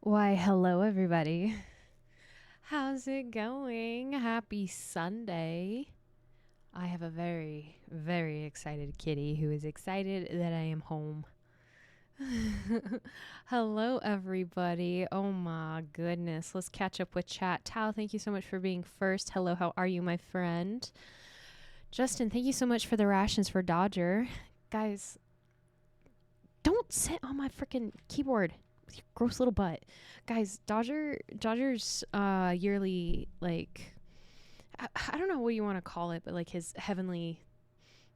Why, hello, everybody. How's it going? Happy Sunday. I have a very, very excited kitty who is excited that I am home. Hello, everybody. Oh my goodness. Let's catch up with chat. Tao, thank you so much for being first. Hello, how are you, my friend? Justin, thank you so much for the rations for Dodger. Guys, don't sit on my freaking keyboard with your gross little butt. Guys, Dodger's yearly, like, I don't know what you want to call it, but like his heavenly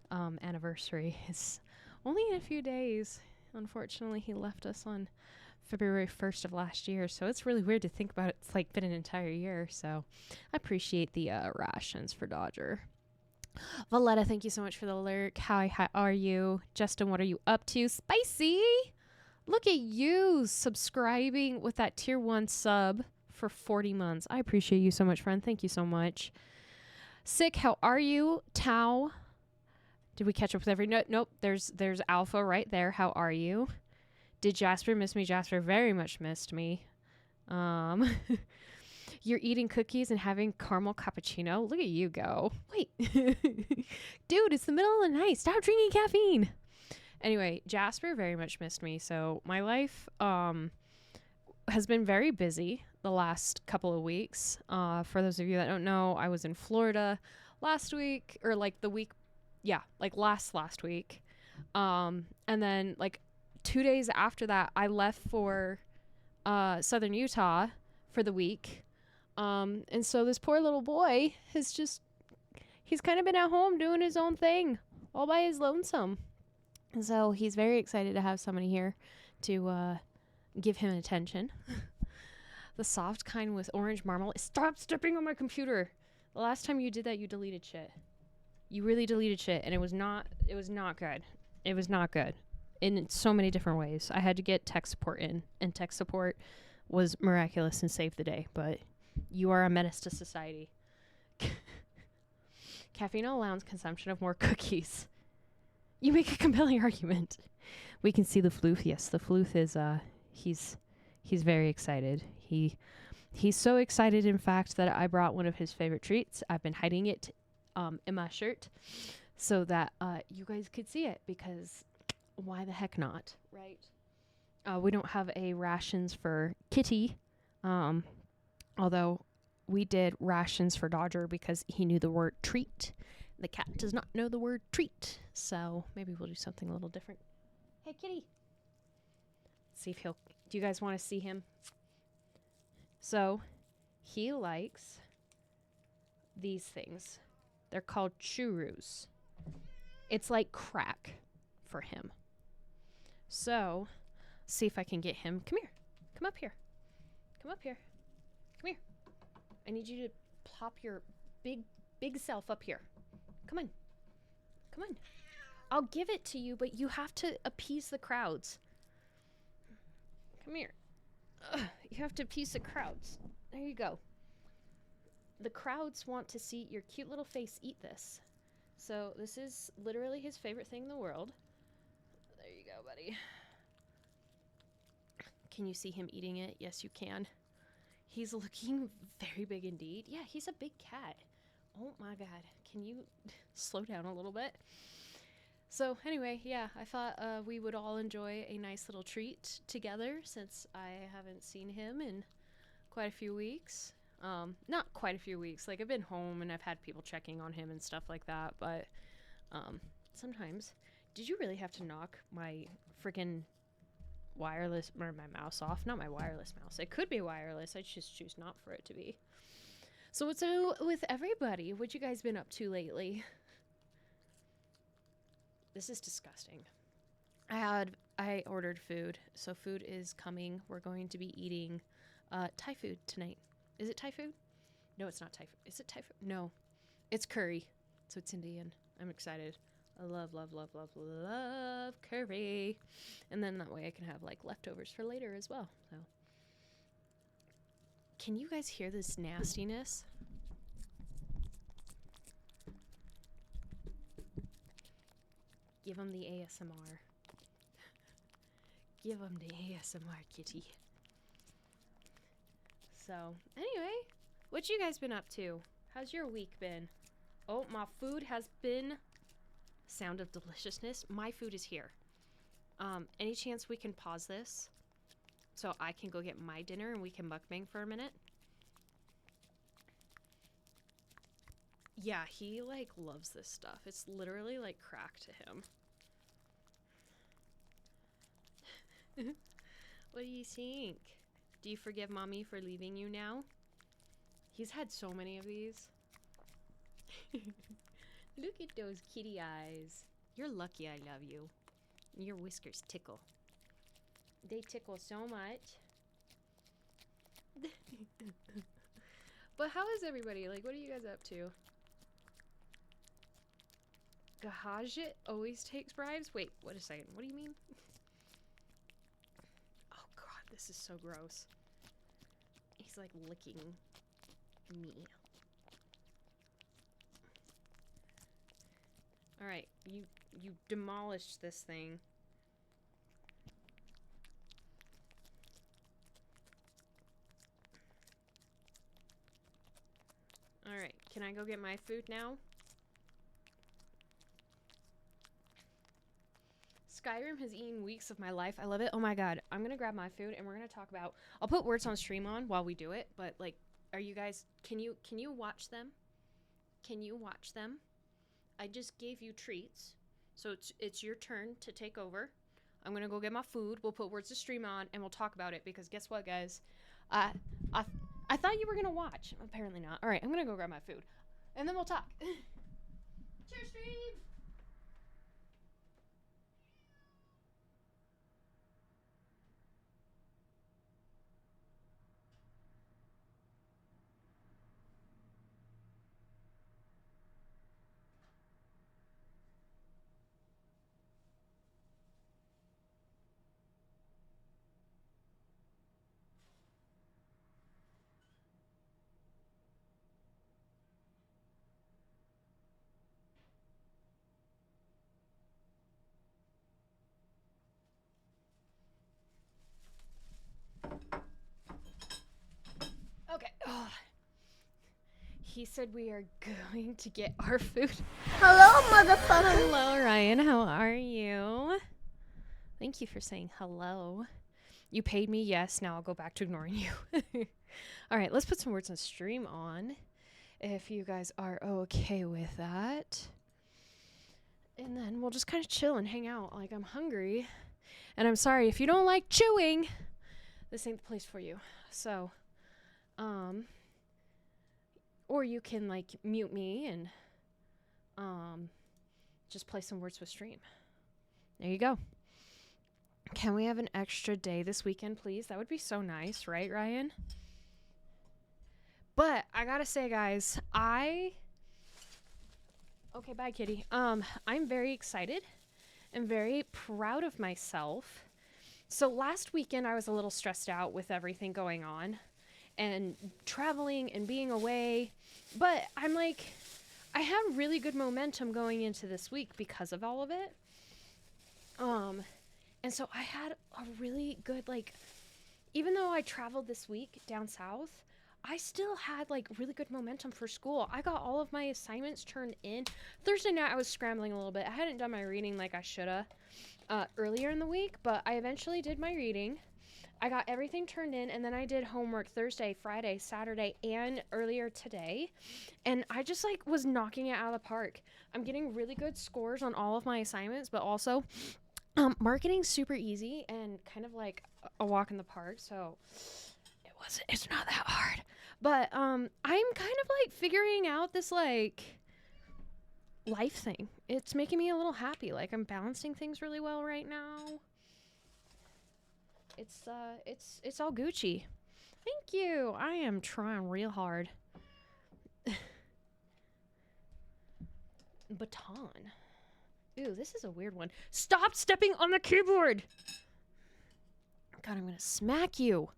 anniversary is only in a few days. Unfortunately, he left us on February 1st of last year, so it's really weird to think about it. It's like been an entire year, so I appreciate the rations for Dodger. Valletta, thank you so much for the lurk. How are you? Justin, what are you up to? Spicy! Look at you subscribing with that tier 1 sub for 40 months. I appreciate you so much, friend. Thank you so much. Sick, how are you? Tao. Did we catch up with every note? Nope. There's Alpha right there. How are you? Did Jasper miss me? Jasper very much missed me. You're eating cookies and having caramel cappuccino. Look at you go. Wait. Dude, it's the middle of the night. Stop drinking caffeine. Anyway, Jasper very much missed me. So my life has been very busy the last couple of weeks. For those of you that don't know, I was in Florida last week, or like the week, yeah, like last week. And then like 2 days after that, I left for Southern Utah for the week. And so this poor little boy he's kind of been at home doing his own thing all by his lonesome. And so he's very excited to have somebody here to give him attention. The soft kind with orange marmalade. Stop stepping on my computer. The last time you did that, you deleted shit. You really deleted shit, and it was not good. It was not good in so many different ways. I had to get tech support in, and tech support was miraculous and saved the day, but you are a menace to society. Caffeine allows consumption of more cookies. You make a compelling argument. We can see the floof. Yes, the floof is he's very excited. He's so excited, in fact, that I brought one of his favorite treats. I've been hiding it in my shirt so that you guys could see it, because why the heck not, right? We don't have a rations for Kitty, although we did rations for Dodger because he knew the word treat. The cat does not know the word treat, so maybe we'll do something a little different. Hey, Kitty. Let's see if do you guys want to see him? So, he likes these things. They're called churros. It's like crack for him. So, see if I can get him. Come here. Come up here. Come up here. Come here. I need you to plop your big self up here. Come on. Come on. I'll give it to you, but you have to appease the crowds. Come here. You have to appease the crowds. There you go. The crowds want to see your cute little face eat this. So this is literally his favorite thing in the world. There you go, buddy. Can you see him eating it? Yes, you can. He's looking very big indeed. Yeah, he's a big cat. Oh my God. Can you slow down a little bit? So anyway, yeah, I thought we would all enjoy a nice little treat together, since I haven't seen him in quite a few weeks. Not quite a few weeks. Like, I've been home and I've had people checking on him and stuff like that. But sometimes, did you really have to knock my freaking wireless, or my mouse off? Not my wireless mouse. It could be wireless. I just choose not for it to be. So what's with everybody? What you guys been up to lately? This is disgusting. I ordered food, so food is coming. We're going to be eating Thai food tonight. Is it Thai food? No, it's not Thai food. Is it Thai food? No, it's curry. So it's Indian. I'm excited. I love curry. And then that way I can have like leftovers for later as well. So, can you guys hear this nastiness? Give him the ASMR. Give him the ASMR, kitty. So, anyway, what you guys been up to? How's your week been? Oh, my food has been... Sound of deliciousness. My food is here. Any chance we can pause this so I can go get my dinner and we can mukbang for a minute? Yeah, he, like, loves this stuff. It's literally, like, crack to him. What do you think? Do you forgive Mommy for leaving you now? He's had so many of these. Look at those kitty eyes. You're lucky I love you. Your whiskers tickle. They tickle so much. But how is everybody? Like, what are you guys up to? Gahajit always takes bribes? Wait, what a second. What do you mean? Oh god, this is so gross. He's like licking me. Alright, you demolished this thing. Alright, can I go get my food now? Skyrim has eaten weeks of my life. I love it. Oh my god. I'm gonna grab my food and we're gonna talk about... I'll put words on stream on while we do it, but like, are you guys... Can you watch them? Can you watch them? I just gave you treats. So it's your turn to take over. I'm gonna go get my food. We'll put words to stream on and we'll talk about it because guess what, guys? I thought you were gonna watch. Apparently not. Alright, I'm gonna go grab my food. And then we'll talk. Cheers, stream! Okay. Oh. He said we are going to get our food. Hello, motherfucker. Hello, Ryan. How are you? Thank you for saying hello. You paid me? Yes. Now I'll go back to ignoring you. All right. Let's put some words on stream on. If you guys are okay with that. And then we'll just kind of chill and hang out. Like, I'm hungry. And I'm sorry if you don't like chewing. This ain't the place for you. So... or you can like mute me and just play some words with stream. There you go. Can we have an extra day this weekend, please? That would be so nice, right, Ryan? But I gotta say, guys, okay, bye, kitty. I'm very excited and very proud of myself. So last weekend I was a little stressed out with everything going on and traveling and being away, but I'm like, I have really good momentum going into this week because of all of it. And so I had a really good, like, even though I traveled this week down south, I still had like really good momentum for school. I got all of my assignments turned in. Thursday night I was scrambling a little bit. I hadn't done my reading like I should have earlier in the week, but I eventually did my reading. I got everything turned in, and then I did homework Thursday, Friday, Saturday, and earlier today. And I just like was knocking it out of the park. I'm getting really good scores on all of my assignments, but also marketing's super easy and kind of like a walk in the park. So it's not that hard. But I'm kind of like figuring out this like life thing. It's making me a little happy. Like I'm balancing things really well right now. It's all Gucci. Thank you. I am trying real hard. Baton. Ooh, this is a weird one. Stop stepping on the keyboard. God, I'm gonna smack you.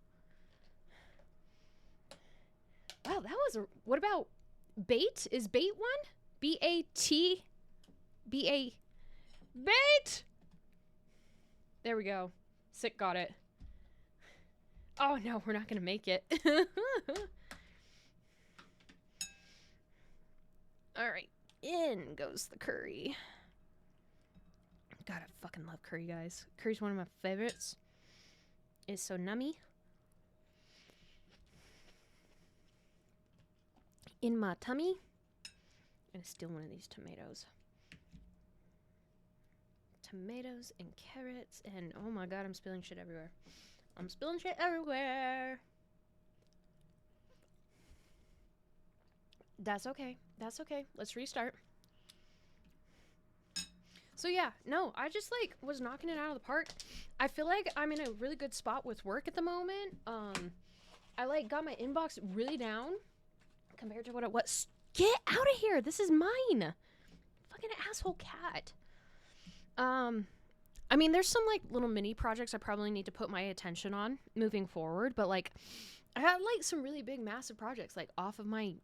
Wow, that was a... What about bait? Is bait one? B-A-T? B-A... Bait! There we go. Sick got it. Oh, no, we're not going to make it. All right. In goes the curry. God, I fucking love curry, guys. Curry's one of my favorites. It's so nummy. In my tummy. I'm gonna steal one of these tomatoes. Tomatoes and carrots and oh my god, I'm spilling shit everywhere. I'm spilling shit everywhere. That's okay. That's okay. Let's restart. So yeah, no, I just like was knocking it out of the park. I feel like I'm in a really good spot with work at the moment. I like got my inbox really down compared to what it was. Get out of here. This is mine. Fucking asshole cat. I mean, there's some like little mini projects I probably need to put my attention on moving forward, but like I had like some really big massive projects like off my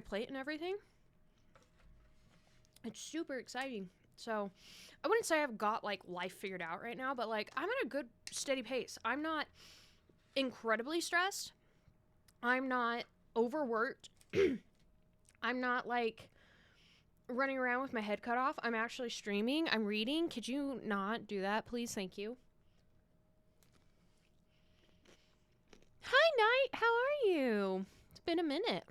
plate and everything. It's super exciting. So I wouldn't say I've got like life figured out right now, but like I'm at a good steady pace. I'm not incredibly stressed. I'm not overworked. I'm not like running around with my head cut off. I'm actually streaming. I'm reading. Could you not do that, please? Thank you. Hi, Night. How are you? It's been a minute.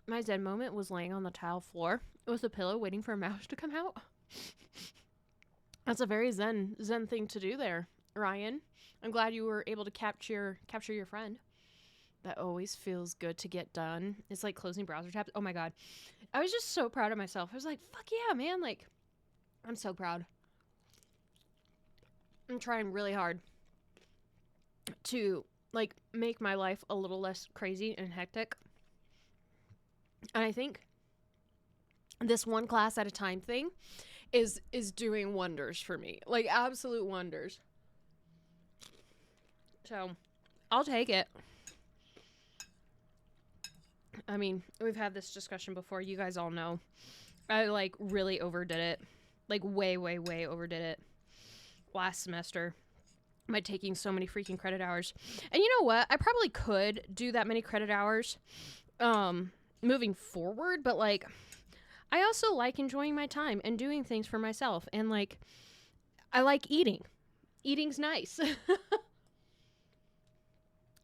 My zen moment was laying on the tile floor with a pillow waiting for a mouse to come out. That's a very zen thing to do there, Ryan. I'm glad you were able to capture your friend. That always feels good to get done. It's like closing browser tabs. Oh my god. I was just so proud of myself. I was like, fuck yeah, man. Like, I'm so proud. I'm trying really hard to like make my life a little less crazy and hectic. And I think this one class at a time thing is doing wonders for me. Like absolute wonders. So, I'll take it. I mean, we've had this discussion before. You guys all know. I like really overdid it. Like way overdid it last semester by taking so many freaking credit hours. And you know what? I probably could do that many credit hours moving forward, but like I also like enjoying my time and doing things for myself, and like I like eating. Eating's nice.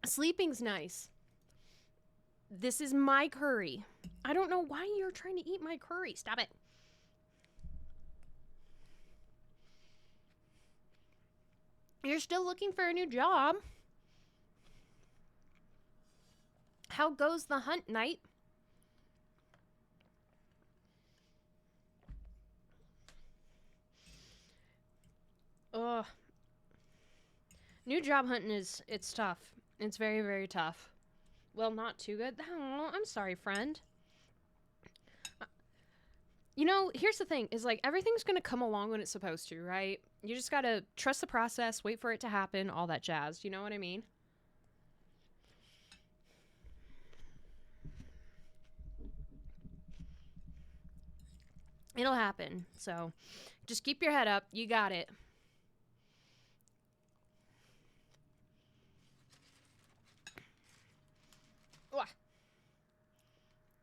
Sleeping's nice. This is my curry. I don't know why you're trying to eat my curry. Stop it. You're still looking for a new job. How goes the hunt, Knight? Ugh. New job hunting it's tough. It's very tough. Well, not too good. Oh, I'm sorry, friend. You know, here's the thing, is like everything's going to come along when it's supposed to, right? You just got to trust the process, wait for it to happen, all that jazz. You know what I mean? It'll happen. So, just keep your head up. You got it.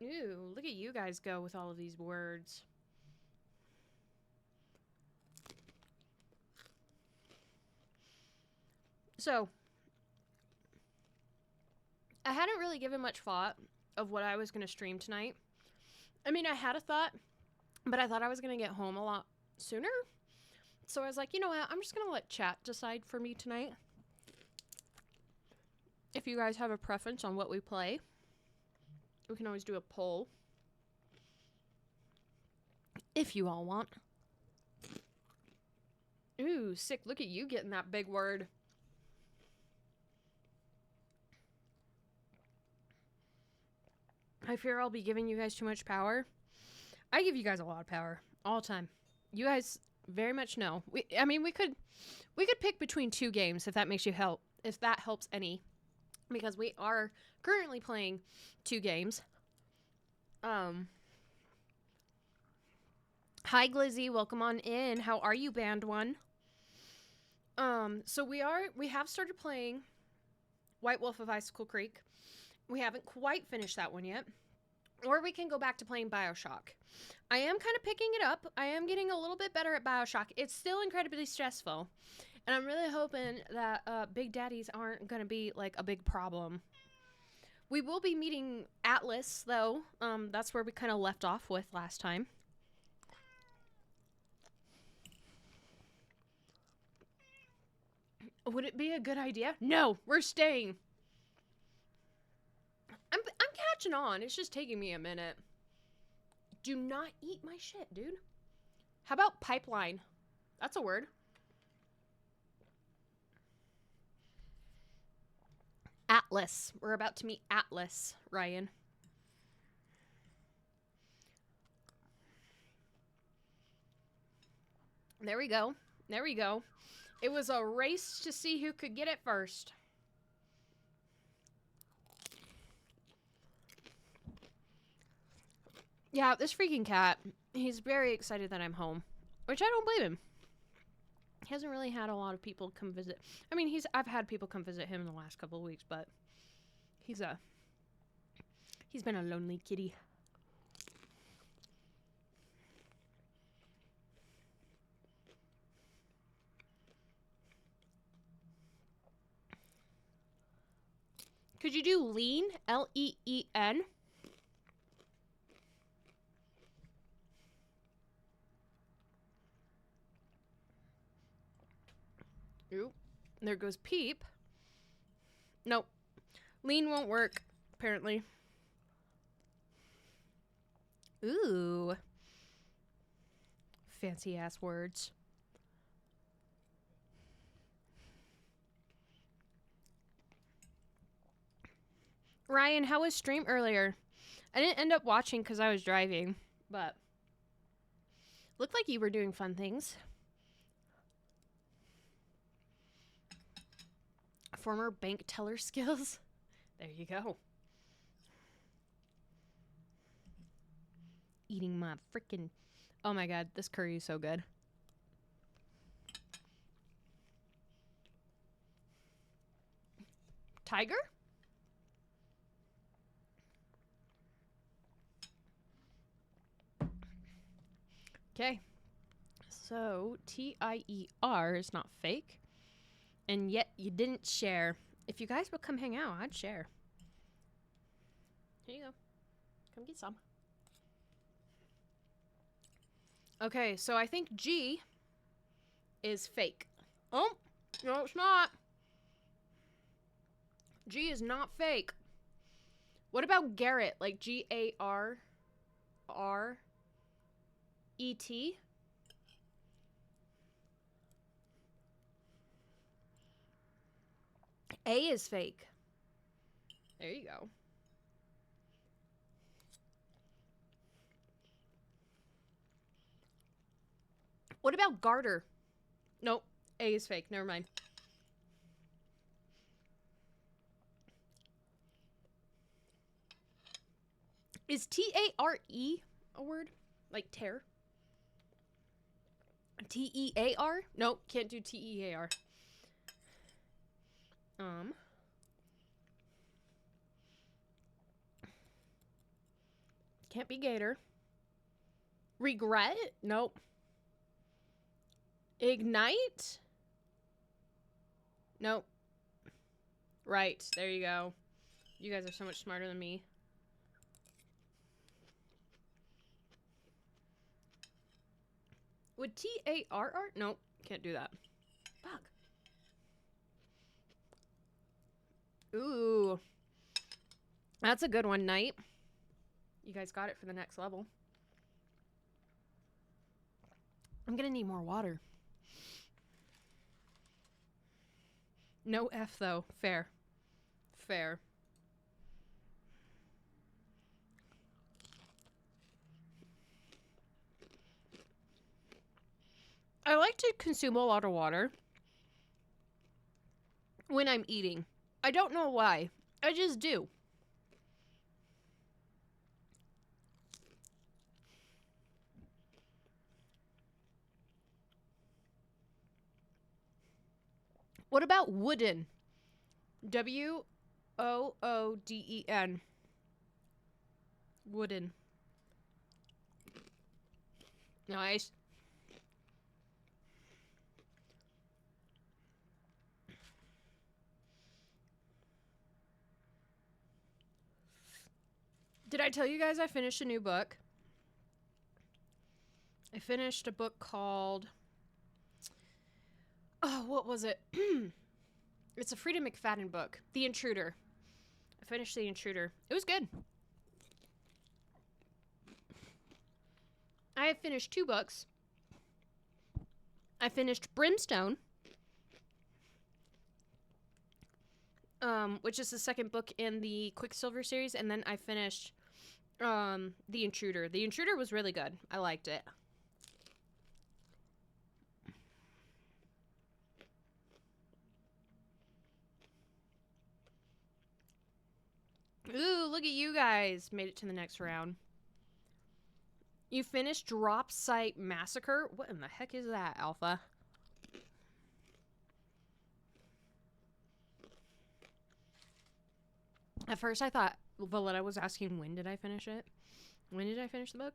Ooh, look at you guys go with all of these words. So, I hadn't really given much thought of what I was going to stream tonight. I mean, I had a thought, but I thought I was going to get home a lot sooner. So I was like, you know what? I'm just going to let chat decide for me tonight. If you guys have a preference on what we play, we can always do a poll. If you all want. Ooh, sick. Look at you getting that big word. I fear I'll be giving you guys too much power. I give you guys a lot of power all the time. You guys very much know. We could pick between two games if that makes you help. If that helps any. Because we are currently playing 2 games. Hi Glizzy, welcome on in. How are you, Band One? So we have started playing White Wolf of Icicle Creek. We haven't quite finished that one yet. Or we can go back to playing BioShock. I am kind of picking it up. I am getting a little bit better at BioShock. It's still incredibly stressful. And I'm really hoping that Big Daddies aren't going to be like a big problem. We will be meeting Atlas, though. That's where we kind of left off with last time. Would it be a good idea? No, we're staying. I'm catching on. It's just taking me a minute. Do not eat my shit, dude. How about pipeline? That's a word. Atlas. We're about to meet Atlas, Ryan. There we go. There we go. It was a race to see who could get it first. Yeah, this freaking cat, he's very excited that I'm home, which I don't blame him. He hasn't really had a lot of people come visit. I mean, I've had people come visit him in the last couple of weeks, but he's been a lonely kitty. Could you do lean? L-E-E-N? Ooh, there goes Peep. Nope. Lean won't work, apparently. Ooh. Fancy ass words. Ryan, how was stream earlier? I didn't end up watching because I was driving, but looked like you were doing fun things. Former bank teller skills. There you go. Eating my freaking... Oh my god, this curry is so good. Tiger? Okay. So, T-I-E-R is not fake. And yet you didn't share. If you guys would come hang out, I'd share. Here you go. Come get some. Okay, so I think G is fake. Oh, no, it's not. G is not fake. What about Garrett? Like G-A-R-R-E-T? A is fake. There you go. What about Garter? Nope. A is fake. Never mind. Is T-A-R-E a word? Like tear? T-E-A-R? Nope. Can't do T-E-A-R. Can't be Gator. Regret? Nope. Ignite? Nope. Right. There you go. You guys are so much smarter than me. Would T-A-R-R? Nope. Can't do that. Fuck. Ooh. That's a good one, Knight. You guys got it for the next level. I'm gonna need more water. No F, though. Fair. Fair. I like to consume a lot of water when I'm eating. I don't know why. I just do. What about wooden? Wooden. Wooden. Nice. Did I tell you guys I finished a new book? I finished a book called... Oh, what was it? It's a Frida McFadden book. The Intruder. I finished The Intruder. It was good. I have finished 2 books. I finished Brimstone, which is the second book in the Quicksilver series, and then I finished The Intruder. The Intruder was really good. I liked it. Ooh, look at you guys. Made it to the next round. You finished Drop Site Massacre? What in the heck is that, Alpha? At first I thought Valletta was asking when did I finish it? When did I finish the book?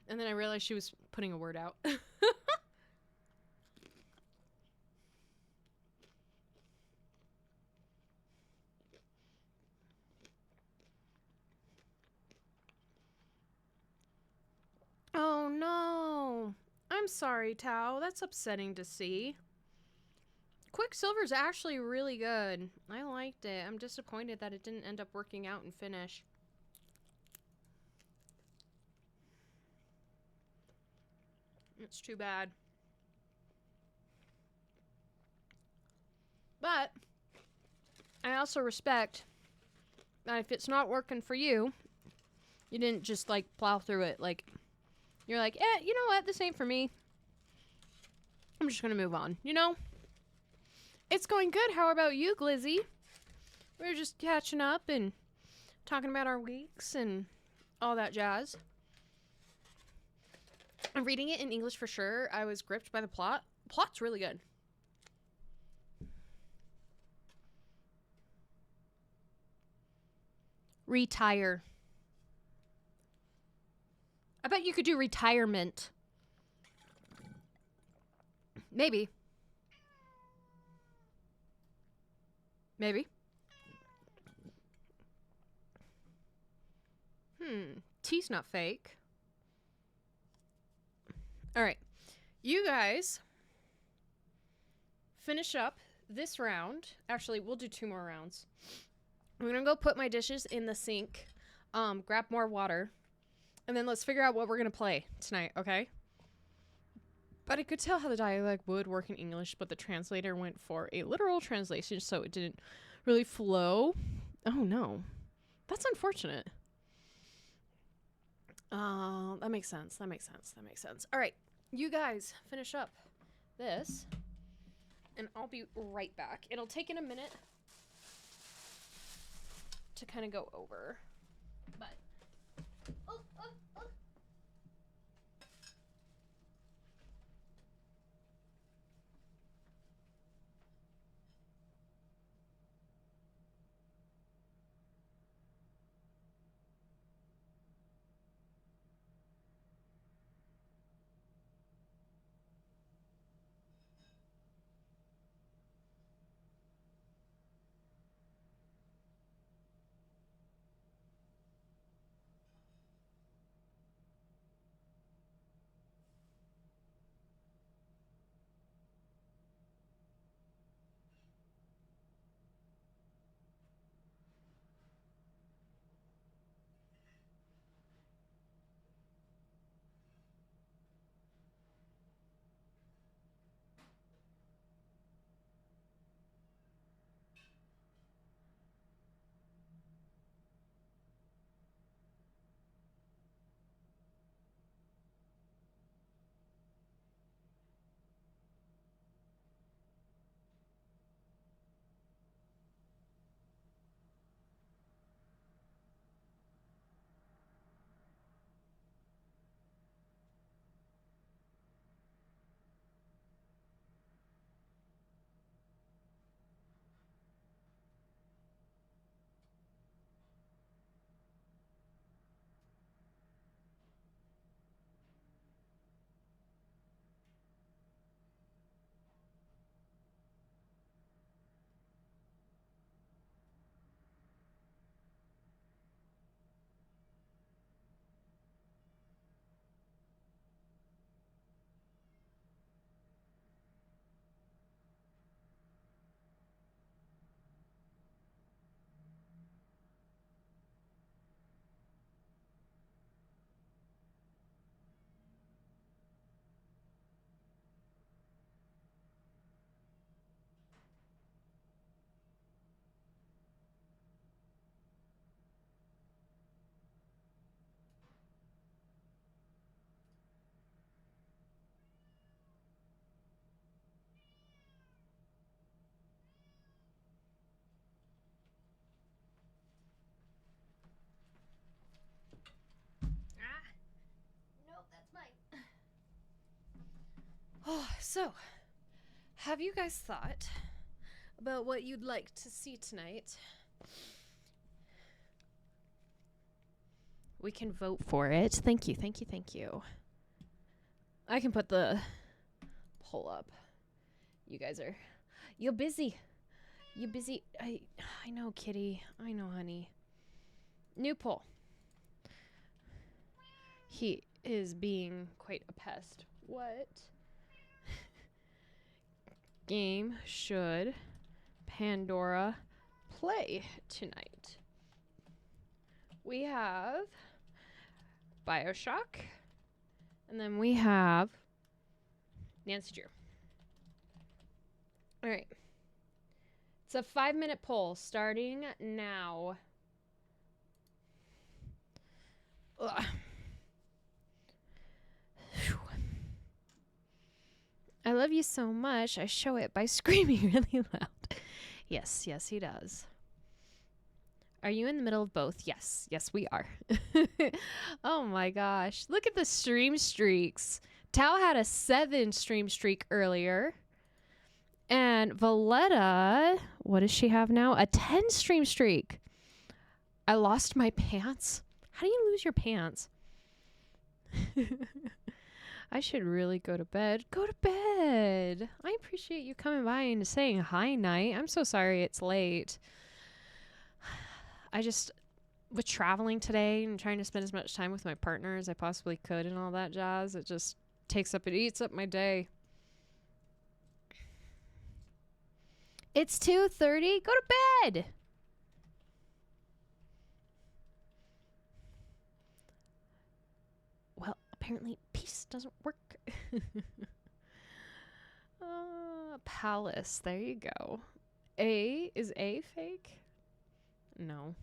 And then I realized she was putting a word out. Oh no. I'm sorry, Tao. That's upsetting to see. Quicksilver's actually really good. I liked it. I'm disappointed that it didn't end up working out and finish. It's too bad. But I also respect that if it's not working for you, you didn't just like plow through it. Like, you're like, you know what? This ain't for me. I'm just gonna move on, you know? It's going good. How about you, Glizzy? We're just catching up and talking about our weeks and all that jazz. I'm reading it in English for sure. I was gripped by the plot. Plot's really good. Retire. I bet you could do retirement. Maybe. Maybe. Tea's not fake. All right. You guys finish up this round. Actually, we'll do 2 more rounds. I'm going to go put my dishes in the sink, grab more water, and then let's figure out what we're going to play tonight, okay? But I could tell how the dialect would work in English, but the translator went for a literal translation, so it didn't really flow. Oh, no. That's unfortunate. That makes sense. That makes sense. That makes sense. All right. You guys finish up this, and I'll be right back. It'll take in a minute to kind of go over, but... So, have you guys thought about what you'd like to see tonight? We can vote for it. Thank you, thank you, thank you. I can put the poll up. You guys are... You're busy. You busy. I know, kitty. I know, honey. New poll. He is being quite a pest. What game should Pandora play tonight? We have BioShock. And then we have Nancy Drew. All right. It's a 5-minute poll starting now. Ugh. I love you so much. I show it by screaming really loud. Yes, yes, he does. Are you in the middle of both? Yes, yes, we are. Oh my gosh. Look at the stream streaks. Tao had a 7 stream streak earlier. And Valletta, what does she have now? A 10 stream streak. I lost my pants. How do you lose your pants? I should really go to bed. Go to bed. I appreciate you coming by and saying hi, Night. I'm so sorry it's late. I just, with traveling today and trying to spend as much time with my partner as I possibly could and all that jazz, it just it eats up my day. It's 2:30. Go to bed. Well, apparently peace doesn't work. Palace. There you go. Is A fake? No.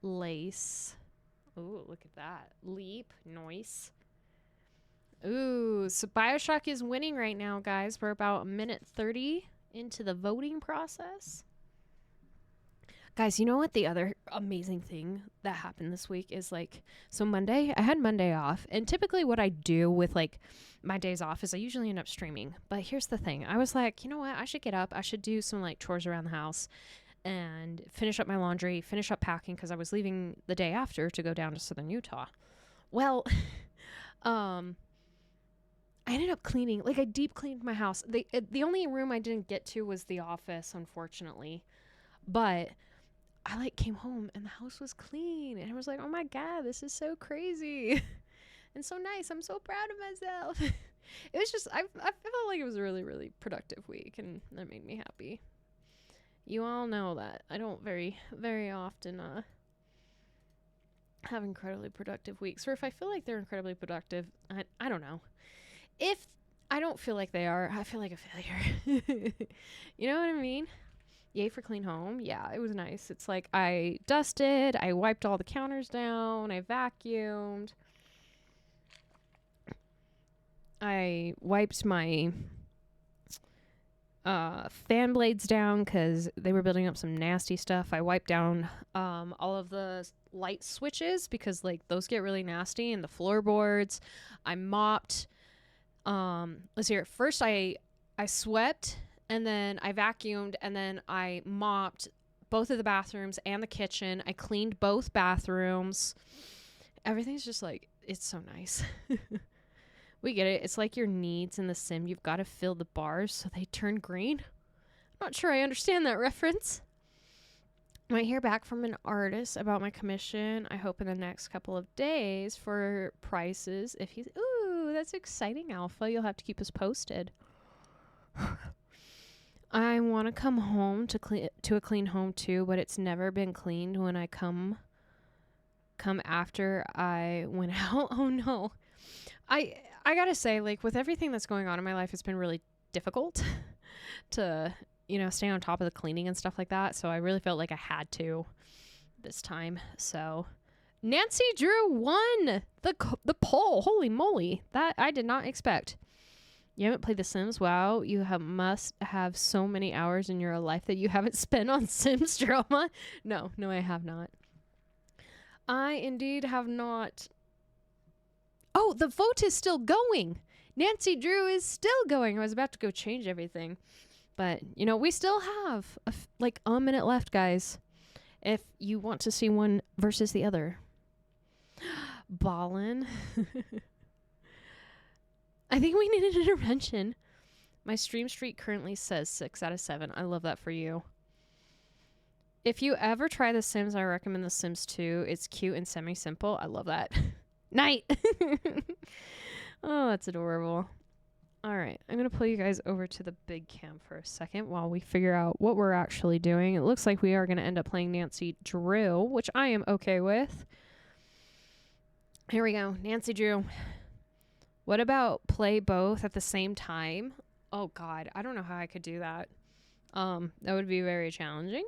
Lace. Ooh, look at that. Leap. Noise. Ooh, so BioShock is winning right now, guys. We're about 1:30 into the voting process. Guys, you know what the other amazing thing that happened this week is, like, so Monday, I had Monday off, and typically what I do with, like, my days off is I usually end up streaming. But here's the thing. I was like, you know what? I should get up. I should do some, like, chores around the house and finish up my laundry, finish up packing, because I was leaving the day after to go down to southern Utah. Well, I ended up cleaning, like, I deep cleaned my house. The only room I didn't get to was the office, unfortunately. But I, like, came home and the house was clean, and I was like, oh my God, this is so crazy and so nice. I'm so proud of myself. It was just, I felt like it was a really, really productive week, and that made me happy. You all know that I don't very, very often have incredibly productive weeks, or if I feel like they're incredibly productive, I don't know. If I don't feel like they are, I feel like a failure. You know what I mean? Yay for clean home. Yeah, it was nice. It's like I dusted, I wiped all the counters down, I vacuumed. I wiped my fan blades down because they were building up some nasty stuff. I wiped down all of the light switches because, like, those get really nasty, and the floorboards. I mopped. Let's see here. First I swept, and then I vacuumed, and then I mopped both of the bathrooms and the kitchen. I cleaned both bathrooms. Everything's just like, it's so nice. We get it. It's like your needs in the sim. You've got to fill the bars so they turn green. I'm not sure I understand that reference. I might hear back from an artist about my commission, I hope in the next couple of days, for prices. If he's... Ooh, that's exciting, Alpha. You'll have to keep us posted. I want to come home to a clean home too, but it's never been cleaned when I come after I went out. Oh no. I gotta say, like, with everything that's going on in my life, it's been really difficult to, you know, stay on top of the cleaning and stuff like that. So I really felt like I had to this time. So Nancy Drew won the poll. Holy moly. That I did not expect. You haven't played The Sims? Wow, you must have so many hours in your life that you haven't spent on Sims drama. No, I have not. I indeed have not. Oh, the vote is still going. Nancy Drew is still going. I was about to go change everything. But, you know, we still have like a minute left, guys. If you want to see one versus the other. Ballin'. I think we need an intervention. My stream streak currently says 6 out of 7. I love that for you. If you ever try The Sims, I recommend The Sims 2. It's cute and semi-simple. I love that. Night. Oh, that's adorable. All right. I'm going to pull you guys over to the big cam for a second while we figure out what we're actually doing. It looks like we are going to end up playing Nancy Drew, which I am okay with. Here we go. Nancy Drew. What about play both at the same time? Oh, God. I don't know how I could do that. That would be very challenging.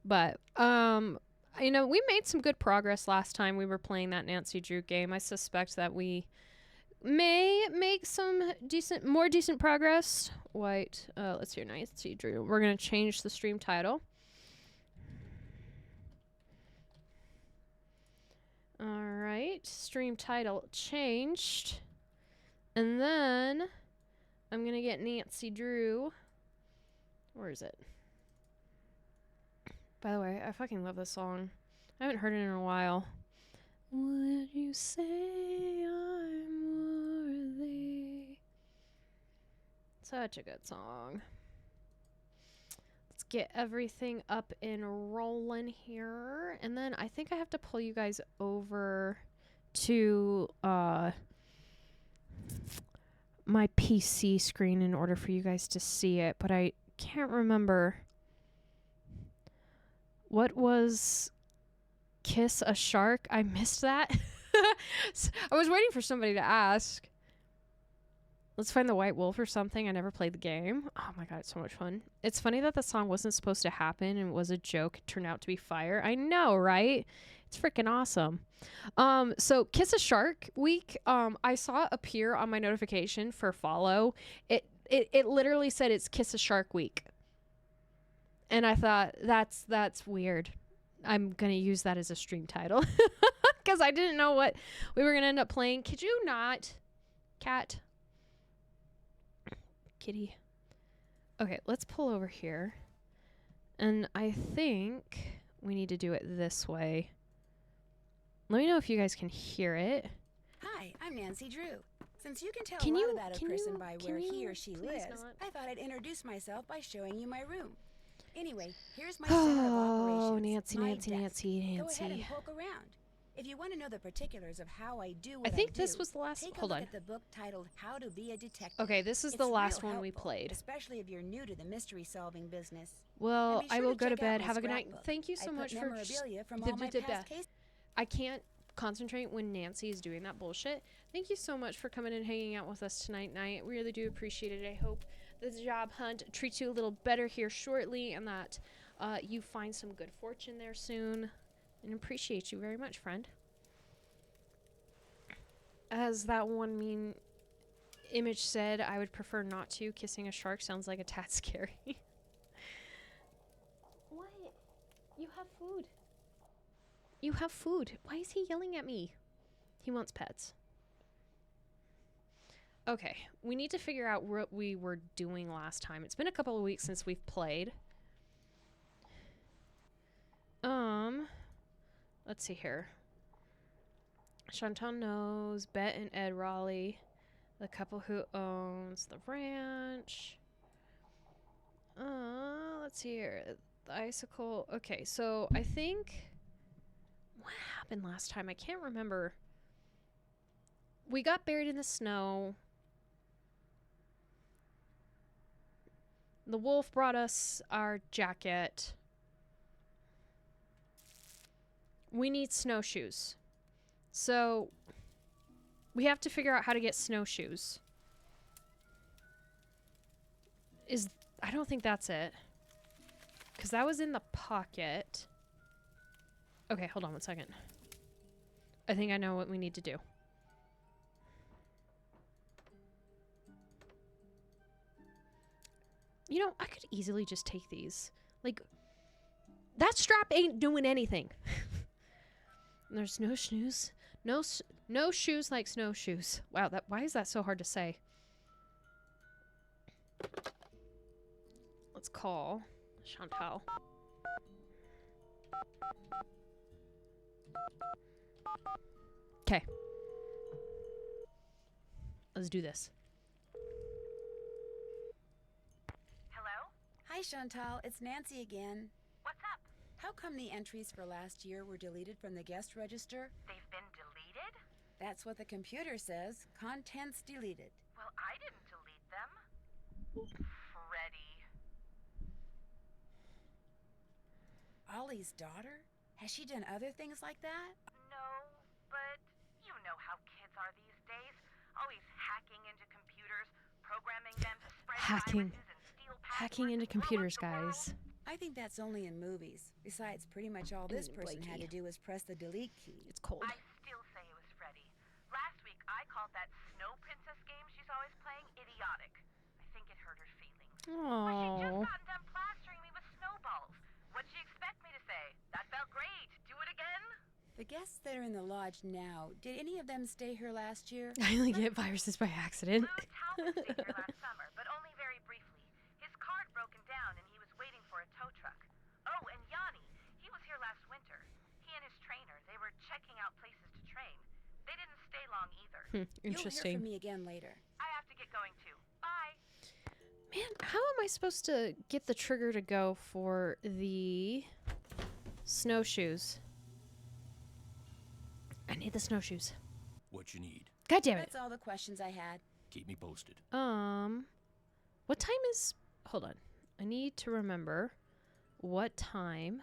But, you know, we made some good progress last time we were playing that Nancy Drew game. I suspect that we may make some more decent progress. Let's hear Nancy Drew. We're going to change the stream title. All right. Stream title changed. And then I'm going to get Nancy Drew. Where is it? By the way, I fucking love this song. I haven't heard it in a while. Would you say I'm worthy? Such a good song. Let's get everything up and rolling here. And then I think I have to pull you guys over to my PC screen in order for you guys to see it. But I can't remember. What was Kiss a Shark? I missed that. I was waiting for somebody to ask. Let's find the White Wolf or something. I never played the game. Oh my god, it's so much fun. It's funny that the song wasn't supposed to happen and was a joke. It turned out to be fire. I know, right? It's freaking awesome. So Kiss a Shark week, I saw appear on my notification for follow. It literally said it's Kiss a Shark week. And I thought, that's weird. I'm going to use that as a stream title. Because I didn't know what we were going to end up playing. Could you not? Cat. Kitty. Okay, let's pull over here. And I think we need to do it this way. Let me know if you guys can hear it. Hi, I'm Nancy Drew. Since you can tell Can a lot you- about a can person you- by can where he you or she please lives, not? I thought I'd introduce myself by showing you my room. Anyway, here's my center of Oh, operations. Nancy, my Nancy, desk. Nancy, Go ahead and Nancy. poke around. If you want to know the particulars of how I do what I think do, this was the last. take Hold a look on. at the book titled How to Be a Detective. Okay, this is It's the real last one we helpful, played. especially if you're new to the mystery-solving business. Well, And be I sure will go to check out bed. my Have a good night. scrapbook. Thank you I so put much for. memorabilia from the- all my the- past cases. I can't concentrate when Nancy is doing that bullshit. Thank you so much for coming and hanging out with us tonight. I really do appreciate it. I hope the job hunt treats you a little better here shortly, and that you find some good fortune there soon. And appreciate you very much, friend. As that one mean image said, I would prefer not to. Kissing a shark sounds like a tad scary. What? You have food. You have food. Why is he yelling at me? He wants pets. Okay, we need to figure out what we were doing last time. It's been a couple of weeks since we've played. Let's see here. Chantal knows Bet and Ed Raleigh, the couple who owns the ranch. Let's see here. The Icicle. Okay, so I think what happened last time? I can't remember. We got buried in the snow. The wolf brought us our jacket. We need snowshoes. So we have to figure out how to get snowshoes. I don't think that's it. Because that was in the pocket. Okay, hold on one second. I think I know what we need to do. You know, I could easily just take these. Like, that strap ain't doing anything. There's no shoes. No shoes like snowshoes. Wow, why is that so hard to say? Let's call Chantal. Okay. Let's do this. Hello? Hi, Chantal. It's Nancy again. What's up? How come the entries for last year were deleted from the guest register? They've been deleted? That's what the computer says. Contents deleted. Well, I didn't delete them. Freddie. Ollie's daughter? Has she done other things like that? No, but you know how kids are these days. Always hacking into computers, programming them to spread Hacking. viruses and steal Hacking passwords into to blow up computers, the world. guys. I think that's only in movies. Besides, pretty much all this person had to do was press the delete key. It's cold. I still say it was Freddie. Last week, I called that Snow Princess game she's always playing idiotic. I think it hurt her feelings. But she just Aww. gotten done plastering me with snowballs. What'd she expect me to say? That felt great. Do it again? The guests that are in the lodge now, did any of them stay here last year? I only get viruses by accident. Lou Talbot stayed here last summer, but only very briefly. His card broken down and he was waiting for a tow truck. Oh, and Yanni, he was here last winter. He and his trainer, they were checking out places to train. They didn't stay long either. You'll hear Interesting. from me again later. I have to get going too. Bye. Man, how am I supposed to get the trigger to go for the snowshoes? I need the snowshoes. What you need. God damn it. That's all the questions I had. Keep me posted. What time is... Hold on. I need to remember what time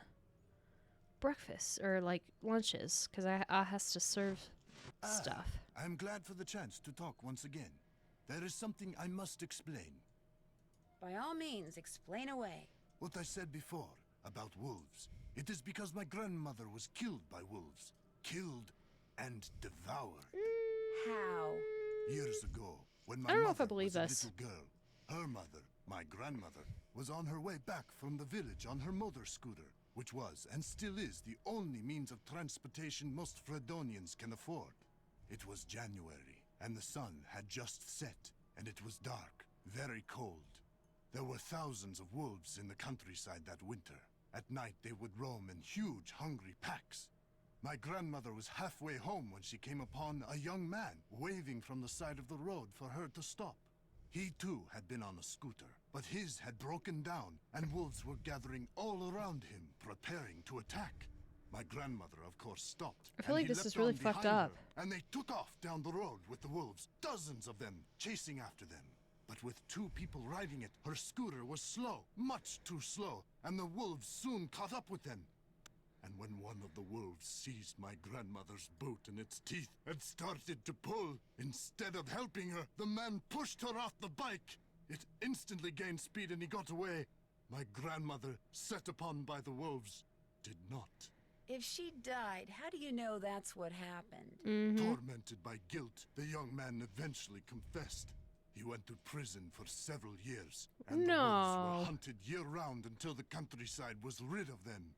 breakfast or, like, lunch is, because I has to serve stuff. I'm glad for the chance to talk once again. There is something I must explain. By all means, explain away. What I said before about wolves. It is because my grandmother was killed by wolves. Killed and devoured. How? Years ago, when my I don't know if I mother believe was a this. little girl, her mother, my grandmother, was on her way back from the village on her motor scooter, which was and still is the only means of transportation most Fredonians can afford. It was January, and the sun had just set, and it was dark, very cold. There were thousands of wolves in the countryside that winter. At night they would roam in huge, hungry packs. My grandmother was halfway home when she came upon a young man waving from the side of the road for her to stop. He too had been on a scooter, but his had broken down, and wolves were gathering all around him, preparing to attack. My grandmother, of course, stopped. I feel and like he this is leapt really on fucked behind up. her, and they took off down the road with the wolves, dozens of them chasing after them. But with two people riding it, her scooter was slow, much too slow, and the wolves soon caught up with them. And when one of the wolves seized my grandmother's boot in its teeth and started to pull, instead of helping her, the man pushed her off the bike. It instantly gained speed and he got away. My grandmother, set upon by the wolves, did not. If she died, how do you know that's what happened? Tormented by guilt, the young man eventually confessed. He went to prison for several years, and the wolves No. were hunted year-round until the countryside was rid of them.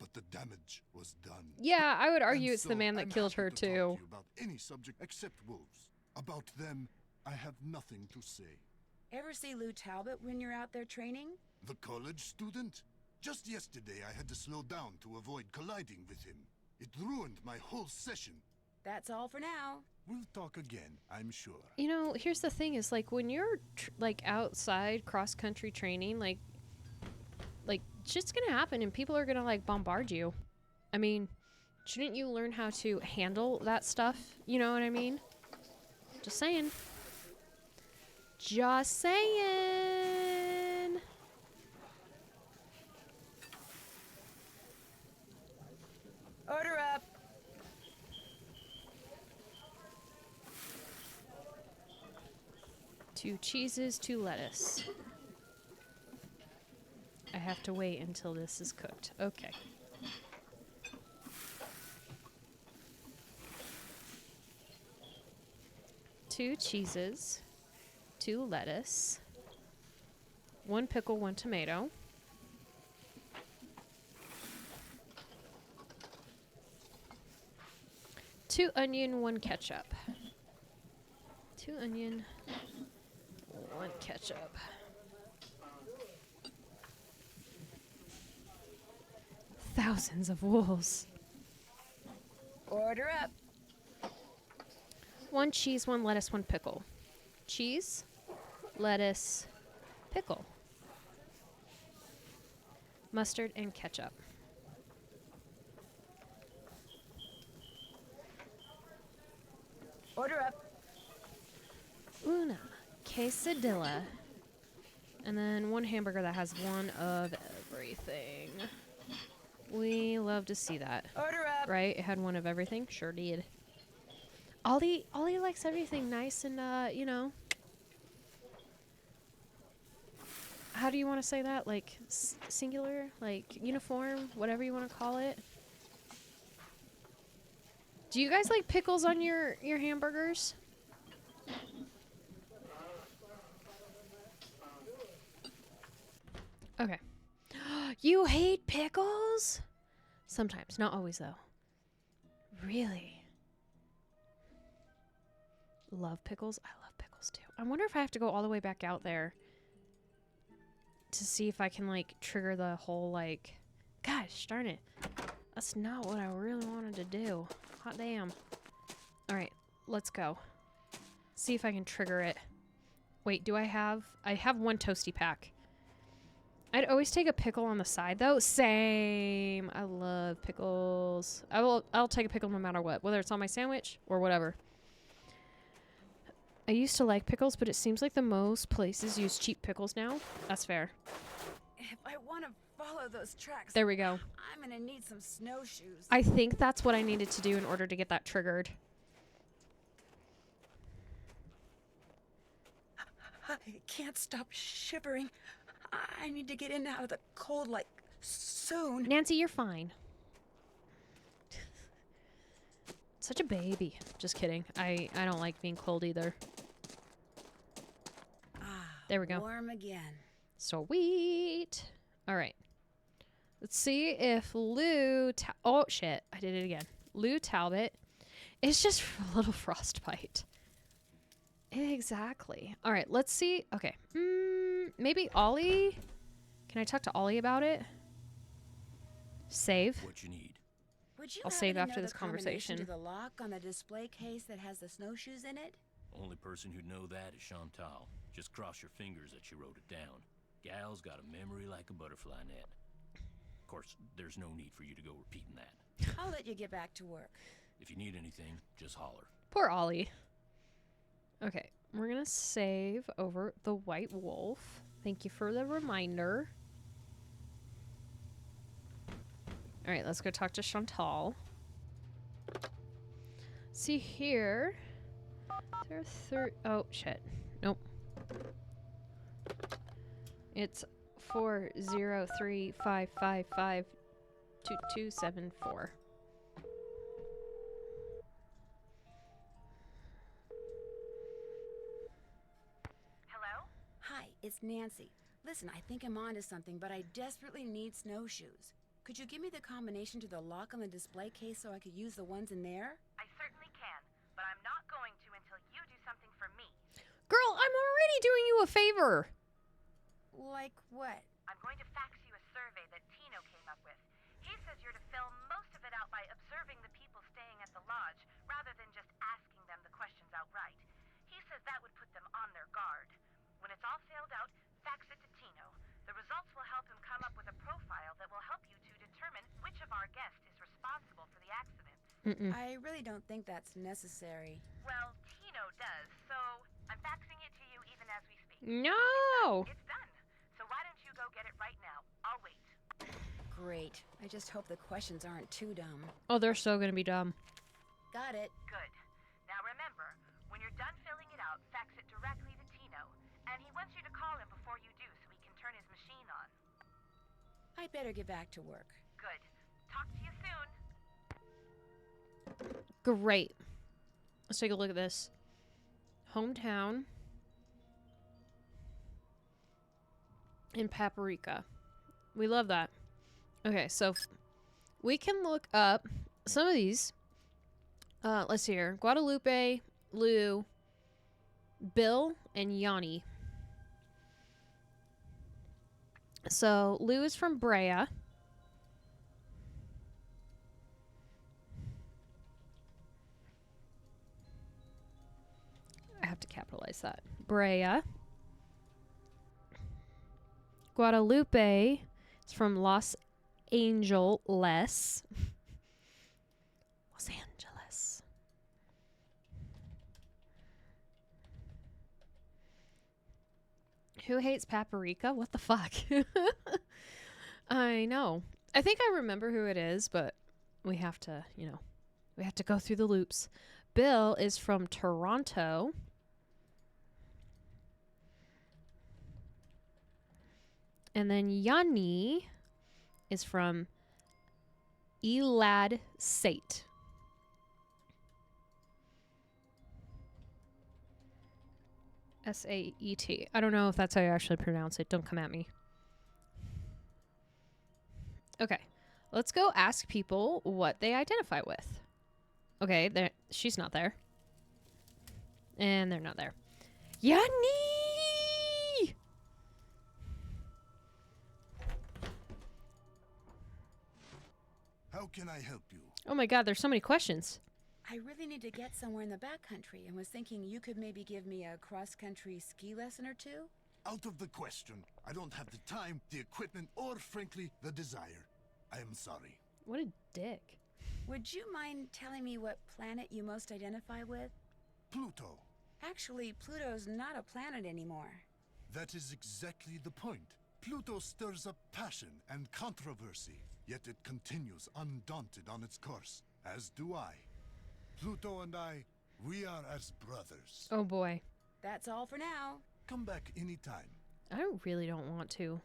But the damage was done. Yeah, I would argue And it's the so man that I'm killed happy her to talk to too. you about any subject except wolves. About them, I have nothing to say. Ever see Lou Talbot when you're out there training? The college student? Just yesterday I had to slow down to avoid colliding with him. It ruined my whole session. That's all for now. We'll talk again, I'm sure. You know, here's the thing: is like when you're like outside cross country training, like shit's gonna happen and people are gonna like bombard you. I mean, shouldn't you learn how to handle that stuff? You know what I mean? Just saying. Just saying. Order up. Two cheeses, two lettuce. I have to wait until this is cooked. Okay. Two cheeses, two lettuce. 1 pickle, 1 tomato. Two onion, 1 ketchup. 2 onion, 1 ketchup. Thousands of wolves. Order up. 1 cheese, 1 lettuce, 1 pickle. Cheese, lettuce, pickle. Mustard and ketchup. Order up. Una quesadilla. And then 1 hamburger that has 1 of everything. We love to see that. Order up. Right? It had 1 of everything? Sure did. Ollie likes everything nice and, you know. How do you want to say that? Like, singular? Like, uniform? Whatever you want to call it? Do you guys like pickles on your hamburgers? Okay. You hate pickles? Sometimes, not always though. Really? Love pickles? I love pickles too. I wonder if I have to go all the way back out there to see if I can like trigger the whole like, gosh darn it. That's not what I really wanted to do. Hot damn. Alright, let's go. See if I can trigger it. Wait, I have 1 toasty pack. I'd always take a pickle on the side though. Same. I love pickles. I'll take a pickle no matter what, whether it's on my sandwich or whatever. I used to like pickles, but it seems like the most places use cheap pickles now. That's fair. If I want to follow those tracks, There we go. I'm gonna need some snowshoes. I think that's what I needed to do in order to get that triggered. I can't stop shivering. I need to get in and out of the cold, like, soon. Nancy, you're fine. Such a baby. Just kidding. I don't like being cold either. There we go. Warm again. Sweet. All right. Let's see if oh, shit. I did it again. Lou Talbot is just a little frostbite. Exactly. All right. Let's see. Okay. Maybe Ollie. Can I talk to Ollie about it? Save. What you need. Would you I'll happen save to after know this the combination conversation. to the lock on the display case that has the snowshoes in it? Only person who'd know that is Chantal. Just cross your fingers that she wrote it down. Gal's got a memory like a butterfly net. Of course, there's no need for you to go repeating that. I'll let you get back to work. If you need anything, just holler. Poor Ollie. Okay. We're going to save over the White Wolf. Thank you for the reminder. All right, let's go talk to Chantal. See here. Oh, shit. Nope. It's 403555227 Hello? Hi, it's Nancy. Listen, I think I'm onto something, but I desperately need snowshoes. Could you give me the combination to the lock on the display case so I could use the ones in there? I certainly can, but I'm not going to until you do something for me. Girl, I'm already doing you a favor. Like what? I'm going to fax you a survey that Tino came up with. He says you're to fill most of it out by observing the people staying at the lodge, rather than just asking them the questions outright. He says that would put them on their guard. When it's all filled out, fax it to Tino. The results will help him come up with a profile that will help you to determine which of our guests is responsible for the accident. I really don't think that's necessary. Well, Tino does, so I'm faxing it to you even as we speak. No. It's done. So why don't you go get it right now? I'll wait. Great. I just hope the questions aren't too dumb. Oh, they're so going to be dumb. Got it. Good. Now remember, when you're done filling it out, fax it directly to Tino. And he wants you to call him before you do so he can turn his machine on. I'd better get back to work. Good. Talk to you soon. Great. Let's take a look at this. Hometown. and paprika. We love that. Okay, so we can look up some of these. Let's see here. Guadalupe, Lou, Bill, and Yanni. So Lou is from Brea. I have to capitalize that. Brea. Guadalupe is from Los Angeles. Los Angeles. Who hates paprika? What the fuck? I know. I think I remember who it is, but we have to, we have to go through the loops. Bill is from Toronto. And then Yanni is from Elad Sate. S-A-E-T. I don't know if that's how you actually pronounce it. Don't come at me. Okay. Let's go ask people what they identify with. Okay, she's not there. And they're not there. Yanni! How can I help you? Oh my god, there's so many questions. I really need to get somewhere in the backcountry and was thinking you could maybe give me a cross-country ski lesson or two? Out of the question. I don't have the time, the equipment, or frankly, the desire. I am sorry. What a dick. Would you mind telling me what planet you most identify with? Pluto. Actually, Pluto's not a planet anymore. That is exactly the point. Pluto stirs up passion and controversy, yet it continues undaunted on its course, as do I. Pluto and I, we are as brothers. Oh boy. That's all for now. Come back anytime. I really don't want to.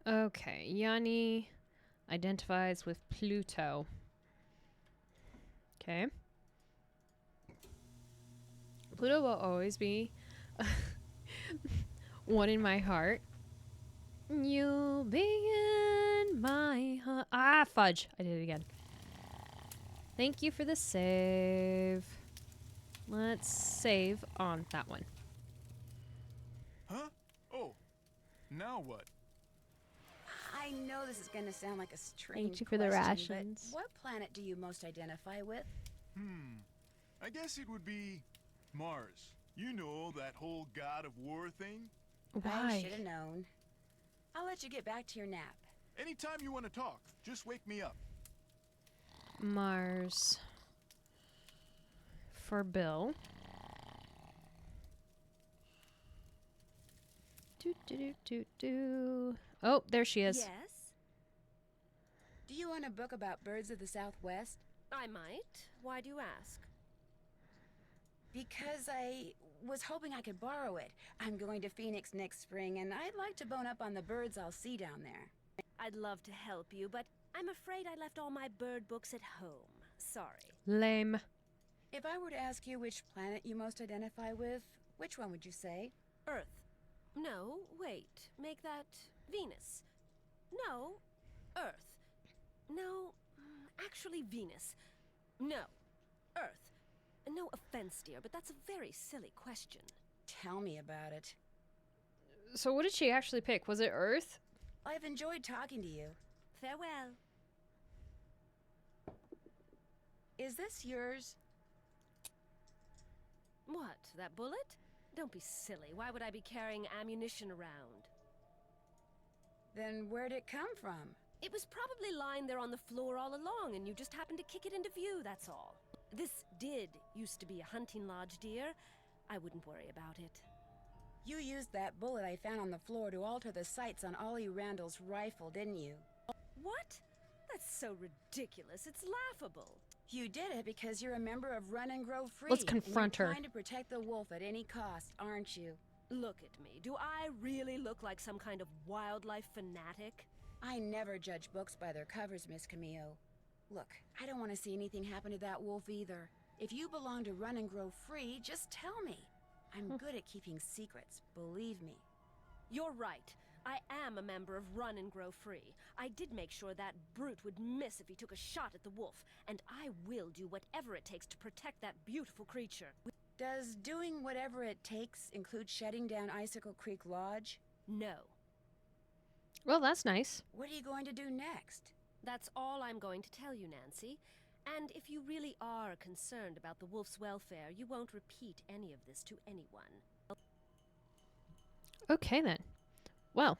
Okay, Yanni identifies with Pluto. Okay. Pluto will always be one in my heart. You'll be in my heart. Ah, fudge. I did it again. Thank you for the save. Let's save on that one. Huh? Oh, now what? I know this is going to sound like a strange Thank you for the question, rations. but what planet do you most identify with? I guess it would be Mars. You know, that whole god of war thing? I Why? should have known. I'll let you get back to your nap. Anytime you want to talk, just wake me up. Mars. For Bill. Do. Oh, there she is. Yes, Do you want a book about birds of the Southwest? I might. Why do you ask? Because I was hoping I could borrow it. I'm going to Phoenix next spring, and I'd like to bone up on the birds I'll see down there. I'd love to help you, but I'm afraid I left all my bird books at home. Sorry. Lame. If I were to ask you which planet you most identify with, which one would you say? Earth. No, wait. Make that Venus. No, Earth. No, actually Venus. No, Earth. No offense, dear, but that's a very silly question. Tell me about it. So what did she actually pick? Was it Earth? I've enjoyed talking to you. Farewell. Is this yours? What, that bullet? Don't be silly. Why would I be carrying ammunition around? Then where'd it come from? It was probably lying there on the floor all along, and you just happened to kick it into view, that's all. This did used to be a hunting lodge, dear. I wouldn't worry about it. You used that bullet I found on the floor to alter the sights on Ollie Randall's rifle, didn't you? What? That's so ridiculous. It's laughable. You did it because you're a member of Run and Grow Free. Let's confront and you're her. trying to protect the wolf at any cost, aren't you? Look at me. Do I really look like some kind of wildlife fanatic? I never judge books by their covers, Miss Camillo. Look, I don't want to see anything happen to that wolf either. If you belong to Run and Grow Free, just tell me. I'm good at keeping secrets, believe me. You're right. I am a member of Run and Grow Free. I did make sure that brute would miss if he took a shot at the wolf, and I will do whatever it takes to protect that beautiful creature. Does doing whatever it takes include shutting down Icicle Creek Lodge? No. Well, that's nice. What are you going to do next? That's all I'm going to tell you, Nancy. And if you really are concerned about the wolf's welfare, you won't repeat any of this to anyone. Okay, then. Well,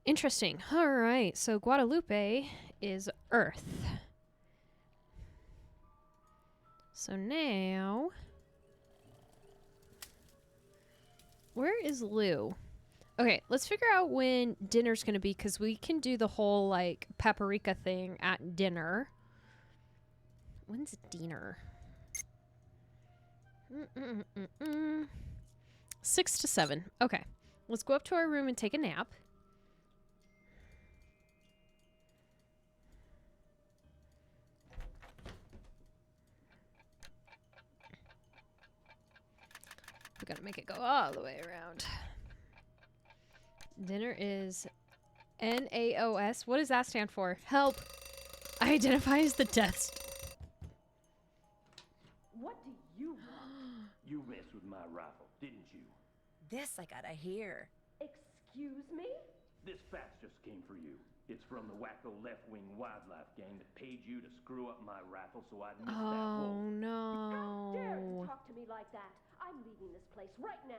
interesting. All right, so Guadalupe is Earth. So now, where is Lou? Okay, let's figure out when dinner's going to be, because we can do the whole, like, paprika thing at dinner. When's dinner? 6 to 7. Okay. Let's go up to our room and take a nap. We gotta make it go all the way around. Dinner is NAOS. What does that stand for? Help! Identifies the deaths. What do you want? You messed with my rifle, didn't you? This I gotta hear. Excuse me? This fax just came for you. It's from the wacko left-wing wildlife gang that paid you to screw up my rifle so I'd miss that Oh wolf. How dare you no. talk to me like that? I'm leaving this place right now.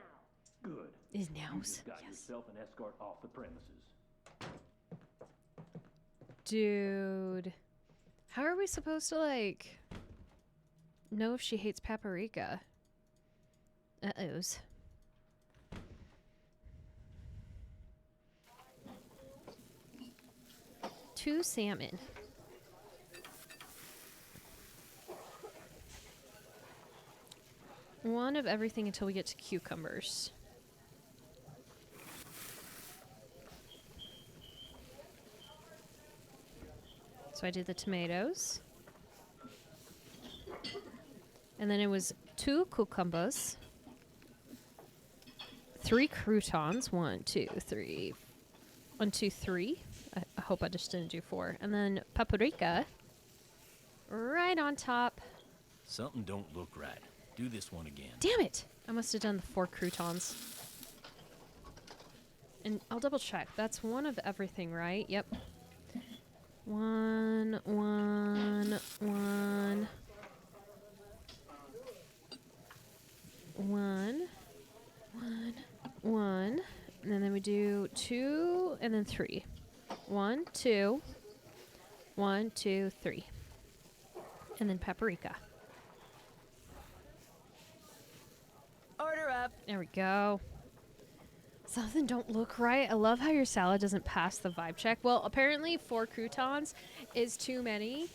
Good. His You nose. just got yourself an escort off the premises. Dude. How are we supposed to, like, know if she hates paprika? Uh-ohs. Two salmon. One of everything until we get to cucumbers. So I did the tomatoes. And then it was 2 cucumbers. 3 croutons. 1, 2, 3. 1, 2, 3. I hope I just didn't do 4. And then paprika. Right on top. Something don't look right. Do this one again. Damn it! I must have done the 4 croutons. And I'll double check. That's 1 of everything, right? Yep. 1, 1, 1. 1, 1, 1. And then we do 2 and then 3. 1, 2. 1, 2, 3. And then paprika. Order up. There we go. Something don't look right. I love how your salad doesn't pass the vibe check. Well, apparently 4 croutons is too many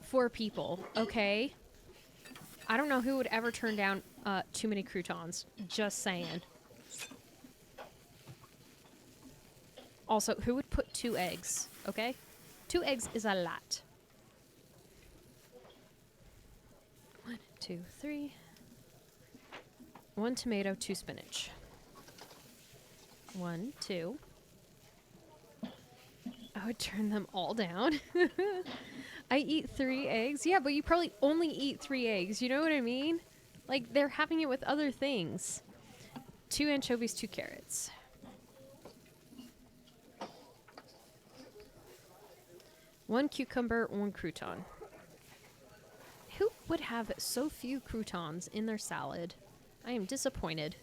for people, okay? I don't know who would ever turn down too many croutons. Just saying. Also, who would put 2 eggs, okay? 2 eggs is a lot. 1, 2, 3. 1 tomato, 2 spinach. 1, 2. I would turn them all down. I eat 3 eggs. Yeah, but you probably only eat 3 eggs. You know what I mean? Like, they're having it with other things. 2 anchovies, 2 carrots. One cucumber, 1 crouton. Who would have so few croutons in their salad? I am disappointed.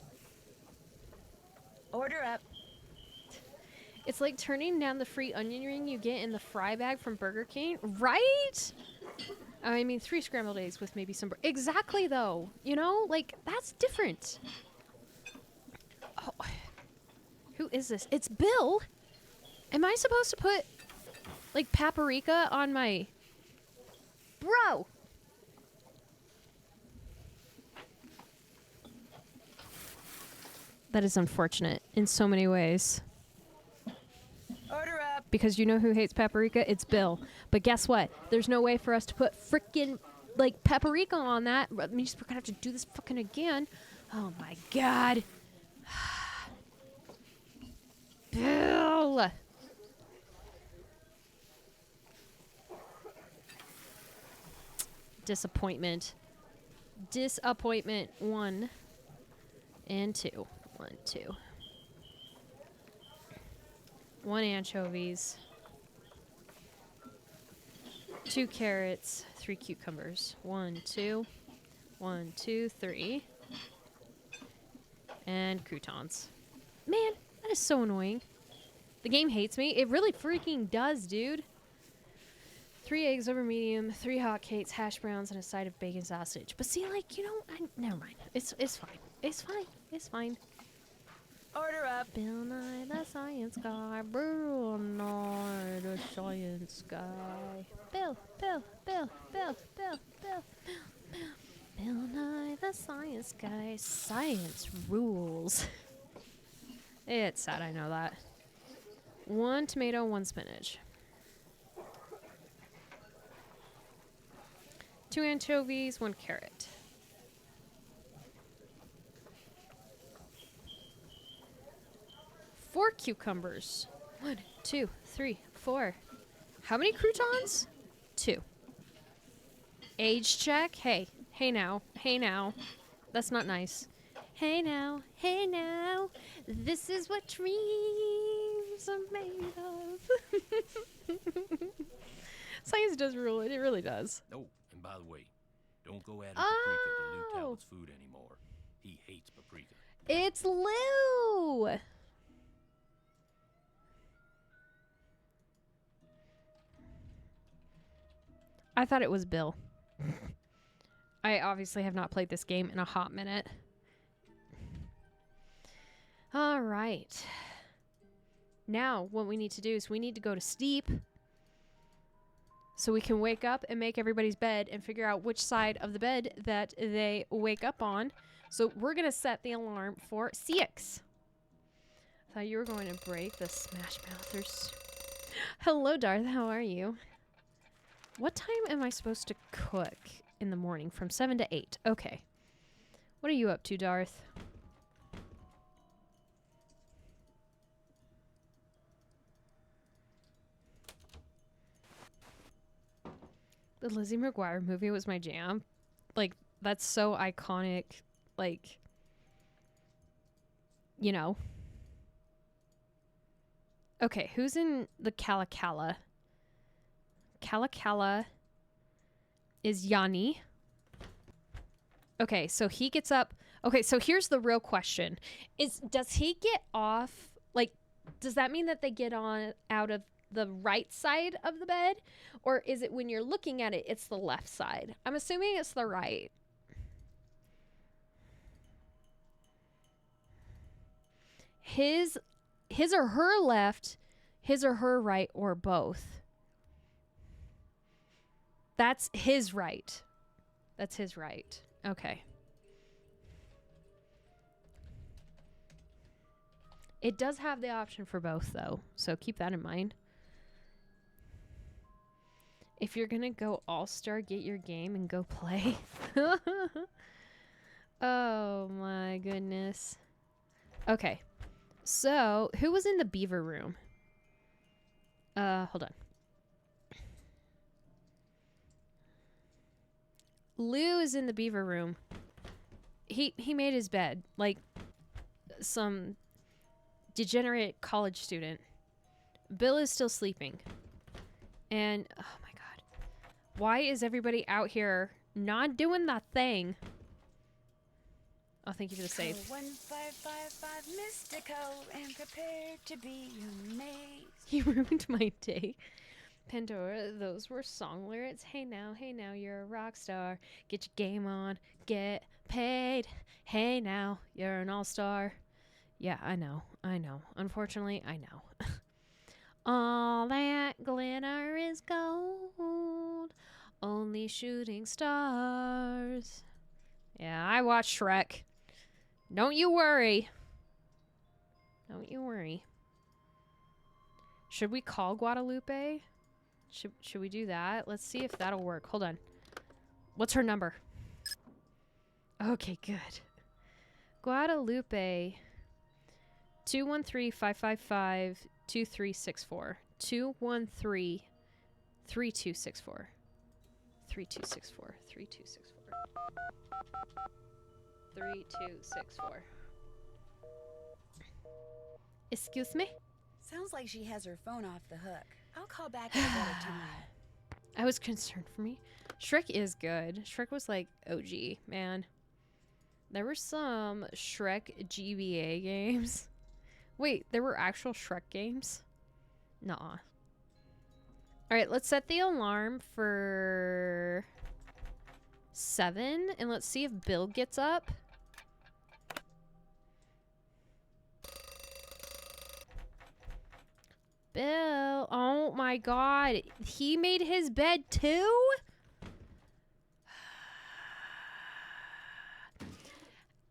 Order up. It's like turning down the free onion ring you get in the fry bag from Burger King, right? I mean, 3 scrambled eggs with maybe some... Exactly, though. You know? Like, that's different. Oh. Who is this? It's Bill. Am I supposed to put, like, paprika on my... Bro! That is unfortunate in so many ways. Order up. Because you know who hates paprika? It's Bill. But guess what? There's no way for us to put frickin' like paprika on that. That means we're gonna have to do this fucking again. Oh my god. Disappointment. Disappointment. 1 and 2. 1, 2. 1 anchovies. 2 carrots. 3 cucumbers. 1, 2. 1, 2, 3. And croutons. Man, that is so annoying. The game hates me. It really freaking does, dude. 3 eggs over medium, 3 hotcakes, hash browns, and a side of bacon sausage. But see, like, you know, never mind. It's fine. It's fine. It's fine. Order up. Bill Nye the Science Guy. Bill Nye the Science Guy. Bill. Bill Nye the Science Guy. Science rules. It's sad, I know that. 1 tomato, 1 spinach. 2 anchovies, 1 carrot. 4 cucumbers. 1, 2, 3, 4. How many croutons? 2. Age check? Hey now. That's not nice. Hey now. This is what dreams are made of. Science does rule it. It really does. Oh, and by the way, don't go adding paprika to Lou Talbot's food anymore. He hates paprika. It's Lou! I thought it was Bill. I obviously have not played this game in a hot minute. All right. Now, what we need to do is we need to go to sleep so we can wake up and make everybody's bed and figure out which side of the bed that they wake up on. So we're going to set the alarm for 6. I thought you were going to break the Smash Mouthers. Hello, Darth. How are you? What time am I supposed to cook in the morning? From 7 to 8. Okay. What are you up to, Darth? The Lizzie McGuire movie was my jam. Like, that's so iconic. Like, you know. Okay, who's in the Cala? Cala is Yanni. Okay, so he gets up. Okay, so here's the real question. Does he get off, like, does that mean that they get on out of the right side of the bed? Or is it when you're looking at it, it's the left side? I'm assuming it's the right. His or her left, his or her right, or both. That's his right. That's his right. Okay. It does have the option for both, though, so keep that in mind. If you're gonna go all-star, get your game and go play. Oh my goodness. Okay. So, who was in the beaver room? Hold on. Lou is in the beaver room. He made his bed like some degenerate college student. Bill is still sleeping. And oh my god. Why is everybody out here not doing that thing? Oh, thank you for the save. 1555 Mystico and prepare to be amazed. He ruined my day. Pandora, those were song lyrics. Hey now, you're a rock star. Get your game on, get paid. Hey now, you're an all-star. Yeah, I know. Unfortunately, I know. All that glitter is gold. Only shooting stars. Yeah, I watched Shrek. Don't you worry. Should we call Guadalupe? Should we do that? Let's see if that'll work. Hold on. What's her number? Okay, good. Guadalupe. 213-555-2364. 213-3264. 3264. 3264. Excuse me? Sounds like she has her phone off the hook. I'll call back at a better time. I was concerned for me. Shrek is good. Shrek was like OG, man. There were some Shrek GBA games. Wait, there were actual Shrek games? Nuh-uh. Alright, let's set the alarm for 7, and let's see if Bill gets up. Bill, oh my god, he made his bed too?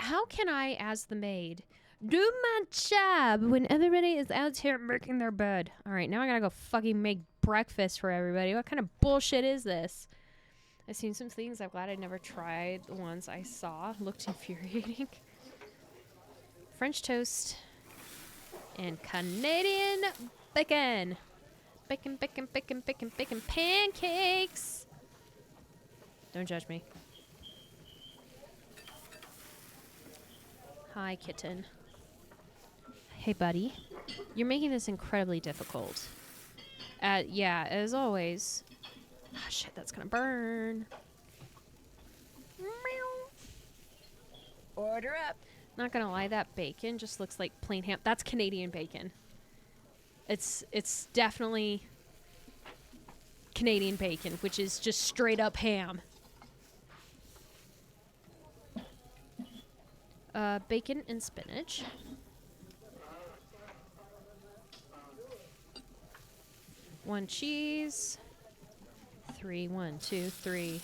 How can I, as the maid, do my job when everybody is out here making their bed? Alright, now I gotta go fucking make breakfast for everybody. What kind of bullshit is this? I've seen some things. I'm glad I never tried the ones I saw. Looked infuriating. French toast and Canadian bacon. Bacon, bacon, bacon, bacon, bacon. Pancakes. Don't judge me. Hi, kitten. Hey, buddy. You're making this incredibly difficult. Yeah, as always. Ah, shit, that's gonna burn. Order up. Not gonna lie, that bacon just looks like plain ham. That's Canadian bacon. It's definitely Canadian bacon, which is just straight up ham. Bacon and spinach. One cheese. 3, 1, 2, 3.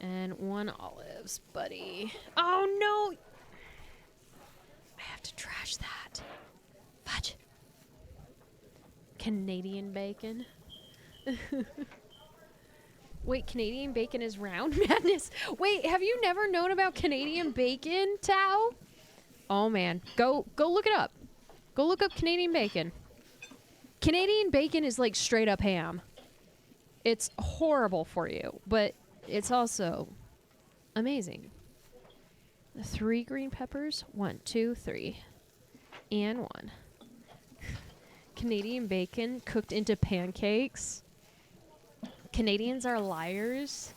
And 1 olives, buddy. Oh no! I have to trash that. Fudge. Canadian bacon. Wait, Canadian bacon is round? Madness. Wait, have you never known about Canadian bacon, Tao? Oh man, go look it up. Go look up Canadian bacon. Canadian bacon is like straight up ham. It's horrible for you, but it's also amazing. 3 green peppers. 1, 2, 3. And 1. Canadian bacon cooked into pancakes. Canadians are liars.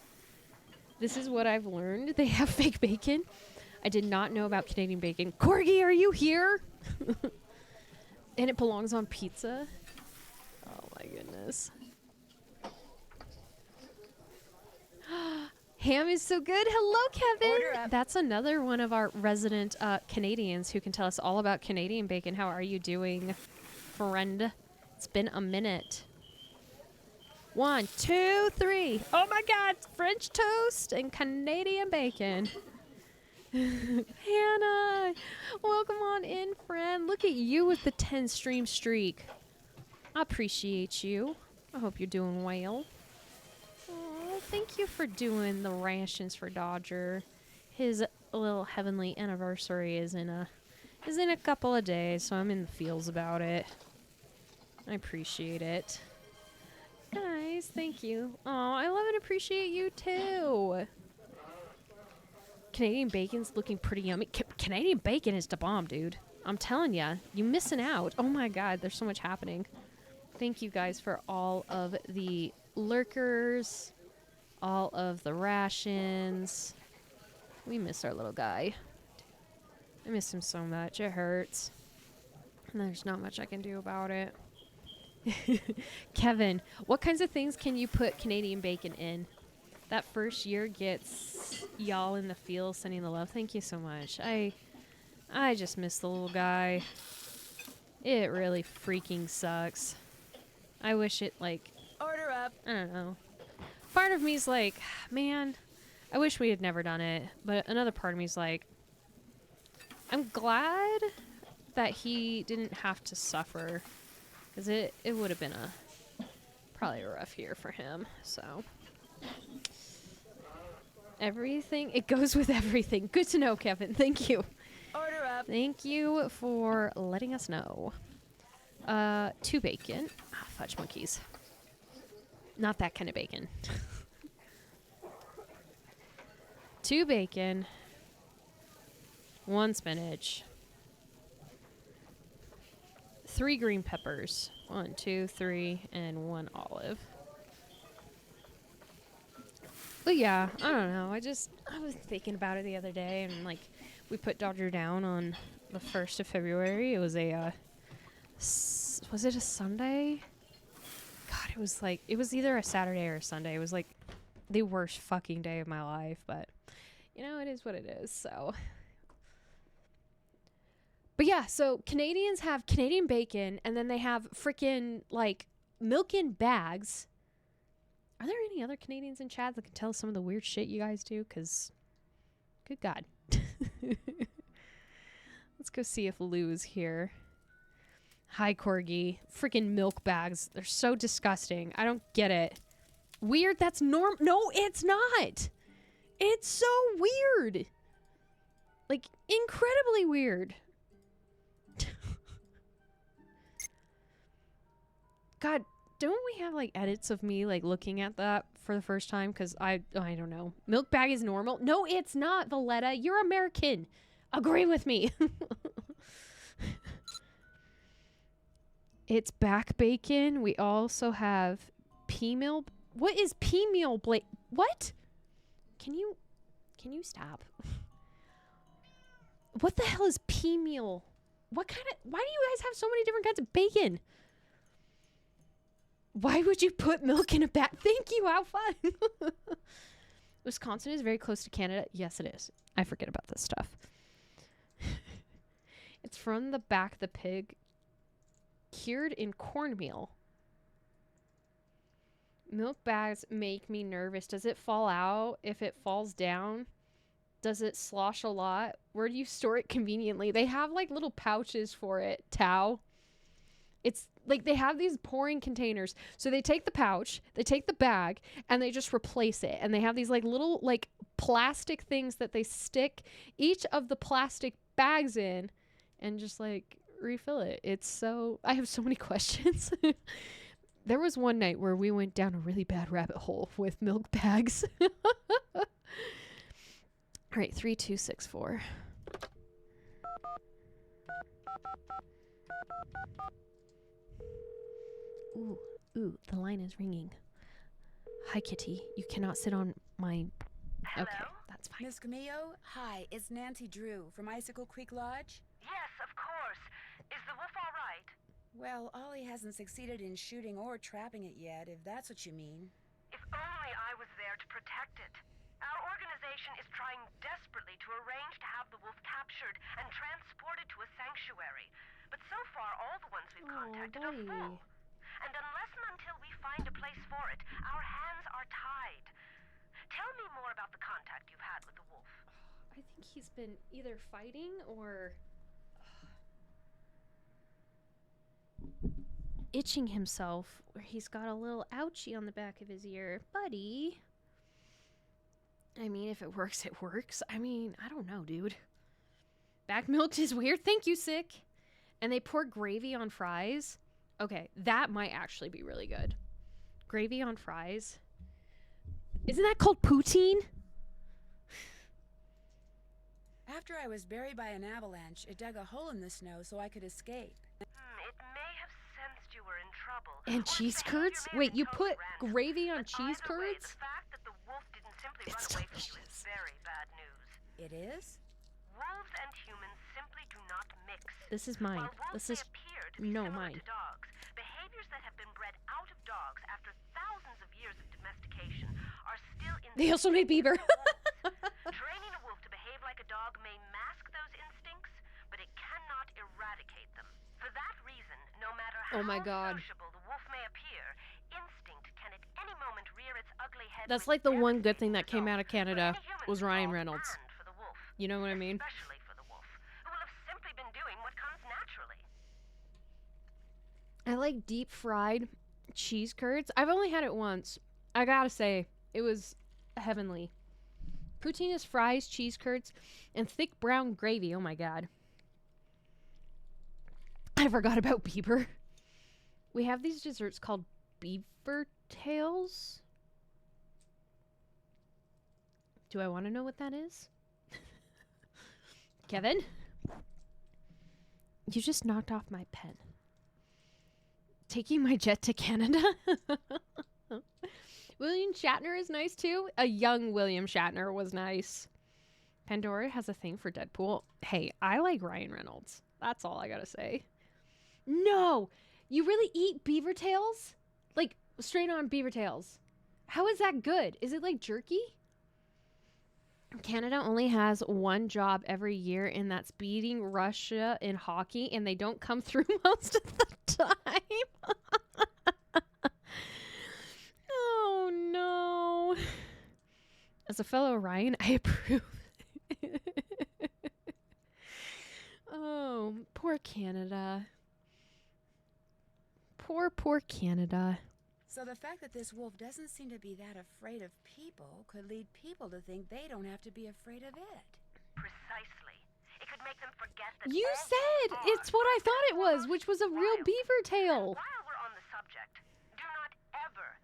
This is what I've learned. They have fake bacon. I did not know about Canadian bacon. Corgi, are you here? And it belongs on pizza. Oh my goodness. Ham is so good. Hello, Kevin. Order up. That's another one of our resident Canadians who can tell us all about Canadian bacon. How are you doing, friend? It's been a minute. 1, 2, 3. Oh my God. French toast and Canadian bacon. Hannah, welcome on in, friend. Look at you with the 10 stream streak. I appreciate you. I hope you're doing well. Oh, thank you for doing the rations for Dodger. His little heavenly anniversary is in a couple of days, so I'm in the feels about it. I appreciate it. Nice, thank you. Oh, I love and appreciate you too. Canadian bacon's looking pretty yummy. Canadian bacon is the bomb, dude. I'm telling ya, you missing out. Oh my God, there's so much happening. Thank you guys for all of the lurkers, all of the rations. We miss our little guy. I miss him so much. It hurts. And there's not much I can do about it. Kevin, what kinds of things can you put Canadian bacon in? That first year gets y'all in the field sending the love. Thank you so much. I just miss the little guy. It really freaking sucks. I wish it, like... Order up. I don't know. Part of me's like, man, I wish we had never done it. But another part of me's like, I'm glad that he didn't have to suffer. Because it would have been probably a rough year for him. So... Everything. It goes with everything. Good to know, Kevin. Thank you. Order up. Thank you for letting us know. 2 bacon. Ah, fudge monkeys. Not that kind of bacon. 2 bacon. 1 spinach. 3 green peppers. 1, 2, 3, and 1 olive. But yeah, I don't know. I was thinking about it the other day, and like, we put Dodger down on the 1st of February. It was a, was it a Sunday? God, it was either a Saturday or a Sunday. It was like the worst fucking day of my life, but you know, it is what it is, so. But yeah, so Canadians have Canadian bacon, and then they have freaking like milk in bags. Are there any other Canadians in chat that can tell us some of the weird shit you guys do? Because, good God. Let's go see if Lou is here. Hi, Corgi. Freaking milk bags. They're so disgusting. I don't get it. Weird? That's norm. No, it's not. It's so weird. Like, incredibly weird. God, don't we have like edits of me like looking at that for the first time? Because I don't know. Milk bag is normal. No, it's not, Valletta. You're American. Agree with me. It's back bacon. We also have pea meal. What is pea meal? What? Can you stop? What the hell is pea meal? Why do you guys have so many different kinds of bacon? Why would you put milk in a bag? Thank you. How fun. Wisconsin is very close to Canada. Yes, it is. I forget about this stuff. It's from the back of the pig, cured in cornmeal. Milk bags make me nervous. Does it fall out if it falls down? Does it slosh a lot? Where do you store it conveniently? They have like little pouches for it, Tao. It's like they have these pouring containers. So they take the pouch, they take the bag, and they just replace it. And they have these like little like plastic things that they stick each of the plastic bags in and just like refill it. It's so... I have so many questions. There was one night where we went down a really bad rabbit hole with milk bags. All right, 3264. Ooh, the line is ringing. Hi, Kitty. You cannot sit on my... Hello? Okay, that's fine. Miss Camillo, hi, it's Nancy Drew from Icicle Creek Lodge. Yes, of course. Is the wolf all right? Well, Ollie hasn't succeeded in shooting or trapping it yet, if that's what you mean. If only I was there to protect it. Our organization is trying desperately to arrange to have the wolf captured and transported to a sanctuary. But so far, all the ones we've contacted are full. And unless and until we find a place for it, our hands are tied. Tell me more about the contact you've had with the wolf. I think he's been either fighting or... itching himself, where he's got a little ouchie on the back of his ear. Buddy. I mean, if it works, it works. I mean, I don't know, dude. Back milked is weird. Thank you, Sick. And they pour gravy on fries. Okay, that might actually be really good. Gravy on fries. Isn't that called poutine? After I was buried by an avalanche, it dug a hole in the snow so I could escape. It may have sensed you were in trouble. And Or cheese its curds? behavior may Wait, have you been put totally random. gravy on But cheese either way, curds? the fact that the wolf didn't simply It's run away from you delicious. is very bad news. It is? Wolves and humans simply do not mix. This is mine. While wolves This may is appear to be no similar mine. to dogs, behaviors that have been bred out of dogs after thousands of years of domestication are still in They also made Bieber. Training a wolf to behave like a dog may mask those instincts, but it cannot eradicate them. For that reason, no matter how Oh my God. sociable the wolf may appear, instinct can at any moment rear its ugly head. That's with like the one good thing that devastating came out of results Canada for any human was Ryan involved Reynolds. and for the wolf. You know what I mean? Especially for the wolf, who will have simply been doing what comes naturally. I like deep fried cheese curds. I've only had it once. I gotta say, it was heavenly. Poutine is fries, cheese curds, and thick brown gravy. Oh my God. I forgot about Bieber. We have these desserts called beaver tails. Do I want to know what that is? Kevin? You just knocked off my pen. Taking my jet to Canada? William Shatner is nice too. A young William Shatner was nice. Pandora has a thing for Deadpool. Hey, I like Ryan Reynolds. That's all I gotta say. No! You really eat beaver tails? Like, straight on beaver tails. How is that good? Is it like jerky? Canada only has one job every year, and that's beating Russia in hockey, and they don't come through most of the time. Oh, no. As a fellow Ryan, I approve. Oh, poor Canada. Poor Canada. So the fact that this wolf doesn't seem to be that afraid of people could lead people to think they don't have to be afraid of it. Precisely. It could make them forget that You all said wolves it's what I thought it was, which was a real wild. beaver tail. While we're on the subject, do not ever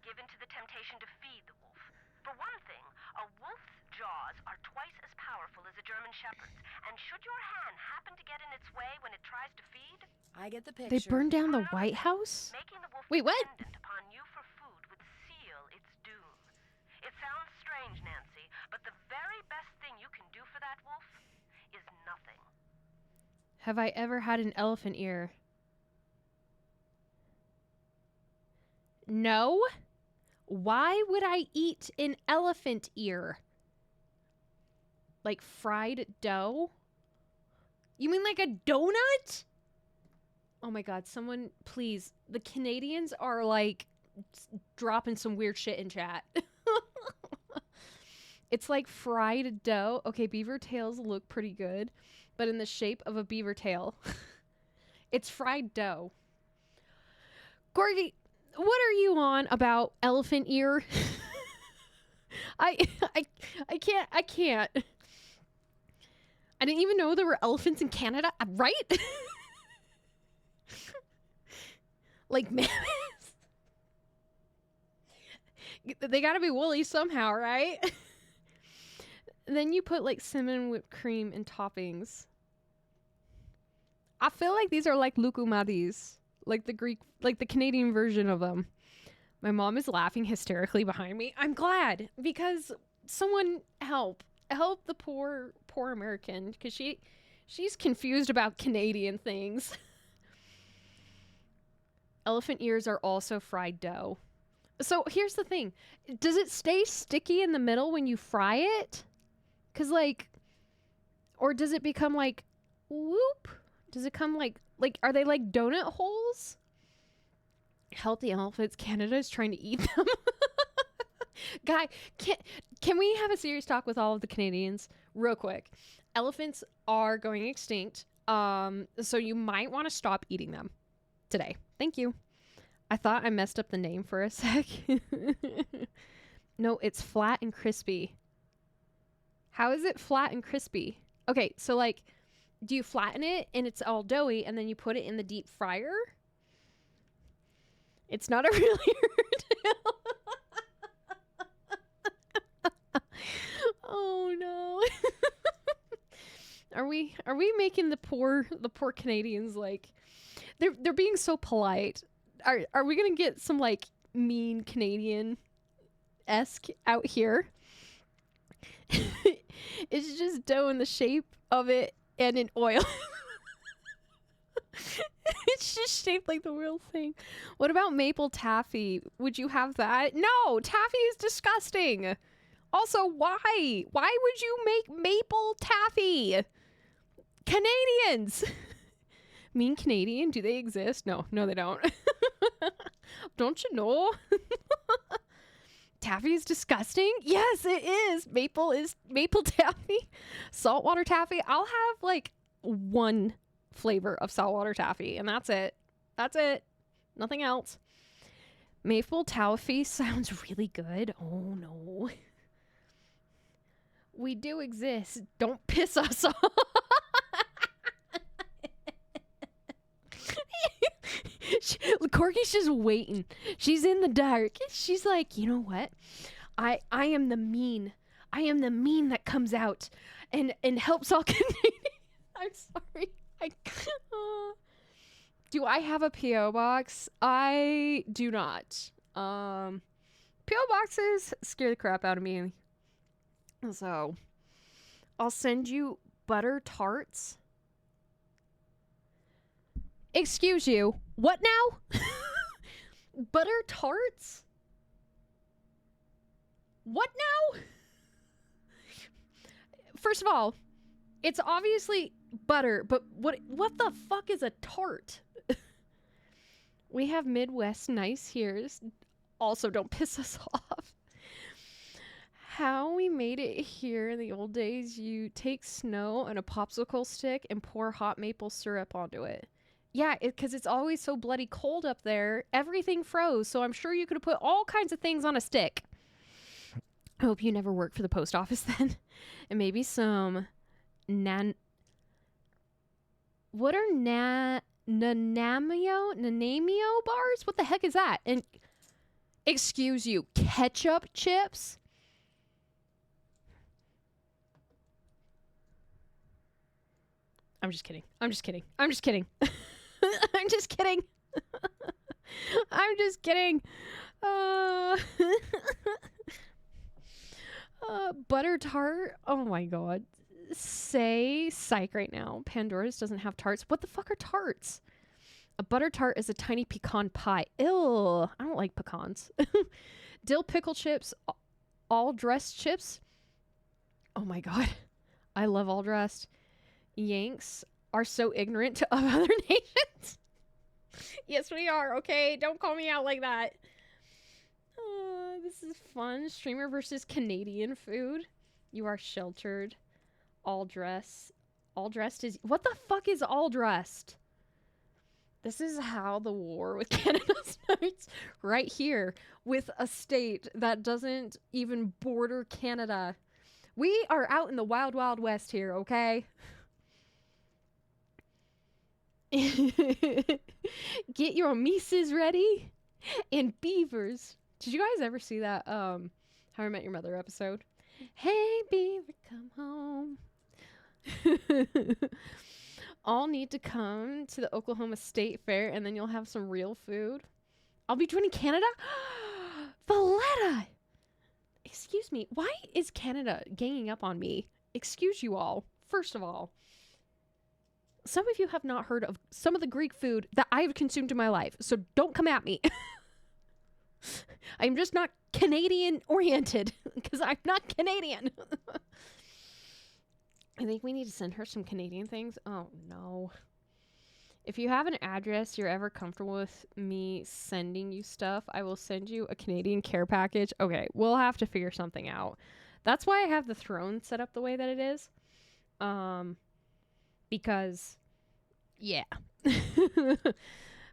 give in to the temptation to feed the wolf. For one thing, a wolf's jaws are twice as powerful as a German shepherd's, and should your hand happen to get in its way when it tries to feed, I get the picture. They burned down the White House? making the wolf Wait, what? dependent upon you for food would seal its doom. It sounds strange, Nancy, but the very best thing you can do for that wolf is nothing. Have I ever had an elephant ear? No. Why would I eat an elephant ear? Like fried dough? You mean like a donut? Oh my god, someone please. The Canadians are like dropping some weird shit in chat. It's like fried dough. Okay, beaver tails look pretty good, but in the shape of a beaver tail. It's fried dough. Gorgie, what are you on about elephant ear? I can't. I didn't even know there were elephants in Canada, right? Like mammoths. They gotta be woolly somehow, right? Then you put like cinnamon whipped cream and toppings. I feel like these are like lukumadis, like the Greek, like the Canadian version of them. My mom is laughing hysterically behind me. I'm glad, because someone help the poor American, because she's confused about Canadian things. Elephant ears are also fried dough. So here's the thing. Does it stay sticky in the middle when you fry it? Because like, or does it become like, whoop? Does it come like, are they like donut holes? Healthy elephants. Canada is trying to eat them. Guy, can we have a serious talk with all of the Canadians real quick? Elephants are going extinct. So you might want to stop eating them today. Thank you. I thought I messed up the name for a sec. No, it's flat and crispy. How is it flat and crispy? Okay, so like, do you flatten it and it's all doughy and then you put it in the deep fryer? It's not a really tail. Oh no. Are we making the poor Canadians like they're being so polite? Are we gonna get some like mean Canadian-esque out here? It's just dough in the shape of it and in oil. It's just shaped like the real thing. What about maple taffy? Would you have that? No, taffy is disgusting. Also, why? Why would you make maple taffy? Canadians. Mean Canadian? Do they exist? No, they don't. Don't you know? Taffy is disgusting? Yes, it is. Maple taffy. Saltwater taffy. I'll have like one flavor of saltwater taffy and that's it. Nothing else. Maple taffy sounds really good. Oh no. We do exist. Don't piss us off. Corky's just waiting. She's in the dark. She's like, you know what? I am the mean. I am the mean that comes out and helps all Canadians. I'm sorry. Do I have a P.O. box? I do not. P.O. boxes scare the crap out of me. So, I'll send you butter tarts. Excuse you. What now? Butter tarts? What now? First of all, it's obviously butter, but what the fuck is a tart? We have Midwest nice here. Also, don't piss us off. How we made it here in the old days, you take snow and a popsicle stick and pour hot maple syrup onto it. Yeah, because it's always so bloody cold up there. Everything froze, so I'm sure you could have put all kinds of things on a stick. I hope you never work for the post office then. And maybe some what are nanamio bars? What the heck is that? And excuse you, ketchup chips? I'm just kidding. I'm just kidding. I'm just kidding. I'm just kidding. I'm just kidding. Butter tart. Oh my god. Say psych right now. Pandora's doesn't have tarts. What the fuck are tarts? A butter tart is a tiny pecan pie. Ew. I don't like pecans. Dill pickle chips. All dressed chips. Oh my god. I love all dressed. Yanks are so ignorant of other nations. Yes, we are. Okay, don't call me out like that. This is fun. Streamer versus Canadian food. You are sheltered. All dressed. All dressed is... What the fuck is all dressed? This is how the war with Canada starts. Right here. With a state that doesn't even border Canada. We are out in the wild, wild west here, okay? Get your mises ready. And beavers. Did you guys ever see that How I Met Your Mother episode? Hey beaver, come home. All need to come to the Oklahoma State Fair and then you'll have some real food. I'll be joining Canada? Valletta! Excuse me, why is Canada ganging up on me? Excuse you all. First of all, some of you have not heard of some of the Greek food that I've consumed in my life, so don't come at me. I'm just not Canadian oriented because I'm not Canadian. I think we need to send her some Canadian things. Oh no. If you have an address you're ever comfortable with me sending you stuff, I will send you a Canadian care package. Okay, we'll have to figure something out. That's why I have the throne set up the way that it is. Because yeah.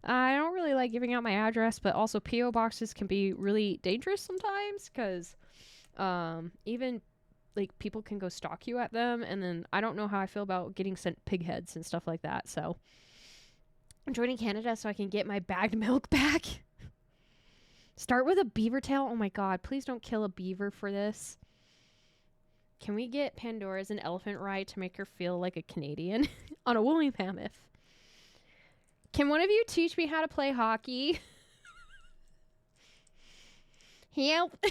I don't really like giving out my address, but also P.O. boxes can be really dangerous sometimes because even like people can go stalk you at them, and then I don't know how I feel about getting sent pig heads and stuff like that. So I'm joining Canada so I can get my bagged milk back. Start with a beaver tail. Oh my god, please don't kill a beaver for this. Can we get Pandora's an elephant ride to make her feel like a Canadian on a woolly mammoth? Can one of you teach me how to play hockey? Help.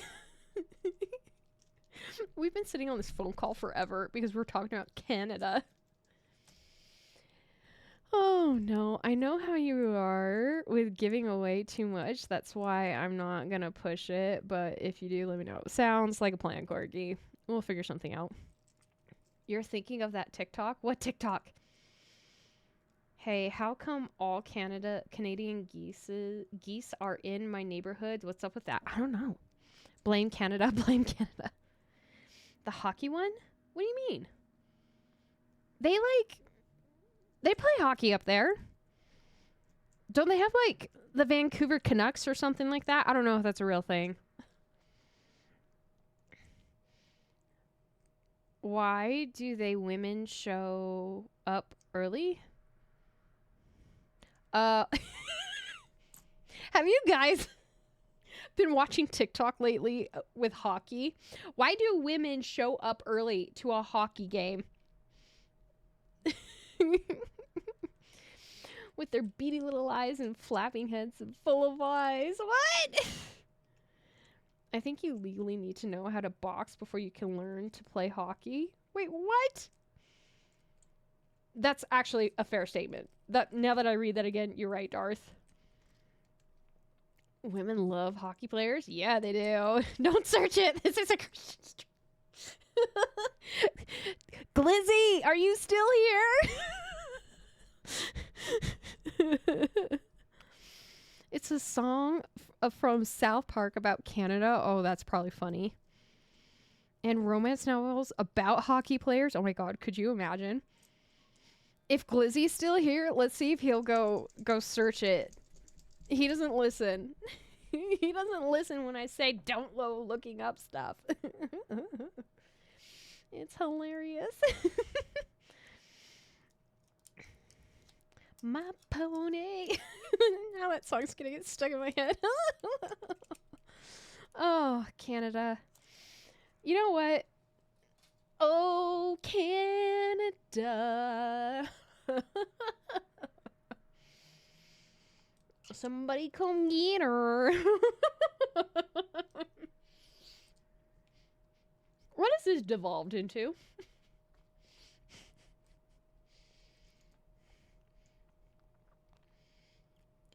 We've been sitting on this phone call forever because we're talking about Canada. Oh no, I know how you are with giving away too much. That's why I'm not gonna push it, but if you do, let me know. Sounds like a plan, Corgi. We'll figure something out. You're thinking of that TikTok? What TikTok? Hey, how come all Canadian geese are in my neighborhood? What's up with that? I don't know. Blame Canada, blame Canada. The hockey one? What do you mean? They play hockey up there. Don't they have like the Vancouver Canucks or something like that? I don't know if that's a real thing. Why do they women show up early? Have you guys been watching TikTok lately with hockey? Why do women show up early to a hockey game? With their beady little eyes and flapping heads and full of eyes. What? I think you legally need to know how to box before you can learn to play hockey. Wait, what? That's actually a fair statement. Now that I read that again, you're right, Darth. Women love hockey players? Yeah, they do. Don't search it. This is a Christian stream. Glizzy, are you still here? It's a song from South Park about Canada. Oh, that's probably funny. And romance novels about hockey players. Oh my god, could you imagine? If Glizzy's still here, let's see if he'll go search it. He doesn't listen. He doesn't listen when I say don't go looking up stuff. It's hilarious. My pony. Now that song's gonna get stuck in my head. Oh, Canada. You know what? Oh, Canada. Somebody come get her. What has this devolved into?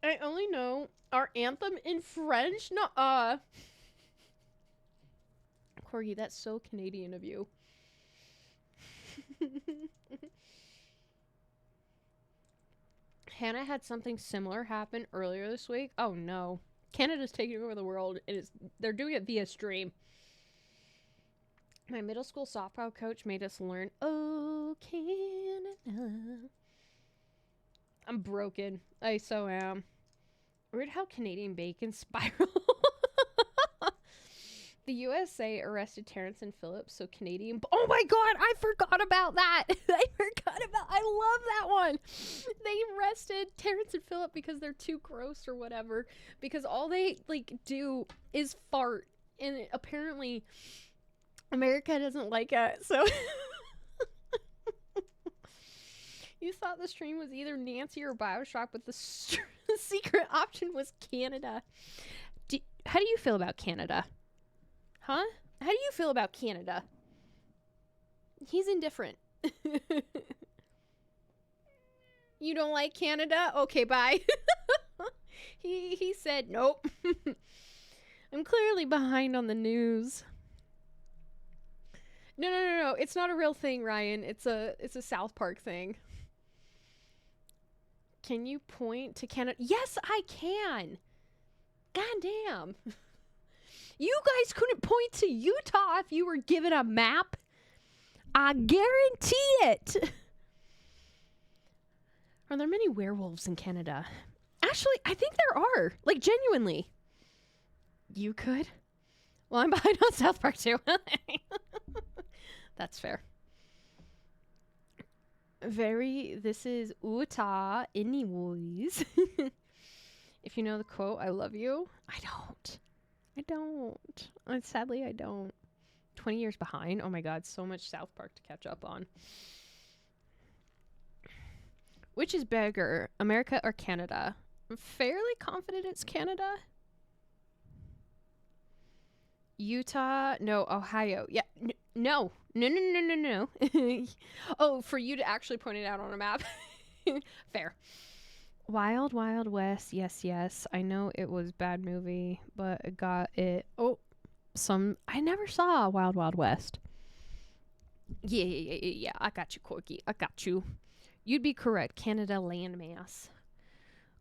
I only know our anthem in French. No, Corgi, that's so Canadian of you. Hannah had something similar happen earlier this week. Oh no. Canada's taking over the world, and they're doing it via stream. My middle school softball coach made us learn, oh, Canada. I'm broken. I so am. Weird how Canadian bacon spiral. The USA arrested Terrence and Phillips, so Canadian... Oh my god, I forgot about that! I love that one! They arrested Terrence and Phillips because they're too gross or whatever. Because all they, do is fart. And apparently, America doesn't like it, so... You thought the stream was either Nancy or Bioshock, but the secret option was Canada. How do you feel about Canada? Huh? How do you feel about Canada? He's indifferent. You don't like Canada? Okay, bye. He said nope. I'm clearly behind on the news. No. It's not a real thing, Ryan. It's a South Park thing. Can you point to Canada? Yes, I can. Goddamn. You guys couldn't point to Utah if you were given a map. I guarantee it. Are there many werewolves in Canada? Actually, I think there are. Genuinely. You could? Well, I'm behind on South Park too. That's fair. This is Utah anyways. If you know the quote, I love you. I don't. Sadly, I don't. 20 years behind. Oh my god, so much South Park to catch up on. Which is bigger, America or Canada? I'm fairly confident it's Canada. Utah, no. Ohio, yeah. No. Oh, for you to actually point it out on a map. Fair. Wild Wild West, yes. I know it was bad movie, but I got it. Oh, I never saw Wild Wild West. Yeah. I got you, Corky. I got you. You'd be correct. Canada landmass.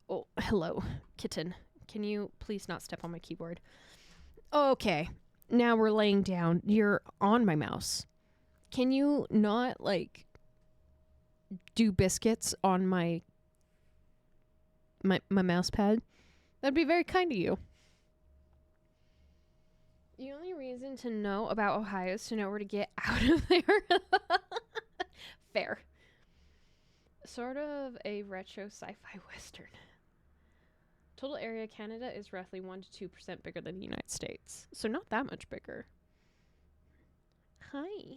Oh, hello, kitten. Can you please not step on my keyboard? Okay. Now we're laying down. You're on my mouse. Can you not, do biscuits on my mouse pad? That'd be very kind of you. The only reason to know about Ohio is to know where to get out of there. Fair. Sort of a retro sci-fi western. Total area Canada is roughly 1 to 2% bigger than the United States. So not that much bigger. Hi.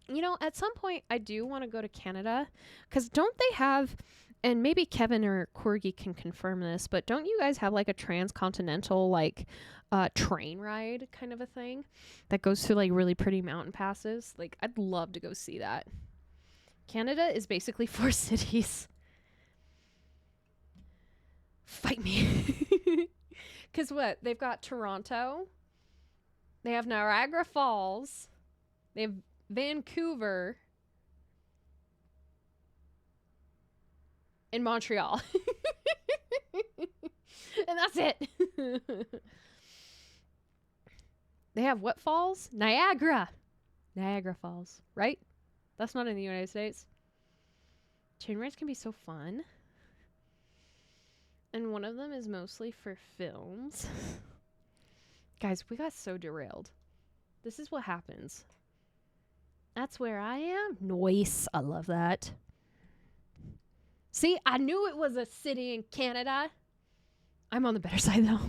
You know, at some point I do want to go to Canada, because don't they have, and maybe Kevin or Corgi can confirm this, but don't you guys have like a transcontinental like train ride kind of a thing that goes through like really pretty mountain passes? Like, I'd love to go see that. Canada is basically 4 cities. Fight me. Because what? They've got Toronto. They have Niagara Falls. They have Vancouver. And Montreal. And that's it. They have what falls? Niagara. Niagara Falls, right? That's not in the United States. Train rides can be so fun. And one of them is mostly for films. Guys, we got so derailed. This is what happens. That's where I am. Nice. I love that. See, I knew it was a city in Canada. I'm on the better side, though.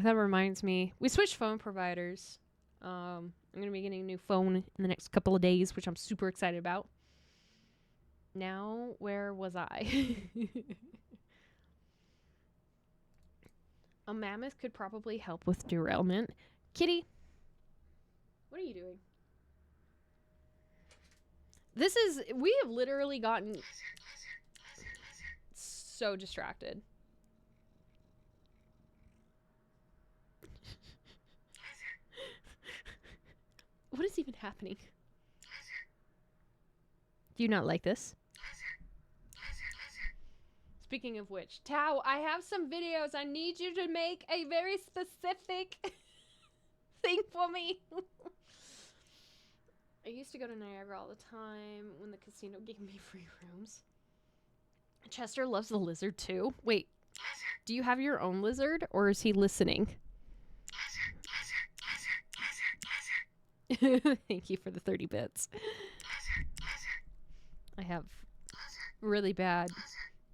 That reminds me. We switched phone providers. I'm going to be getting a new phone in the next couple of days, which I'm super excited about. Now, where was I? A mammoth could probably help with derailment. Kitty, what are you doing? We have literally gotten so distracted. What is even happening? Do you not like this? Speaking of which, Tao, I have some videos. I need you to make a very specific thing for me. I used to go to Niagara all the time when the casino gave me free rooms. Chester loves the lizard too. Wait, do you have your own lizard or is he listening? Thank you for the 30 bits. I have really bad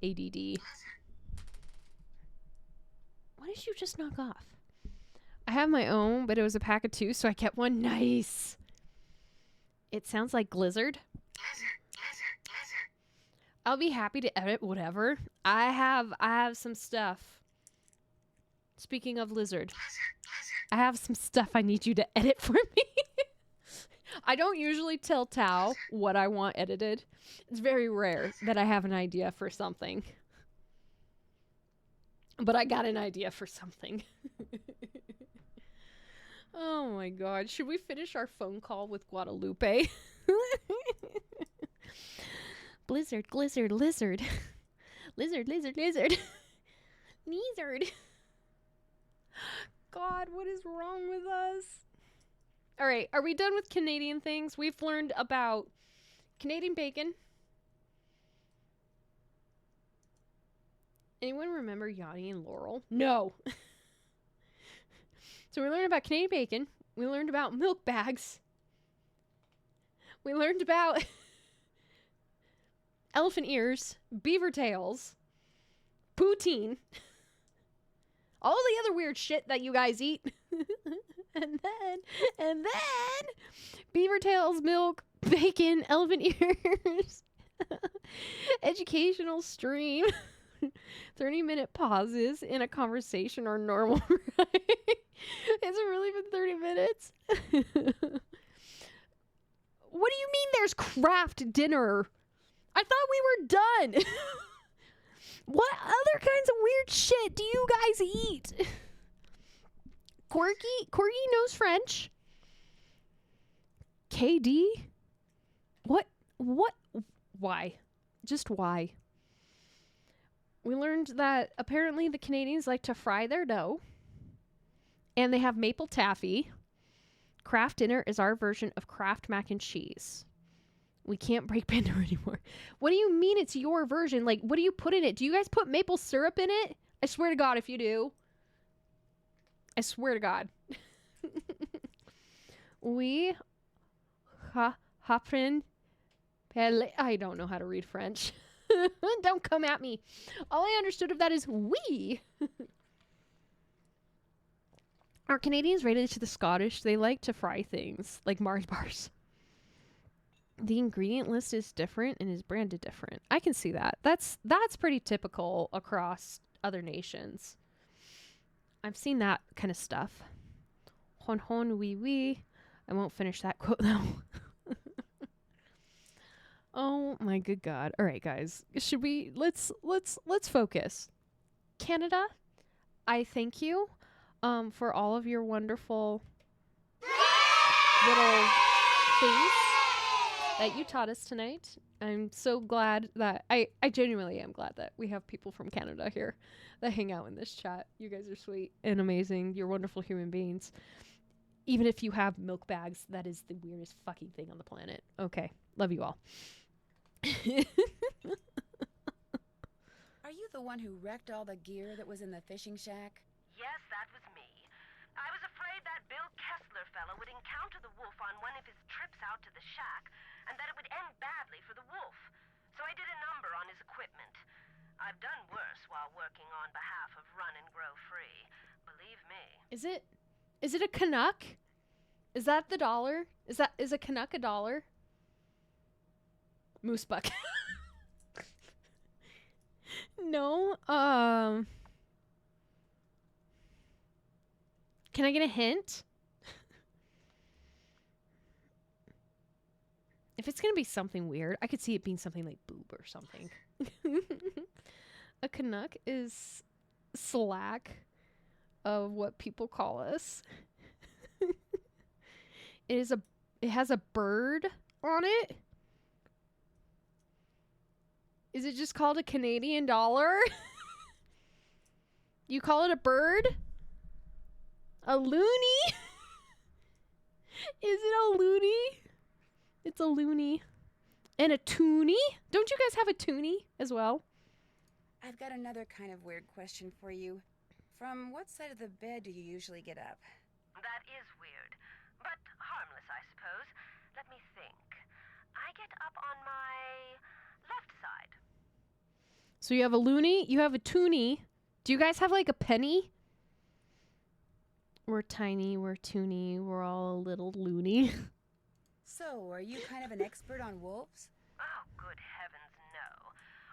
ADD. Why did you just knock off? I have my own, but it was a pack of 2, so I kept one. Nice. It sounds like Glizzard. I'll be happy to edit whatever. I have some stuff. Speaking of Lizard, I have some stuff I need you to edit for me. I don't usually tell Tao what I want edited. It's very rare that I have an idea for something. But I got an idea for something. Oh my god. Should we finish our phone call with Guadalupe? Blizzard, Glizzard, Lizard. Lizard, Lizard, Lizard. Lizard. God, what is wrong with us? Alright, are we done with Canadian things? We've learned about Canadian bacon. Anyone remember Yanni and Laurel? No. So we learned about Canadian bacon. We learned about milk bags. We learned about elephant ears, beaver tails, poutine, all the other weird shit that you guys eat. and then beaver tails, milk, bacon, elephant ears, educational stream, 30-minute pauses in a conversation are normal, right? Has it really been 30 minutes? What do you mean there's craft dinner? I thought we were done. What other kinds of weird shit do you guys eat? Corgi knows French. KD? What? Why? Just why? We learned that apparently the Canadians like to fry their dough. And they have maple taffy. Kraft dinner is our version of Kraft mac and cheese. We can't break Bender anymore. What do you mean it's your version? Like, what do you put in it? Do you guys put maple syrup in it? I swear to God if you do. I swear to God. We happen. I don't know how to read French. Don't come at me. All I understood of that is we. Are Canadians related to the Scottish? They like to fry things like Mars bars. The ingredient list is different and is branded different. I can see that. That's pretty typical across other nations. I've seen that kind of stuff. Hon hon wee wee. I won't finish that quote though. Oh my good God. All right, guys. Should we let's focus. Canada, I thank you for all of your wonderful little things that you taught us tonight. I'm so glad that I genuinely am glad that we have people from Canada here that hang out in this chat. You guys are sweet and amazing. You're wonderful human beings. Even if you have milk bags, that is the weirdest fucking thing on the planet. Okay. Love you all. Are you the one who wrecked all the gear that was in the fishing shack? Yes, that was me. I was afraid that Bill Kessler fellow would encounter the wolf on one of his trips out to the shack, and that it would end badly for the wolf. So I did a number on his equipment. I've done worse while working on behalf of Run and Grow Free. Believe me. Is it a Canuck? Is that the dollar? Is a Canuck a dollar? Moose buck. No. Can I get a hint? If it's gonna be something weird, I could see it being something like boob or something. A Canuck is slack of what people call us. It has a bird on it. Is it just called a Canadian dollar? You call it a bird? A loony? Is it a loony? It's a loony. And a toonie? Don't you guys have a toonie as well? I've got another kind of weird question for you. From what side of the bed do you usually get up? That is weird, but harmless, I suppose. Let me think. I get up on my left side. So you have a loony, you have a toonie. Do you guys have like a penny? We're tiny, we're toony, we're all a little loony. So, are you kind of an expert on wolves? Oh, good heavens, no.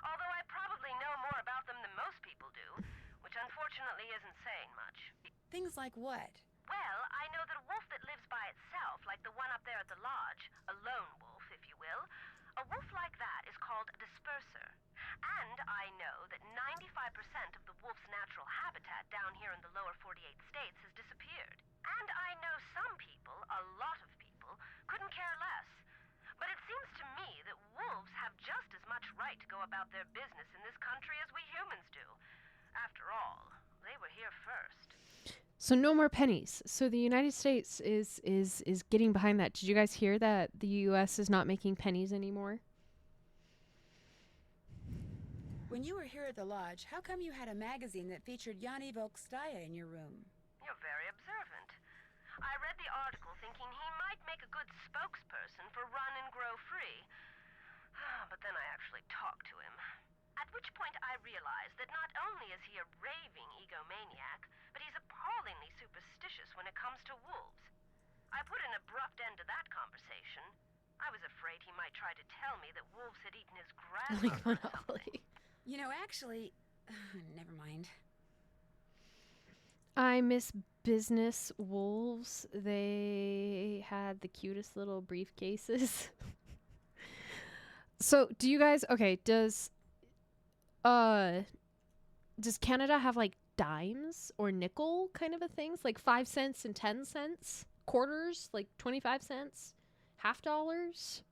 Although I probably know more about them than most people do, which unfortunately isn't saying much. Things like what? Well, I know that a wolf that lives by itself, like the one up there at the lodge, a lone wolf, if you will, a wolf like that is called a disperser. And I know that 95% of the wolf's natural habitat down here in the lower 48 states has disappeared. And I know some people, a lot of people, couldn't care less. But it seems to me that wolves have just as much right to go about their business in this country as we humans do. After all, they were here first. So no more pennies. So the United States is getting behind that. Did you guys hear that the US is not making pennies anymore? When you were here at the lodge, how come you had a magazine that featured Yanni Volkstaya in your room? You're very observant. I read the article thinking he might make a good spokesperson for Run and Grow Free. But then I actually talked to him. At which point I realized that not only is he a raving egomaniac, but he's appallingly superstitious when it comes to wolves. I put an abrupt end to that conversation. I was afraid he might try to tell me that wolves had eaten his grandmother or something. You know, actually, never mind. I miss business wolves. They had the cutest little briefcases. So, do you guys does Canada have like dimes or nickel kind of a things? Like 5 cents and 10 cents? Quarters, like 25 cents? Half dollars?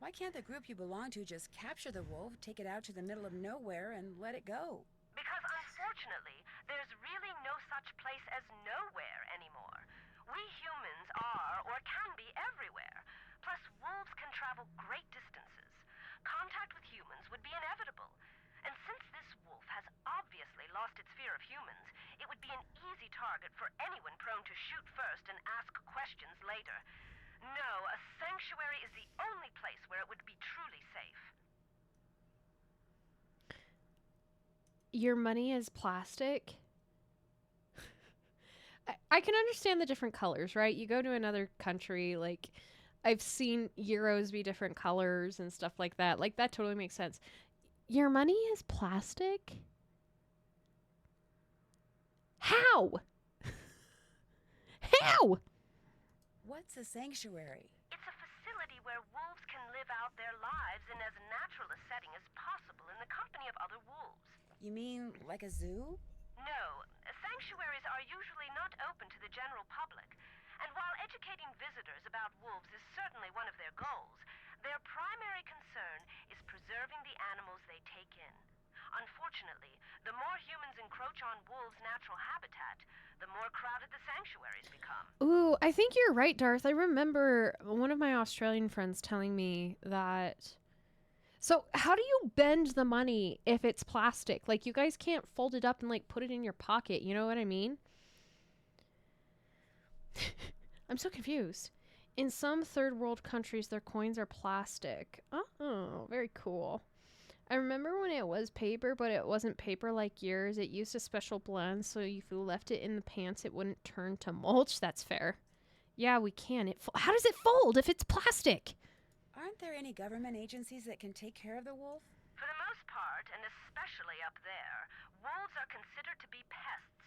Why can't the group you belong to just capture the wolf, take it out to the middle of nowhere, and let it go? Because unfortunately, there's really no such place as nowhere anymore. We humans are, or can be, everywhere. Plus, wolves can travel great distances. Contact with humans would be inevitable. And since this wolf has obviously lost its fear of humans, it would be an easy target for anyone prone to shoot first and ask questions later. No, a sanctuary is the only place where it would be truly safe. Your money is plastic? I can understand the different colors, right? You go to another country, like, I've seen euros be different colors and stuff like that. Like, that totally makes sense. Your money is plastic? How? How? What's a sanctuary? It's a facility where wolves can live out their lives in as natural a setting as possible in the company of other wolves. You mean like a zoo? No, sanctuaries are usually not open to the general public, and while educating visitors about wolves is certainly one of their goals, their primary concern is preserving the animals they take in. Unfortunately, the more humans encroach on wolves' natural habitat, the more crowded the sanctuaries become. Ooh, I think you're right, Darth. I remember one of my Australian friends telling me that. So, how do you bend the money if it's plastic? Like, you guys can't fold it up and, like, put it in your pocket. You know what I mean? I'm so confused. In some third world countries, their coins are plastic. Oh, very cool. I remember when it was paper, but it wasn't paper like yours. It used a special blend, so if you left it in the pants, it wouldn't turn to mulch. That's fair. Yeah, we can. How does it fold if it's plastic? Aren't there any government agencies that can take care of the wolf? For the most part, and especially up there, wolves are considered to be pests.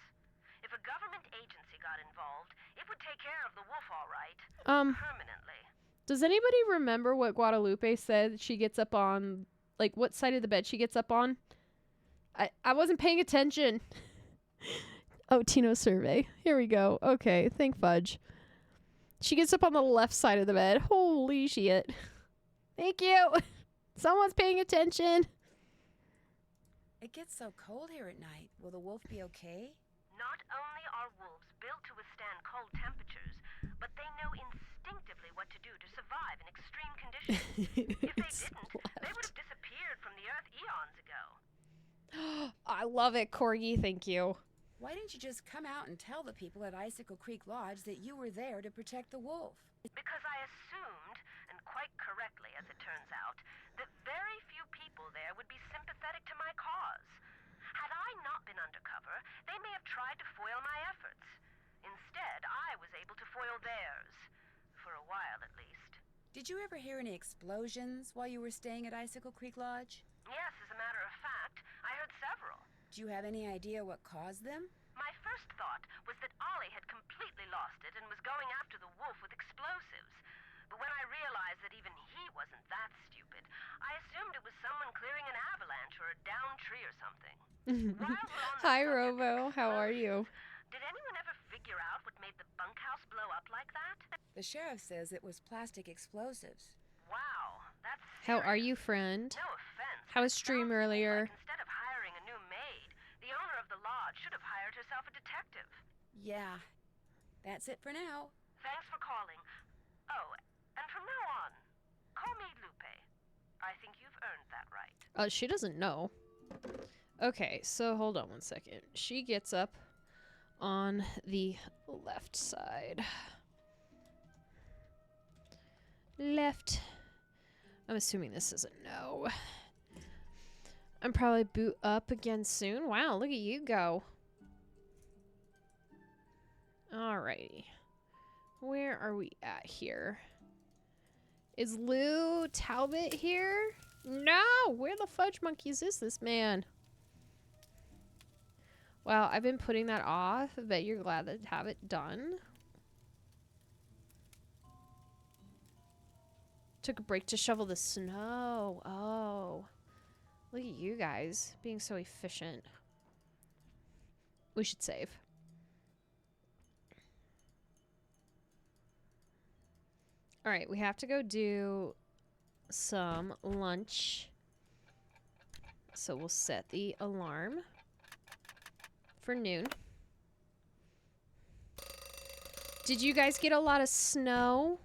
If a government agency got involved, it would take care of the wolf all right. Permanently. Does anybody remember what Guadalupe said she gets up on, like, what side of the bed she gets up on? I wasn't paying attention. Oh, Tino's survey. Here we go. Okay, thank fudge. She gets up on the left side of the bed. Holy shit. Thank you. Someone's paying attention. It gets so cold here at night. Will the wolf be okay? Not only are wolves built to withstand cold temperatures, but they know instinctively what to do to survive in extreme conditions. If they didn't, they would have disappeared from the earth eons ago. I love it, Corgi. Thank you. Why didn't you just come out and tell the people at Icicle Creek Lodge that you were there to protect the wolf? Because I assumed, and quite correctly as it turns out, that very few people there would be sympathetic to my cause. Had I not been undercover, they may have tried to foil my efforts. Instead, I was able to foil theirs. For a while, at least. Did you ever hear any explosions while you were staying at Icicle Creek Lodge? Yes, as a matter of fact, I heard several. Do you have any idea what caused them? My first thought was that Ollie had completely lost it and was going after the wolf with explosives. But when I realized that even he wasn't that stupid, I assumed it was someone clearing an avalanche or a downed tree or something. While we're on the Hi, subject Robo. of How are you? explosives, did anyone ever figure out what made the bunkhouse blow up like that? The sheriff says it was plastic explosives. Wow, that's How are serious. you, friend? No offense. How was but it stream sounds to me earlier? Like instead of hiring a new maid, the owner of the lodge should have hired herself a detective. Yeah. That's it for now. Thanks for calling. Oh, and from now on, call me Lupe. I think you've earned that right. She doesn't know. Okay, so hold on one second. She gets up on the left side. Left. I'm assuming this is a no. I'm probably boot up again soon. Wow, look at you go. Alrighty. Where are we at here? Is Lou Talbot here? No! Where the fudge monkeys is this man? Wow, I've been putting that off. I bet you're glad to have it done. Took a break to shovel the snow. Oh. Look at you guys being so efficient. We should save. Alright, we have to go do some lunch. So we'll set the alarm for noon. Did you guys get a lot of snow?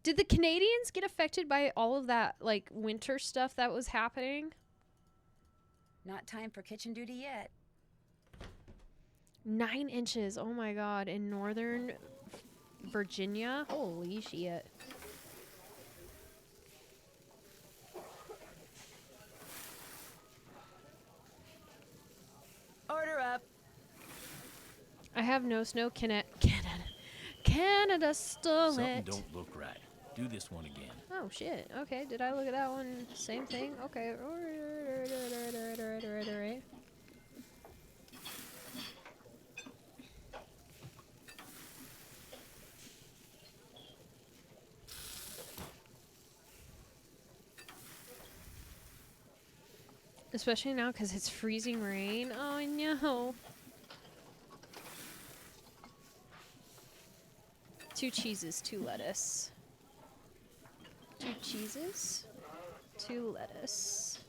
Did the Canadians get affected by all of that, like, winter stuff that was happening? Not time for kitchen duty yet. 9 inches. Oh my god. In northern Virginia? Holy shit. have no snow. Canada stole Something it. don't look right. Do this one again. Oh shit. Okay, did I look at that one? Same thing. Okay. Alright. Especially now because it's freezing rain. Oh no. 2 cheeses, 2 lettuce. 2 cheeses, 2 lettuce.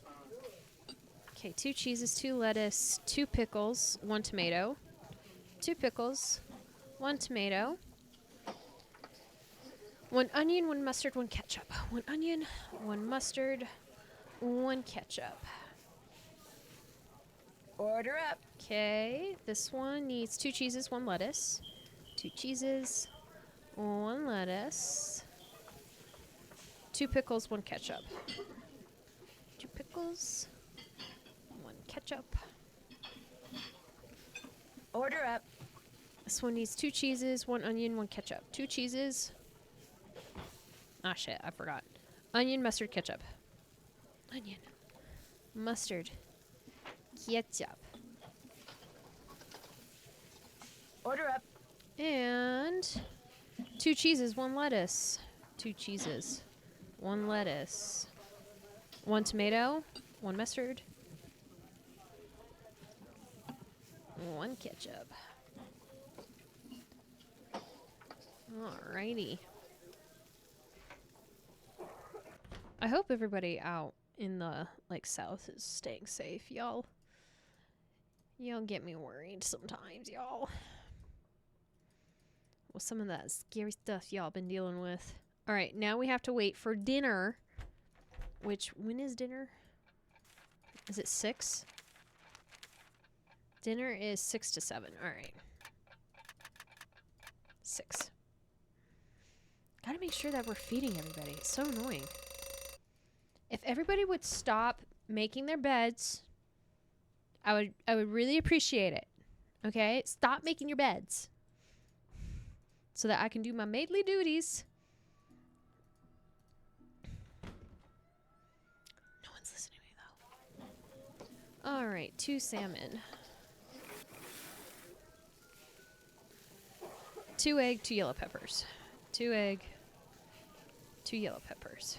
Okay, 2 cheeses, 2 lettuce, 2 pickles, 1 tomato. 2 pickles, 1 tomato. 1 onion, 1 mustard, 1 ketchup. 1 onion, 1 mustard, 1 ketchup. Order up. Okay, this one needs 2 cheeses, 1 lettuce. 2 cheeses, 1 lettuce. 2 pickles, 1 ketchup. 2 pickles, 1 ketchup. Order up. This one needs 2 cheeses, 1 onion, 1 ketchup. 2 cheeses. Ah, shit, I forgot. Onion, mustard, ketchup. Onion, mustard, ketchup. Order up. And 2 cheeses, 1 lettuce. 2 cheeses, 1 lettuce. 1 tomato, 1 mustard. 1 ketchup. Alrighty. I hope everybody out in the south is staying safe, y'all. Y'all get me worried sometimes, y'all. With some of that scary stuff y'all been dealing with. Alright, now we have to wait for dinner. Which, when is dinner? Is it 6? Dinner is 6 to 7. Alright. 6. Gotta make sure that we're feeding everybody. It's so annoying. If everybody would stop making their beds, I would really appreciate it. Okay? Stop making your beds. So that I can do my maidly duties. No one's listening to me though. Alright, 2 salmon. 2 egg, 2 yellow peppers. 2 egg, 2 yellow peppers.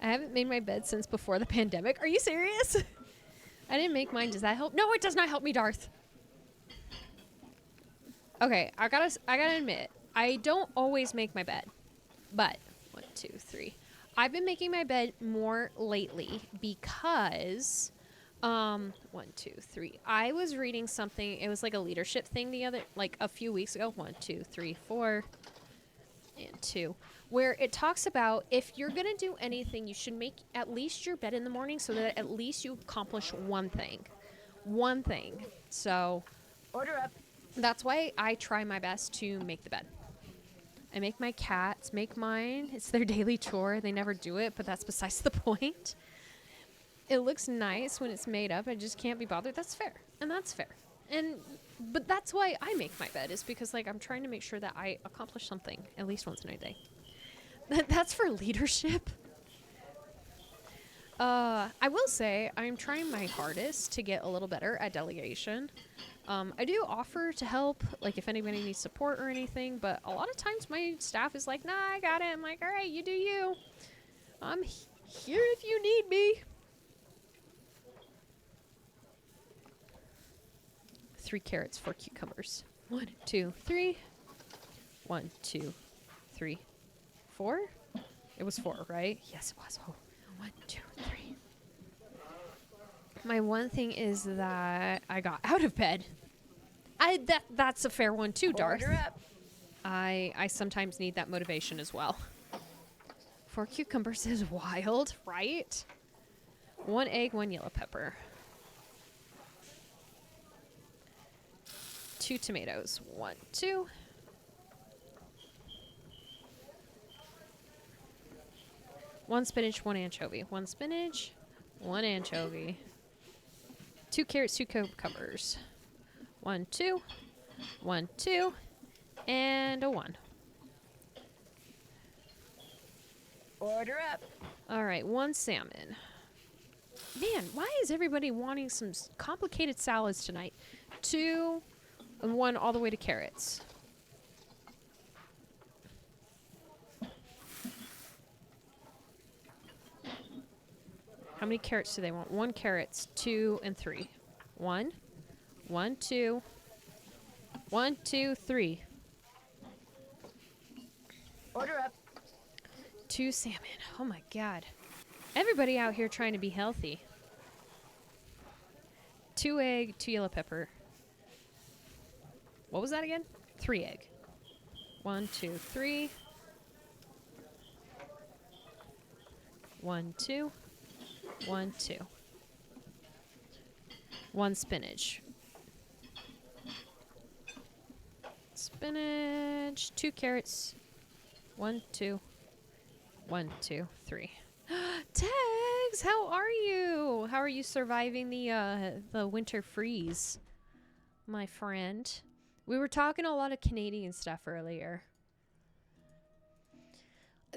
I haven't made my bed since before the pandemic. Are you serious? I didn't make mine. Does that help? No, it does not help me, Darth. Okay, I gotta admit, I don't always make my bed. But 1, 2, 3. I've been making my bed more lately because 1, 2, 3. I was reading something. It was like a leadership thing a few weeks ago. 1, 2, 3, 4, and 2. Where it talks about if you're going to do anything, you should make at least your bed in the morning so that at least you accomplish one thing. One thing. So, Order up. That's why I try my best to make the bed. I make my cats make mine. It's their daily chore. They never do it, but that's besides the point. It looks nice when it's made up. I just can't be bothered. That's fair. And that's fair. But that's why I make my bed, is because I'm trying to make sure that I accomplish something at least once in a day. That's for leadership. I will say I'm trying my hardest to get a little better at delegation. I do offer to help, if anybody needs support or anything, but a lot of times my staff is like, nah, I got it. I'm like, all right, you do you. I'm here if you need me. 3 carrots, 4 cucumbers. 1, 2, 3. 1, 2, 3, 4. It was 4, right? Yes, it was. Oh. 1, 2, 3. My one thing is that I got out of bed. That's a fair one too, Darth. Order up. I sometimes need that motivation as well. 4 cucumbers is wild, right? 1 egg, 1 yellow pepper. 2 tomatoes. 1, 2. 1 spinach, 1 anchovy. 1 spinach, 1 anchovy. 2 carrots, 2 cucumbers. 1, 2. 1, 2. And a 1. Order up. All right, 1 salmon. Man, why is everybody wanting some complicated salads tonight? 2 and 1 all the way to carrots. How many carrots do they want? 1 carrots, 2 and 3. 1, 1, 2, 1, 2, 3. Order up. 2 salmon. Oh my god. Everybody out here trying to be healthy. 2 egg, 2 yellow pepper. What was that again? 3 egg. 1, 2, 3. 1, 2. 1, 2. 1 spinach. Spinach. 2 carrots. 1, 2. 1, 2, 3. Tags, how are you? How are you surviving the winter freeze, my friend? We were talking a lot of Canadian stuff earlier.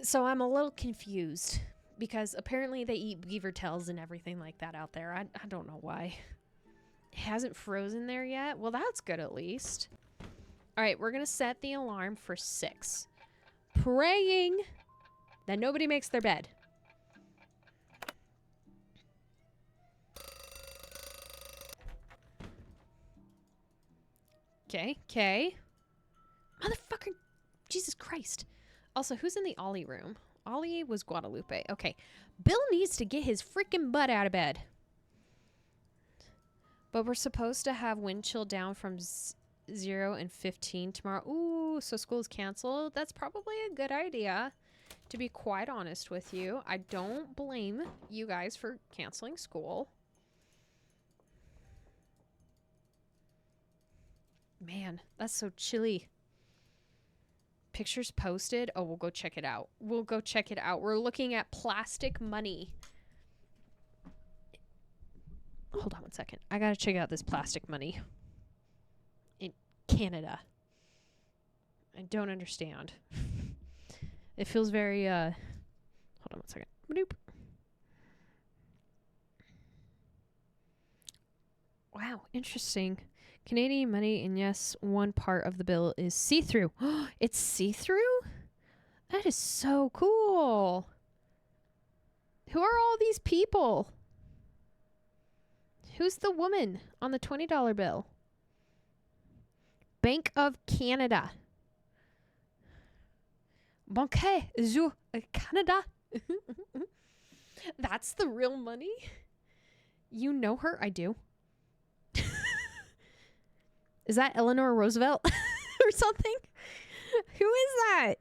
So I'm a little confused because apparently they eat beaver tails and everything like that out there. I don't know why. It hasn't frozen there yet. Well, that's good at least. All right, we're going to set the alarm for 6. Praying that nobody makes their bed. Okay. Motherfucker. Jesus Christ. Also, who's in the Ollie room? Ollie was Guadalupe. Okay. Bill needs to get his freaking butt out of bed. But we're supposed to have wind chill down from 0 and 15 tomorrow. Ooh, so school's canceled. That's probably a good idea. To be quite honest with you, I don't blame you guys for canceling school. Man, that's so chilly. Pictures posted. Oh, we'll go check it out. We're looking at plastic money. Hold on 1 second. I gotta check out this plastic money. In Canada. I don't understand. It feels very, hold on 1 second. Bloop. Wow, interesting. Canadian money, and yes, one part of the bill is see-through. It's see-through? That is so cool. Who are all these people? Who's the woman on the $20 bill? Bank of Canada. Banque du Canada. That's the real money? You know her? I do. Is that Eleanor Roosevelt or something? Who is that?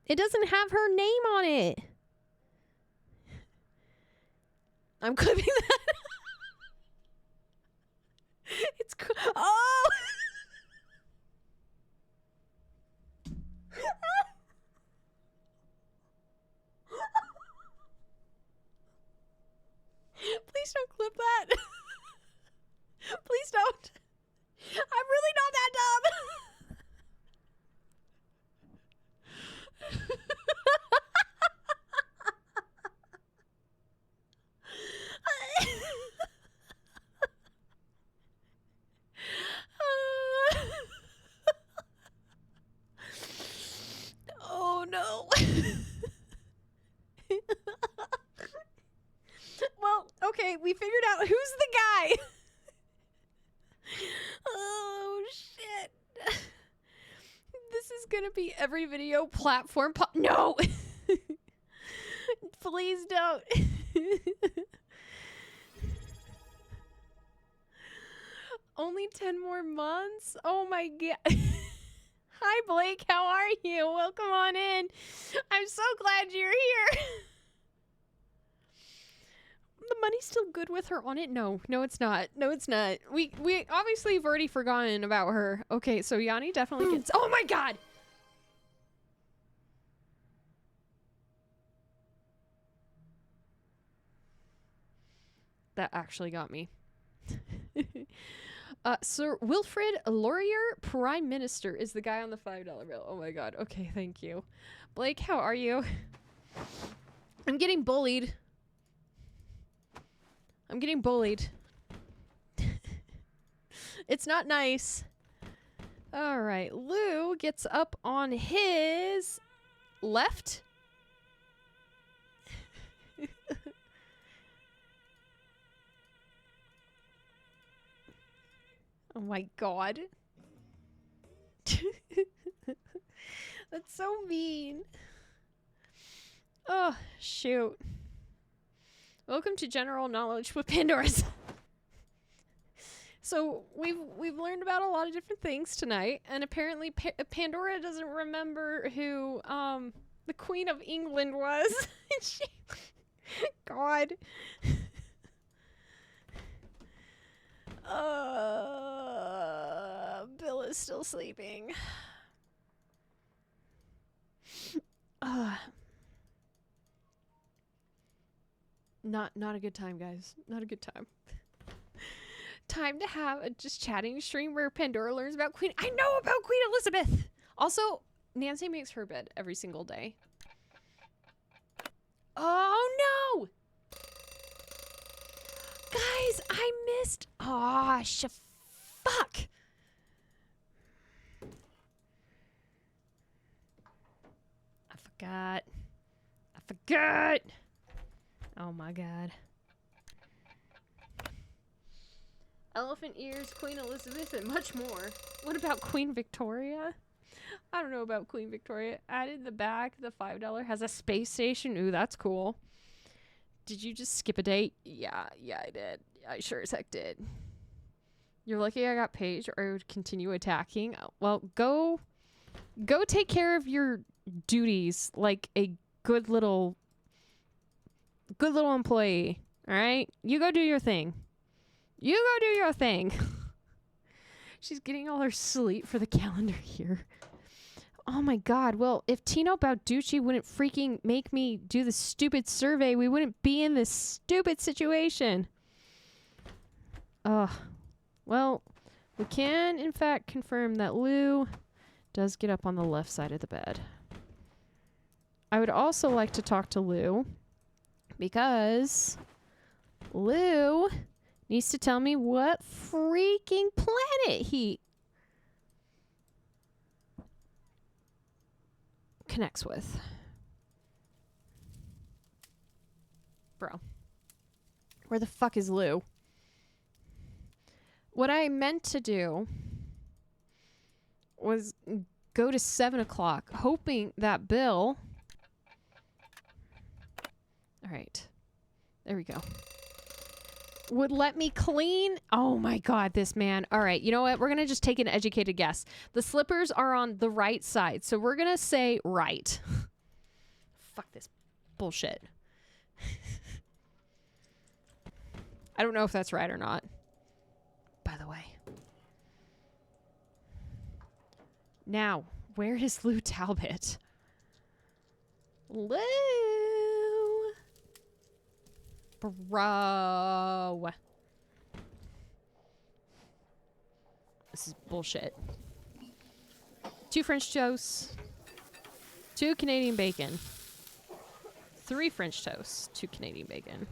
It doesn't have her name on it. I'm clipping that. It's cool. Oh! Please don't clip that. Please don't. I'm really not that dumb. Oh no. Well, okay, we figured out who's the guy. Oh shit. This is gonna be every video platform no. Please don't. Only 10 more months? Oh my god. Hi Blake, how are you? Welcome on in. I'm so glad you're here. The money's still good with her on it? No, it's not. No, it's not. We obviously have already forgotten about her. Okay, so Yanni definitely gets... Oh my god! That actually got me. Sir Wilfrid Laurier, Prime Minister, is the guy on the $5 bill. Oh my god. Okay, thank you. Blake, how are you? I'm getting bullied. I'm getting bullied. It's not nice. All right, Lou gets up on his left. Oh my god. That's so mean. Oh, shoot. Welcome to General Knowledge with Pandora's. So we've learned about a lot of different things tonight, and apparently Pandora doesn't remember who the Queen of England was. God. Bill is still sleeping. Not a good time, guys. Not a good time. Time to have a just chatting stream where Pandora learns about Queen. I know about Queen Elizabeth. Also, Nancy makes her bed every single day. Oh no! Guys, I missed. Aw, fuck. I forgot. Oh my god. Elephant ears, Queen Elizabeth, and much more. What about Queen Victoria? I don't know about Queen Victoria. Added the back, the $5 has a space station. Ooh, that's cool. Did you just skip a date? Yeah, I did. I sure as heck did. You're lucky I got Paige, or I would continue attacking. Well, go take care of your duties like a good little employee. All right? You go do your thing. She's getting all her sleep for the calendar year. Oh my god. Well, if Tino Bauducci wouldn't freaking make me do the stupid survey, we wouldn't be in this stupid situation. Ugh. Well, we can, in fact, confirm that Lou does get up on the left side of the bed. I would also like to talk to Lou because Lou needs to tell me what freaking planet he connects with. Bro. Where the fuck is Lou? What I meant to do was go to 7 o'clock, hoping that Bill... All right. There we go. Would let me clean. Oh my god, this man. All right, you know what? We're going to just take an educated guess. The slippers are on the right side, so we're going to say right. Fuck this bullshit. I don't know if that's right or not. By the way. Now, where is Lou Talbot? Lou! Bro. This is bullshit. 2 French toasts. 2 Canadian bacon. 3 French toasts. 2 Canadian bacon.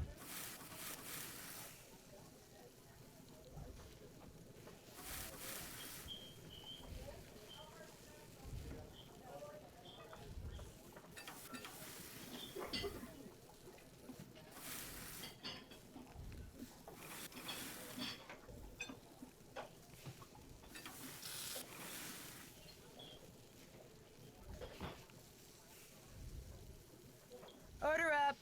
Order up.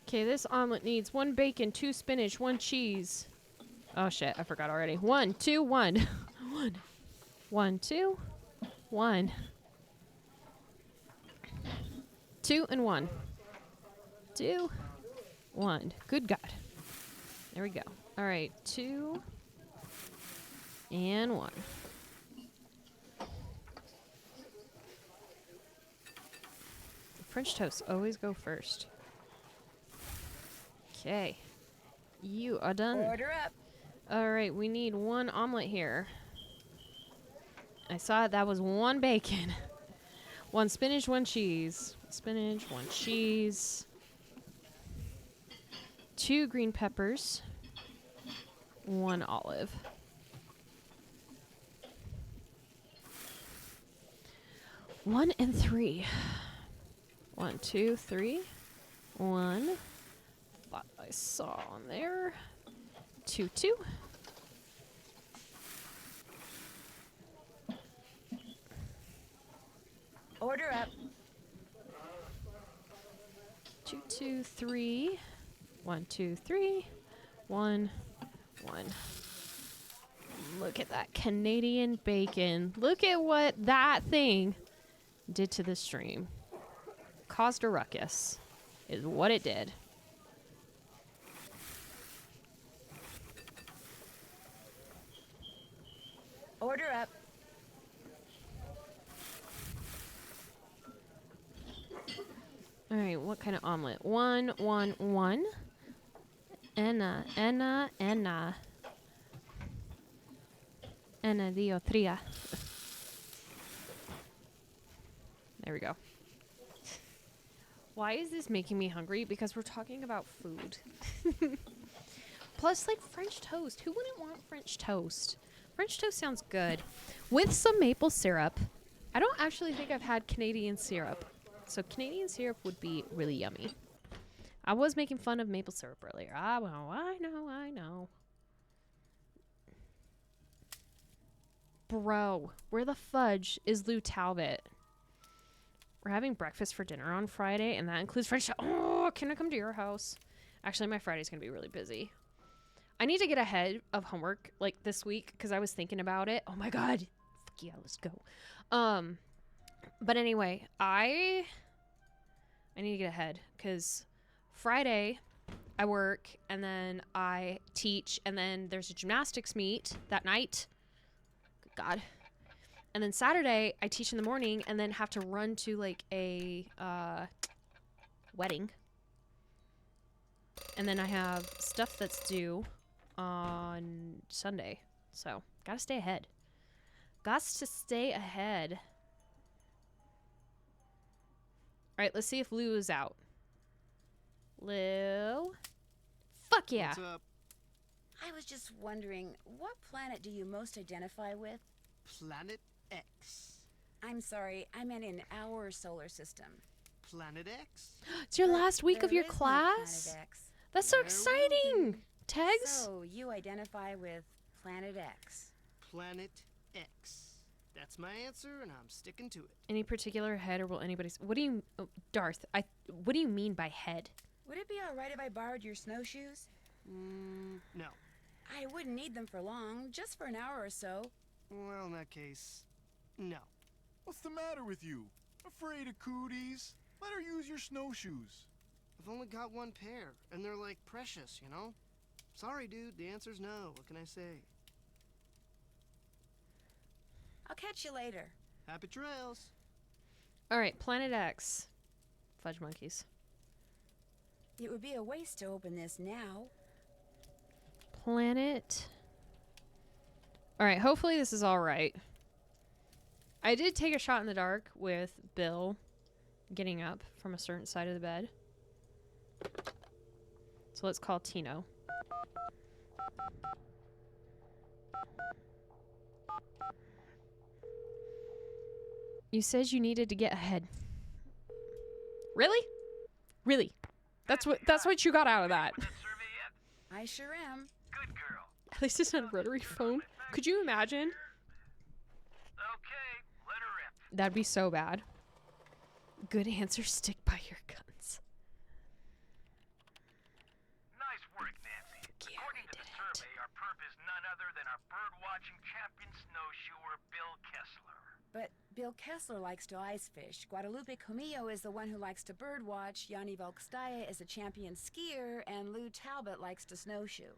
Okay, this omelet needs 1 bacon, 2 spinach, 1 cheese. Oh shit, I forgot already. 1, 2, 1. 1. 1, 2, 1. 2 and 1. 2, 1. Good God. There we go. All right, 2 and 1. French toast always go first. Okay. You are done. Order up. All right, we need one omelet here. I saw that was one bacon. One spinach, one cheese. Spinach, one cheese. 2 green peppers. 1 olive. One and 3. 1, 2, 3. 1. Thought I saw on there. 2, 2. Order up. 2, 2, 3. 1, 2, 3. 1, 1. Look at that Canadian bacon. Look at what that thing did to the stream. Caused a ruckus, is what it did. Order up. All right, what kind of omelet? 1, 1, 1. Enna, Enna, Enna. Enna dio tria. There we go. Why is this making me hungry? Because we're talking about food. Plus, like, French toast. Who wouldn't want French toast? French toast sounds good. With some maple syrup. I don't actually think I've had Canadian syrup. So Canadian syrup would be really yummy. I was making fun of maple syrup earlier. I know. Bro, where the fudge is Lou Talbot? We're having breakfast for dinner on Friday, and that includes French toast. Oh, can I come to your house? Actually, my Friday's going to be really busy. I need to get ahead of homework, like, this week, because I was thinking about it. Oh, my God. Fuck yeah, let's go. But anyway, I need to get ahead, because Friday I work, and then I teach, and then there's a gymnastics meet that night. Good God. And then Saturday, I teach in the morning and then have to run to, like, a wedding. And then I have stuff that's due on Sunday. So, gotta stay ahead. Gots to stay ahead. All right, let's see if Lou is out. Lou? Fuck yeah. What's up? I was just wondering, what planet do you most identify with? Planet X. I'm sorry, I meant in our solar system. Planet X? It's your But last week of there your is no class? Planet X. That's so There will exciting. be. Tegs? So, you identify with Planet X. Planet X. That's my answer, and I'm sticking to it. Any particular head, or will anybody... What do you... Oh, Darth, what do you mean by head? Would it be alright if I borrowed your snowshoes? No. I wouldn't need them for long, just for an hour or so. Well, in that case, no. What's the matter with you? Afraid of cooties? Let her use your snowshoes. I've only got one pair, and they're like precious, you know? Sorry, dude, the answer's no. What can I say? I'll catch you later. Happy trails. All right, Planet X. Fudge monkeys. It would be a waste to open this now. Planet. All right, hopefully this is all right. I did take a shot in the dark with Bill getting up from a certain side of the bed. So let's call Tino. You said you needed to get ahead. Really? Really? That's what you got out of that. I sure am. Good girl. At least it's not a rotary phone. Could you imagine? Okay, let her rip. That'd be so bad. Good answer, stick by your guns. Nice work, Nancy. According to the survey, our perp is none other than our bird-watching champion snowshoer, Bill Kessler. But Bill Kessler likes to ice fish. Guadalupe Comillo is the one who likes to birdwatch. Yanni Volkstaya is a champion skier. And Lou Talbot likes to snowshoe.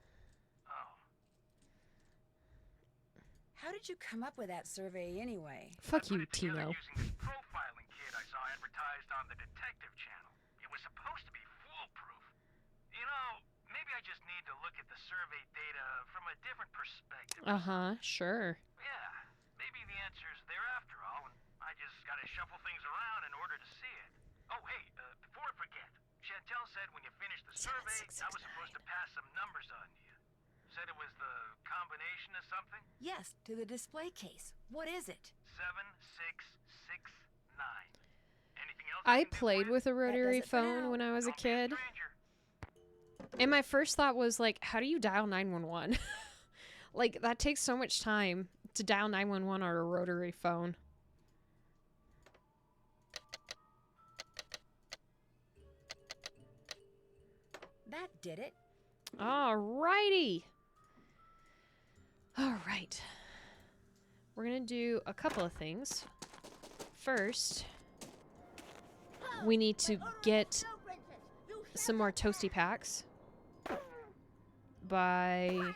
Oh. How did you come up with that survey anyway? Fuck I you, put it together Tino. using this profiling kit I saw advertised on the detective channel. It was supposed to be foolproof. You know, maybe I just need to look at the survey data from a different perspective. Sure. Yeah, maybe the answer's there after all, and I just gotta shuffle things around in order to see it. Oh, hey, before I forget, Chantel said when you finished the survey, I was supposed to pass some numbers on to you. Said it was the combination of something? Yes, to the display case. What is it? 7669. Anything else I can do played for you? with a rotary it for phone now. when I was a Don't be a kid. stranger. And my first thought was like, how do you dial 911? Like, that takes so much time to dial 911 on a rotary phone. That did it. Alrighty. All right. We're going to do a couple of things. First, we need to get some more toasty packs by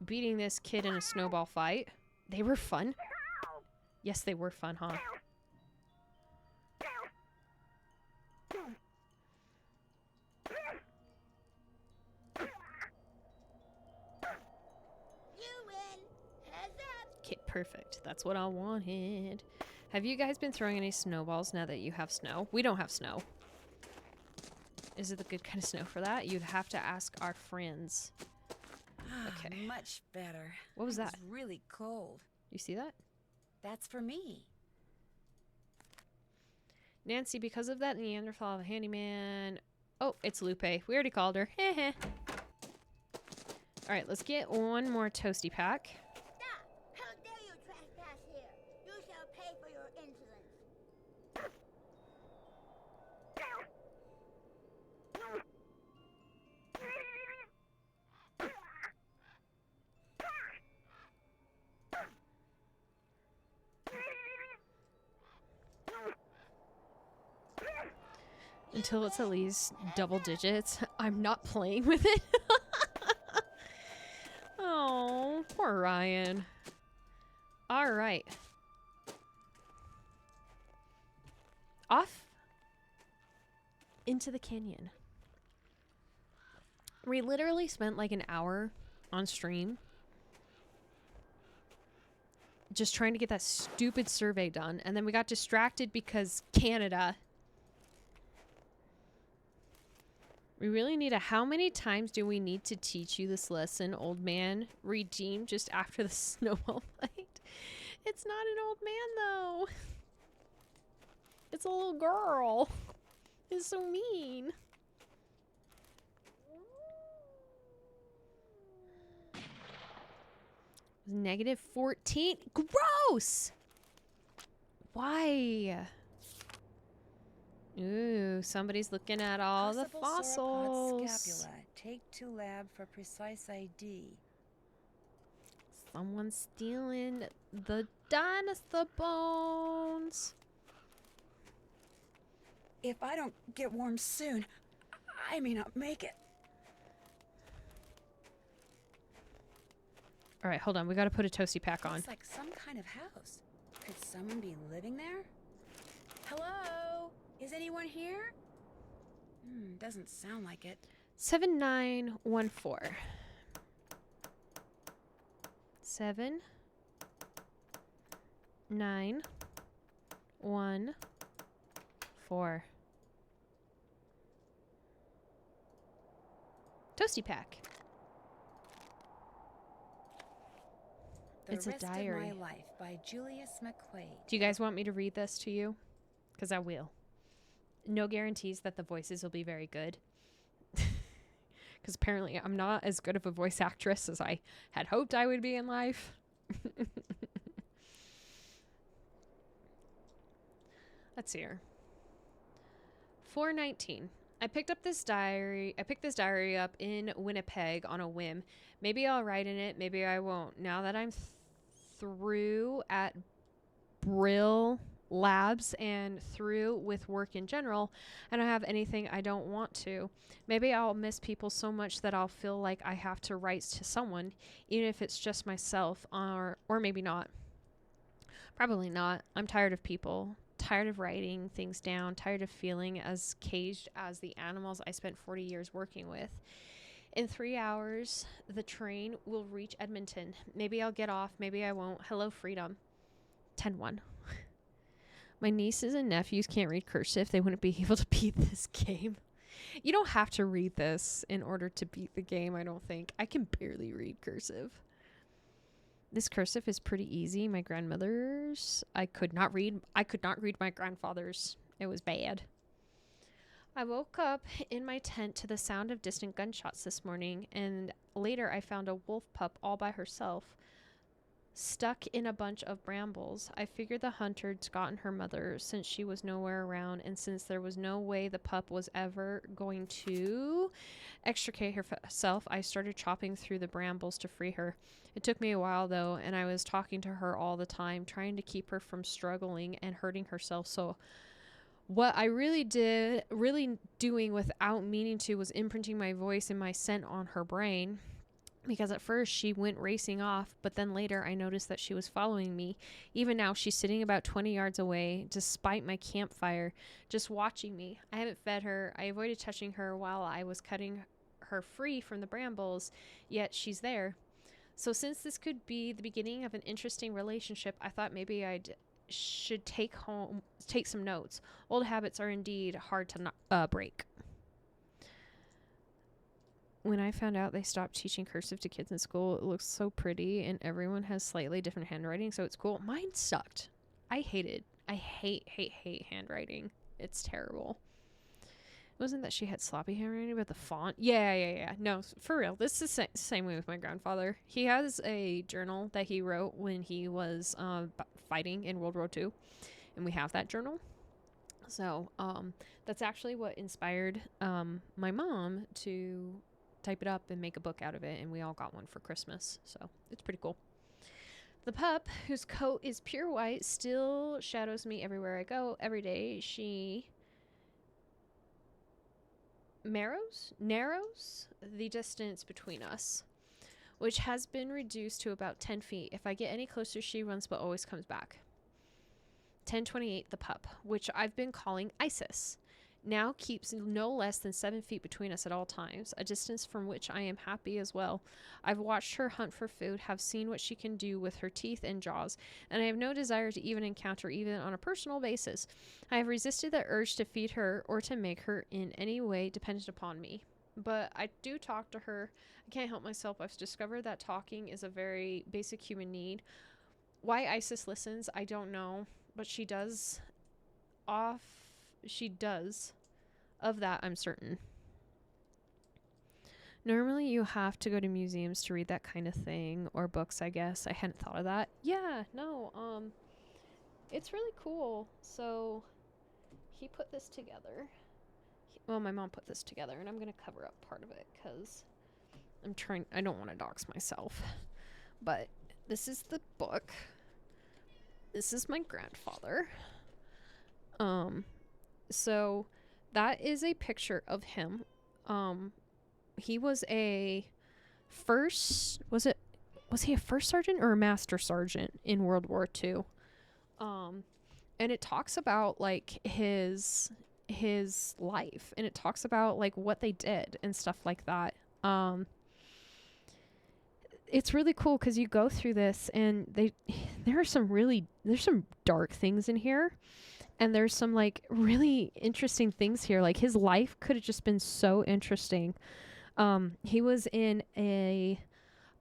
beating this kid in a snowball fight. They were fun. Yes, they were fun, huh? Okay, perfect. That's what I wanted. Have you guys been throwing any snowballs now that you have snow? We don't have snow. Is it the good kind of snow for that? You'd have to ask our friends. Okay. Much better. What was that? It's really cold. You see that? That's for me. Nancy, because of that Neanderthal handyman. Oh, it's Lupe. We already called her. Heh. Alright, let's get one more toasty pack. Stop! How dare you trespass here? You shall pay for your insolence. Until it's at least double digits. I'm not playing with it. Oh, poor Ryan. All right. Off into the canyon. We literally spent like an hour on stream just trying to get that stupid survey done. And then we got distracted because Canada. We really need a how many times do we need to teach you this lesson, old man? Redeem just after the snowball fight. It's not an old man though. It's a little girl. It's so mean. Negative 14. Gross! Why? Ooh, somebody's looking at all the Possible fossils. sauropod scapula. Take to lab for precise ID. Someone's stealing the dinosaur bones. If I don't get warm soon, I may not make it. All right, hold on. We got to put a toasty pack on. Looks like some kind of house. Could someone be living there? Hello? Is anyone here? Doesn't sound like it. 7914. 7 9 1 4. Toasty pack. It's a diary. Of My Life by Julius McQuaid. Do you guys want me to read this to you? Because I will. No guarantees that the voices will be very good. Because apparently I'm not as good of a voice actress as I had hoped I would be in life. Let's see here. 419. I picked this diary up in Winnipeg on a whim. Maybe I'll write in it, maybe I won't. Now that I'm through at Brill Labs and through with work in general, I don't have anything I don't want to. Maybe I'll miss people so much that I'll feel like I have to write to someone, even if it's just myself, or maybe not. Probably not. I'm tired of people. Tired of writing things down, tired of feeling as caged as the animals I spent 40 years working with. In 3 hours, the train will reach Edmonton. Maybe I'll get off. Maybe I won't. Hello, freedom. 10-1. My nieces and nephews can't read cursive. They wouldn't be able to beat this game. You don't have to read this in order to beat the game, I don't think. I can barely read cursive. This cursive is pretty easy. My grandmother's, I could not read my grandfather's. It was bad. I woke up in my tent to the sound of distant gunshots this morning, and later I found a wolf pup all by herself, stuck in a bunch of brambles. I figured the hunter'd gotten her mother since she was nowhere around, and since there was no way the pup was ever going to extricate herself, I started chopping through the brambles to free her. It took me a while, though, and I was talking to her all the time, trying to keep her from struggling and hurting herself. So what I really doing without meaning to, was imprinting my voice and my scent on her brain. Because at first she went racing off, but then later I noticed that she was following me. Even now she's sitting about 20 yards away, despite my campfire, just watching me. I haven't fed her. I avoided touching her while I was cutting her free from the brambles, yet she's there. So since this could be the beginning of an interesting relationship, I thought maybe should take some notes. Old habits are indeed hard to break. When I found out they stopped teaching cursive to kids in school, it looks so pretty and everyone has slightly different handwriting, so it's cool. Mine sucked. I hate handwriting. It's terrible. It wasn't that she had sloppy handwriting, but the font. Yeah. No, for real. This is the same way with my grandfather. He has a journal that he wrote when he was fighting in World War II, and we have that journal. So that's actually what inspired my mom to type it up and make a book out of it, and we all got one for Christmas, so it's pretty cool. The pup, whose coat is pure white, still shadows me everywhere I go. Every day she narrows the distance between us, which has been reduced to about 10 feet. If I get any closer, she runs but always comes back. 1028, the pup, which I've been calling Isis, now keeps no less than 7 feet between us at all times, a distance from which I am happy as well. I've watched her hunt for food, have seen what she can do with her teeth and jaws, and I have no desire to even encounter even on a personal basis. I have resisted the urge to feed her or to make her in any way dependent upon me. But I do talk to her. I can't help myself. I've discovered that talking is a very basic human need. Why Isis listens, I don't know, but she does. Of that, I'm certain. Normally you have to go to museums to read that kind of thing, or books, I guess. I hadn't thought of that. Yeah, no, it's really cool. So he put this together. My mom put this together, and I'm going to cover up part of it because I don't want to dox myself. But this is the book. This is my grandfather. So that is a picture of him. He was was he a first sergeant or a master sergeant in World War II? And it talks about like his life, and it talks about like what they did and stuff like that. It's really cool because you go through this, and there's some dark things in here. And there's some like really interesting things here. Like his life could have just been so interesting. He was in a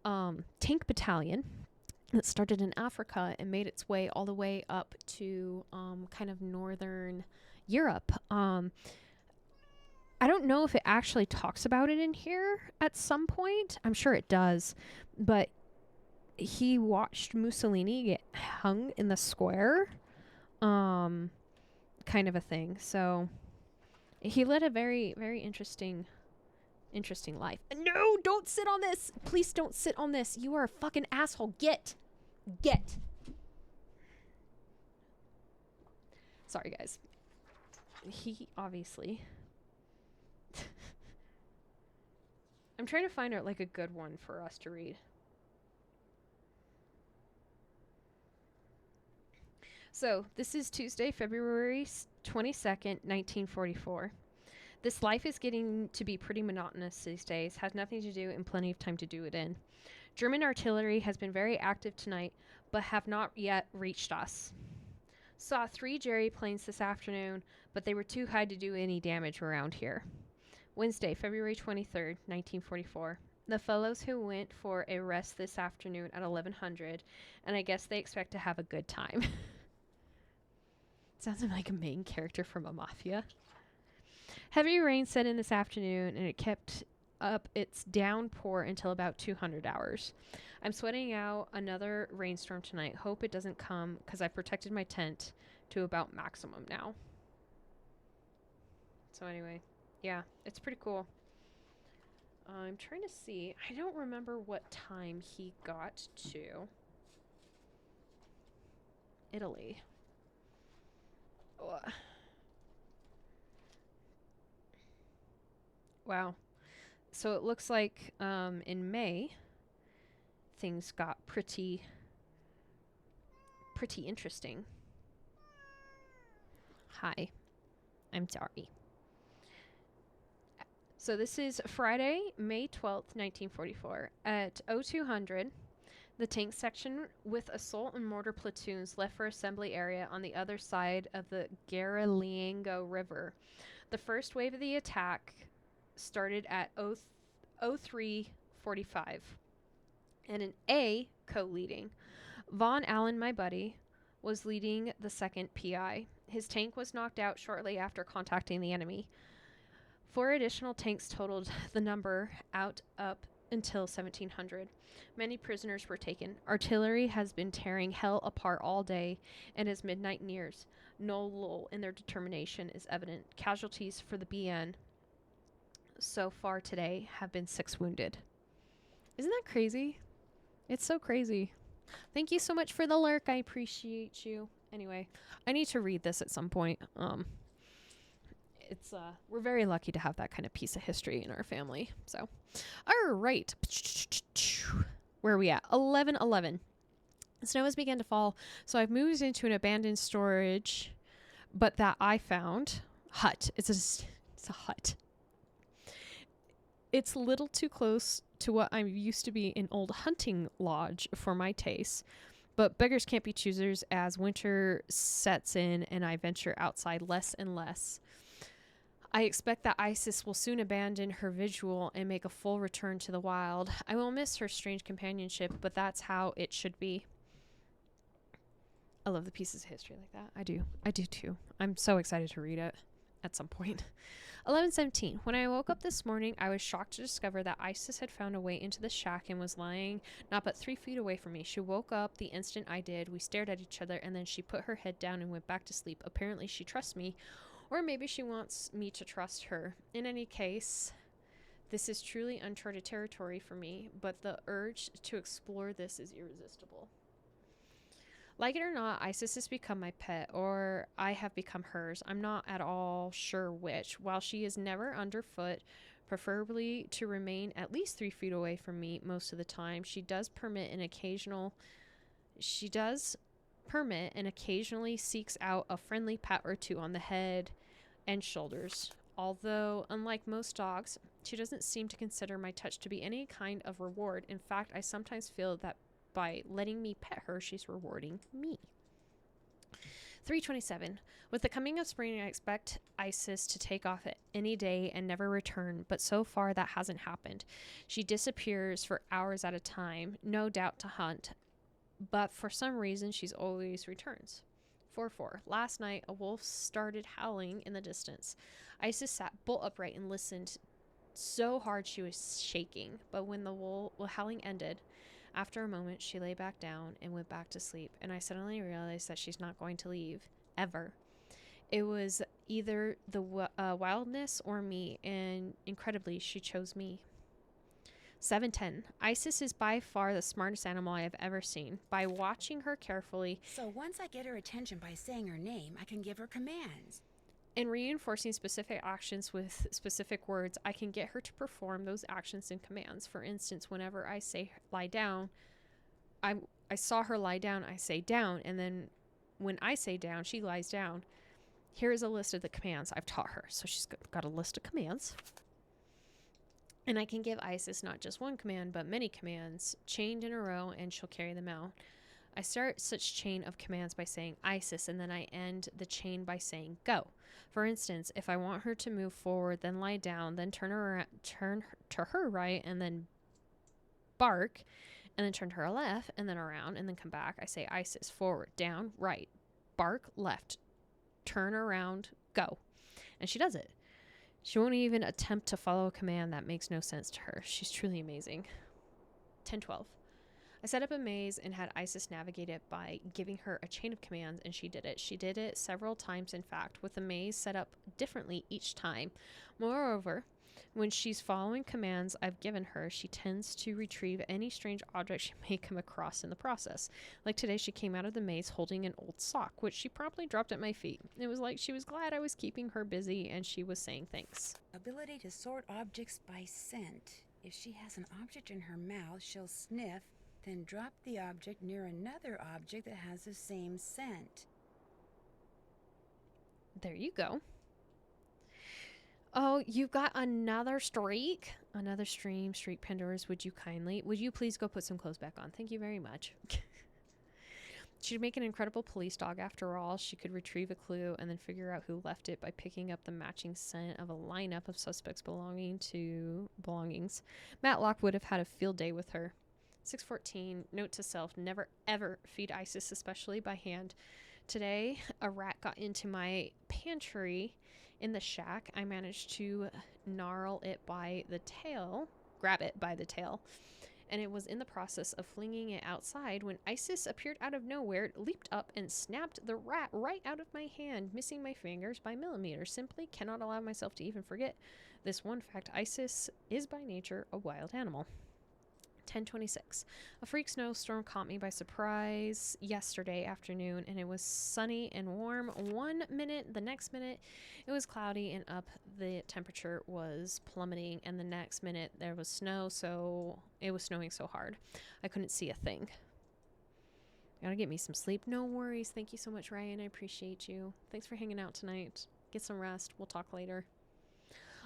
tank battalion that started in Africa and made its way all the way up to kind of northern Europe. I don't know if it actually talks about it in here at some point. I'm sure it does. But he watched Mussolini get hung in the square. Kind of a thing. So he led a very, very interesting life. No, don't sit on this. Please don't sit on this. You are a fucking asshole. Get. Sorry, guys. He obviously. I'm trying to find out like a good one for us to read. So, this is Tuesday, February 22nd, 1944. This life is getting to be pretty monotonous these days. Has nothing to do and plenty of time to do it in. German artillery has been very active tonight, but have not yet reached us. Saw 3 Jerry planes this afternoon, but they were too high to do any damage around here. Wednesday, February 23rd, 1944. The fellows who went for a rest this afternoon at 1100, and I guess they expect to have a good time. Sounds like a main character from a mafia. Heavy rain set in this afternoon, and it kept up its downpour until about 200 hours. I'm sweating out another rainstorm tonight. Hope it doesn't come, because I protected my tent to about maximum now. So anyway, yeah, it's pretty cool. I'm trying to see. I don't remember what time he got to Italy. Ugh. Wow. So it looks like in May, things got pretty interesting. Hi. I'm sorry. So this is Friday, May 12th, 1944. At 0200, the tank section with assault and mortar platoons left for assembly area on the other side of the Garilengo River. The first wave of the attack started at 03:45, and an A co-leading. Von Allen, my buddy, was leading the second PI. His tank was knocked out shortly after contacting the enemy. 4 additional tanks totaled the number out up until 1700. Many prisoners were taken. Artillery has been tearing hell apart all day, and as midnight nears, no lull in their determination is evident. Casualties for the BN so far today have been 6 wounded. Isn't that crazy? It's so crazy. Thank you so much for the lurk. I appreciate you. Anyway, I need to read this at some point. It's we're very lucky to have that kind of piece of history in our family. So, all right. Where are we at? 11:11. Snow has begun to fall, so I've moved into an abandoned storage, but that I found hut. It's a hut. It's a little too close to what I used to be an old hunting lodge for my taste, but beggars can't be choosers as winter sets in and I venture outside less and less. I expect that Isis will soon abandon her vigil and make a full return to the wild. I will miss her strange companionship, but that's how it should be. I love the pieces of history like that. I do too. I'm so excited to read it at some point. 11:17. When I woke up this morning, I was shocked to discover that Isis had found a way into the shack and was lying not but 3 feet away from me. She woke up the instant I did. We stared at each other, and then she put her head down and went back to sleep. Apparently she trusts me, or maybe she wants me to trust her. In any case, this is truly uncharted territory for me, but the urge to explore this is irresistible. Like it or not, Isis has become my pet, or I have become hers. I'm not at all sure which. While she is never underfoot, preferably to remain at least 3 feet away from me most of the time, she does permit and occasionally seeks out a friendly pat or two on the head and shoulders. Although, unlike most dogs, she doesn't seem to consider my touch to be any kind of reward. In fact, I sometimes feel that by letting me pet her, she's rewarding me. 3:27. With the coming of spring, I expect Isis to take off at any day and never return, but so far that hasn't happened. She disappears for hours at a time, no doubt to hunt, but for some reason she's always returns. 4:4. Last night, a wolf started howling in the distance. Isis sat bolt upright and listened so hard she was shaking, but when the howling ended, after a moment, she lay back down and went back to sleep, and I suddenly realized that she's not going to leave, ever. It was either the wildness or me, and incredibly, she chose me. 7:10. Isis is by far the smartest animal I have ever seen. By watching her carefully... So once I get her attention by saying her name, I can give her commands. And reinforcing specific actions with specific words, I can get her to perform those actions and commands. For instance, whenever I say lie down, I saw her lie down, I say down, and then when I say down, she lies down. Here is a list of the commands I've taught her. So she's got a list of commands. And I can give Isis not just one command, but many commands chained in a row, and she'll carry them out. I start such chain of commands by saying Isis, and then I end the chain by saying go. For instance, if I want her to move forward, then lie down, then turn to her right, and then bark, and then turn to her left, and then around, and then come back, I say Isis, forward, down, right, bark, left, turn around, go. And she does it. She won't even attempt to follow a command that makes no sense to her. She's truly amazing. 10:12. I set up a maze and had Isis navigate it by giving her a chain of commands, and she did it. She did it several times, in fact, with the maze set up differently each time. Moreover, when she's following commands I've given her, she tends to retrieve any strange object she may come across in the process. Like today, she came out of the maze holding an old sock, which she promptly dropped at my feet. It was like she was glad I was keeping her busy, and she was saying thanks. Ability to sort objects by scent. If she has an object in her mouth, she'll sniff, then drop the object near another object that has the same scent. There you go. Oh, you've got another streak? Another stream, streak Pandora's. Would you please go put some clothes back on? Thank you very much. She'd make an incredible police dog after all. She could retrieve a clue and then figure out who left it by picking up the matching scent of a lineup of suspects belongings. Matlock would have had a field day with her. 6:14. Note to self, never ever feed Isis, especially by hand. Today, a rat got into my pantry in the shack. I managed to grab it by the tail, and it was in the process of flinging it outside when Isis appeared out of nowhere, leaped up, and snapped the rat right out of my hand, missing my fingers by millimeters. Simply cannot allow myself to even forget this one fact. Isis is by nature a wild animal. 10:26. A freak snowstorm caught me by surprise yesterday afternoon, and it was sunny and warm 1 minute. The next minute, it was cloudy and up. The temperature was plummeting, and the next minute, there was snow, so it was snowing so hard I couldn't see a thing. Gotta get me some sleep. No worries. Thank you so much, Ryan. I appreciate you. Thanks for hanging out tonight. Get some rest. We'll talk later.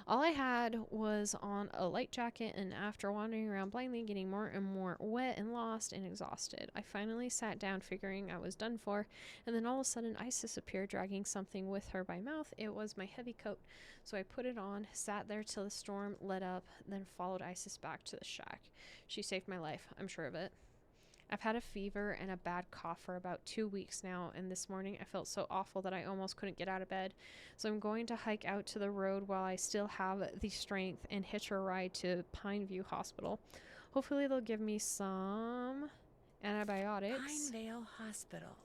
All I had was on a light jacket, and after wandering around blindly, getting more and more wet and lost and exhausted, I finally sat down, figuring I was done for, and then all of a sudden Isis appeared, dragging something with her by mouth. It was my heavy coat, so I put it on, sat there till the storm let up, then followed Isis back to the shack. She saved my life, I'm sure of it. I've had a fever and a bad cough for about 2 weeks now, and this morning I felt so awful that I almost couldn't get out of bed. So I'm going to hike out to the road while I still have the strength and hitch a ride to Pineview Hospital. Hopefully they'll give me some antibiotics. Pinevale Hospital.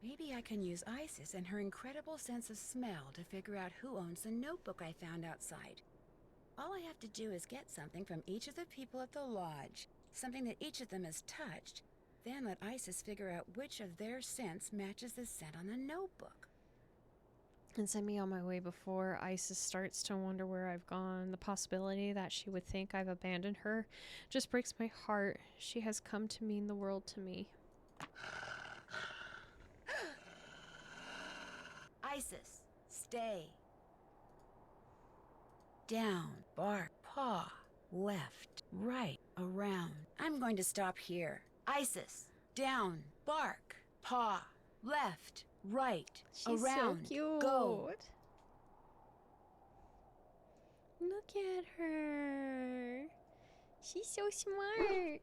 Maybe I can use Isis and her incredible sense of smell to figure out who owns the notebook I found outside. All I have to do is get something from each of the people at the lodge. Something that each of them has touched, then let Isis figure out which of their scents matches the scent on the notebook. And send me on my way before Isis starts to wonder where I've gone. The possibility that she would think I've abandoned her just breaks my heart. She has come to mean the world to me. Isis, stay. Down, bark, paw, left, right, around. I'm going to stop here. Isis, down, bark, paw, left, right, She's around, so cute. go. Look at her. She's so smart.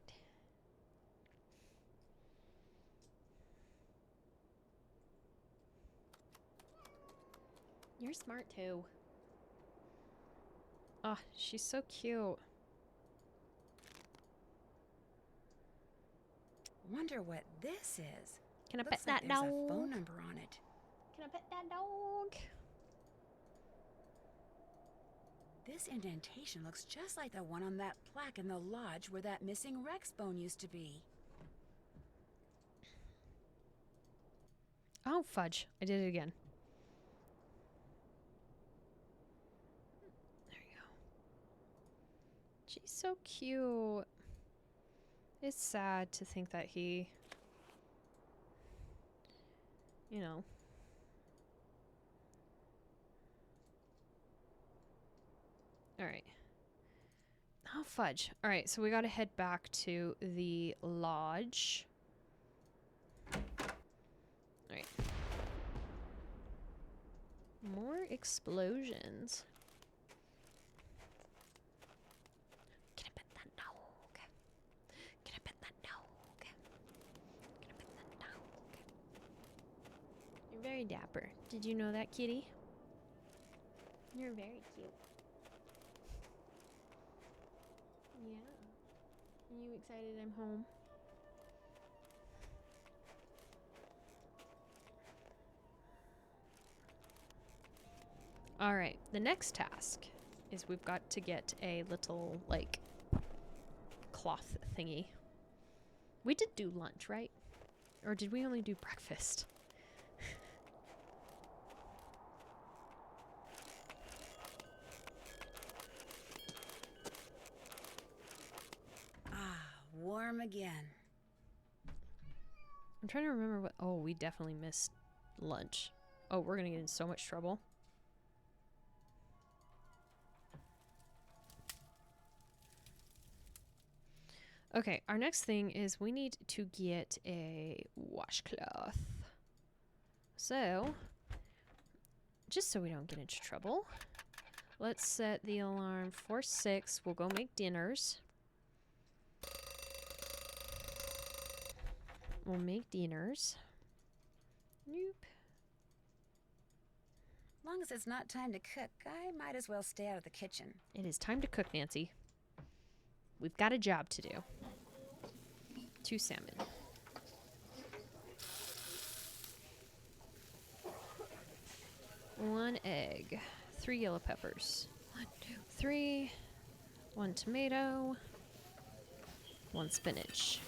You're smart too. Oh, she's so cute. Wonder what this is. Can I Looks pet like that there's dog? a phone number on it. Can I pet that dog? This indentation looks just like the one on that plaque in the lodge where that missing Rex bone used to be. Oh, fudge. I did it again. There you go. She's so cute. It's sad to think that he, All right. Oh, fudge. All right, so we got to head back to the lodge. All right. More explosions. Can I pet that dog? Can I pet that dog? Can I pet that dog? You're very dapper. Did you know that, kitty? You're very cute. Yeah. Are you excited I'm home? Alright, the next task is we've got to get a little, like, cloth thingy. We did do lunch, right? Or did we only do breakfast? Warm again. I'm trying to remember what... Oh, we definitely missed lunch. Oh, we're gonna get in so much trouble. Okay, our next thing is we need to get a washcloth. So, just so we don't get into trouble, let's set the alarm for 6. We'll go make dinners. We'll make dinners. Nope. Long as it's not time to cook, I might as well stay out of the kitchen. It is time to cook, Nancy. We've got a job to do. 2 salmon. 1 egg. 3 yellow peppers. 1, 2, 3. 1 tomato. 1 spinach.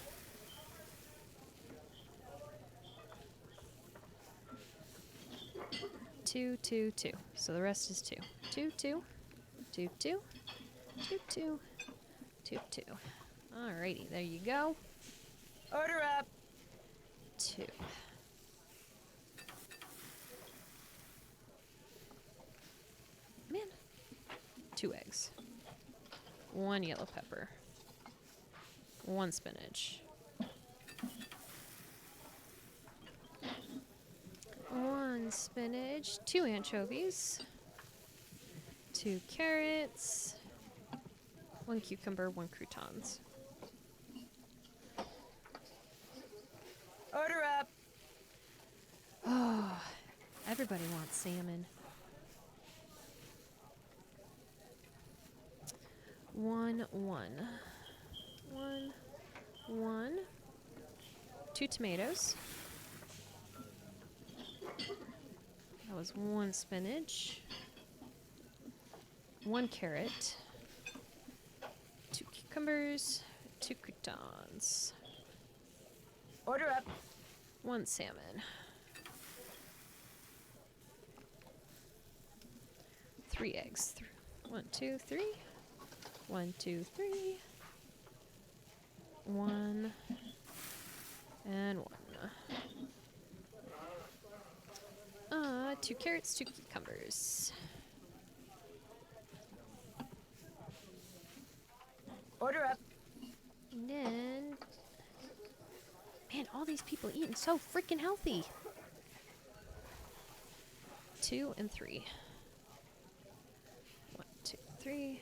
2, 2, 2. So the rest is 2. 2, 2. 2, 2. 2, 2. 2, 2. Alrighty, there you go. Order up. 2. Man. 2 eggs. 1 yellow pepper. 1 spinach. 1 spinach. 2 anchovies. 2 carrots. 1 cucumber. 1 croutons. Order up. Oh, everybody wants salmon. 1, 1. 1, 1. 2 tomatoes. That was 1 spinach. 1 carrot. 2 cucumbers. 2 croutons. Order up. 1 salmon. 3 eggs. 1, 2, 3. 1, 2, 3. 1 and 1. 2 carrots, 2 cucumbers. Order up. And then, man, all these people eating so freaking healthy. 2 and 3. 1, 2, 3.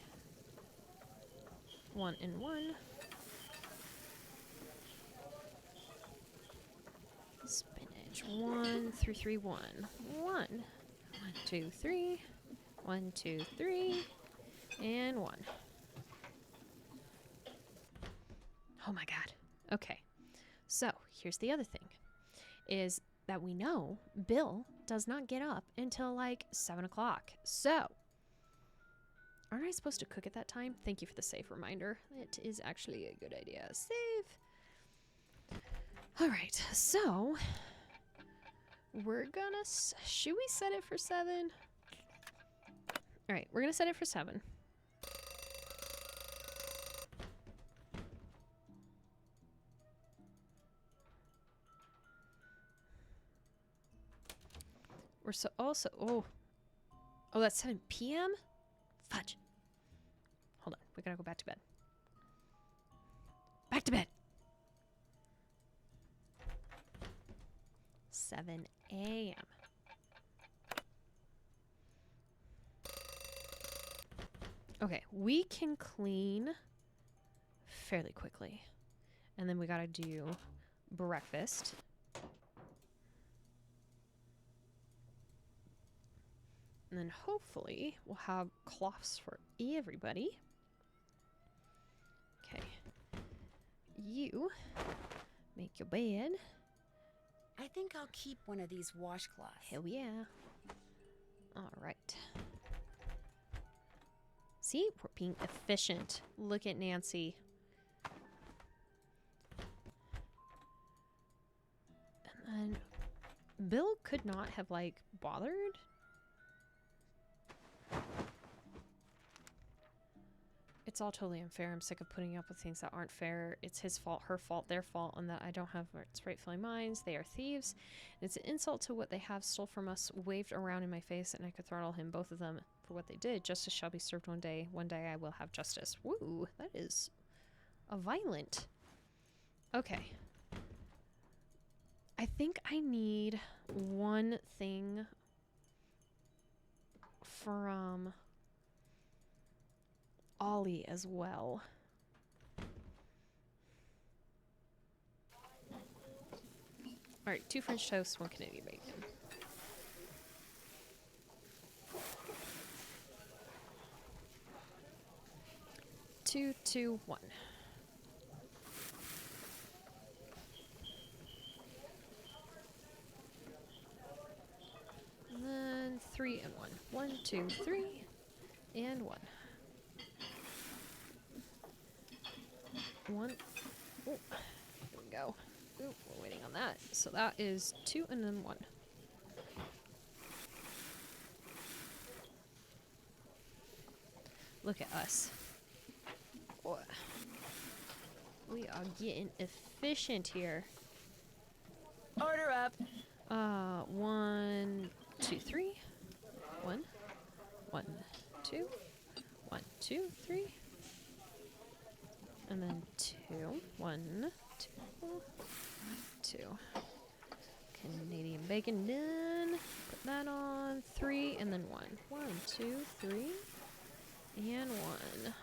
1 and 1. Spinach. 1, 3, 3, 1. 1. 1, 2, 3. 1, 2, 3. And 1. Oh my god. Okay. So, here's the other thing. Is that we know Bill does not get up until like 7 o'clock. So, aren't I supposed to cook at that time? Thank you for the safe reminder. It is actually a good idea. Save. Alright, so we're gonna... Should we set it for 7? Alright, we're gonna set it for 7. We're so also... Oh, that's 7 p.m.? Fudge. We gotta go back to bed. Back to bed. 7 a.m. Okay, we can clean fairly quickly. And then we gotta do breakfast. And then hopefully we'll have cloths for everybody. Okay. You make your bed. I think I'll keep one of these washcloths. Hell yeah. All right. See, we're being efficient. Look at Nancy. And then Bill could not have, like, bothered. It's all totally unfair. I'm sick of putting up with things that aren't fair. It's his fault, her fault, their fault, and that I don't have what's rightfully mine. They are thieves. It's an insult to what they have stole from us, waved around in my face, and I could throttle him, both of them, for what they did. Justice shall be served one day. One day I will have justice. Woo, that is a violent. Okay. I think I need one thing from Ollie as well. Alright, 2 French toasts, 1 Canadian bacon. Two, 2, 1. And then 3 and 1. 1, 2, 3, and 1. 1. Oh, here we go. Ooh, we're waiting on that. So that is 2 and then 1. Look at us. Oh, we are getting efficient here. Order up. 1, 2, 3. 1, 1, 2, 1, 2, 3. And then 2, 1, 2, 2. Canadian bacon done. Put that on. 3 and then 1. 1, 2, 3, and 1.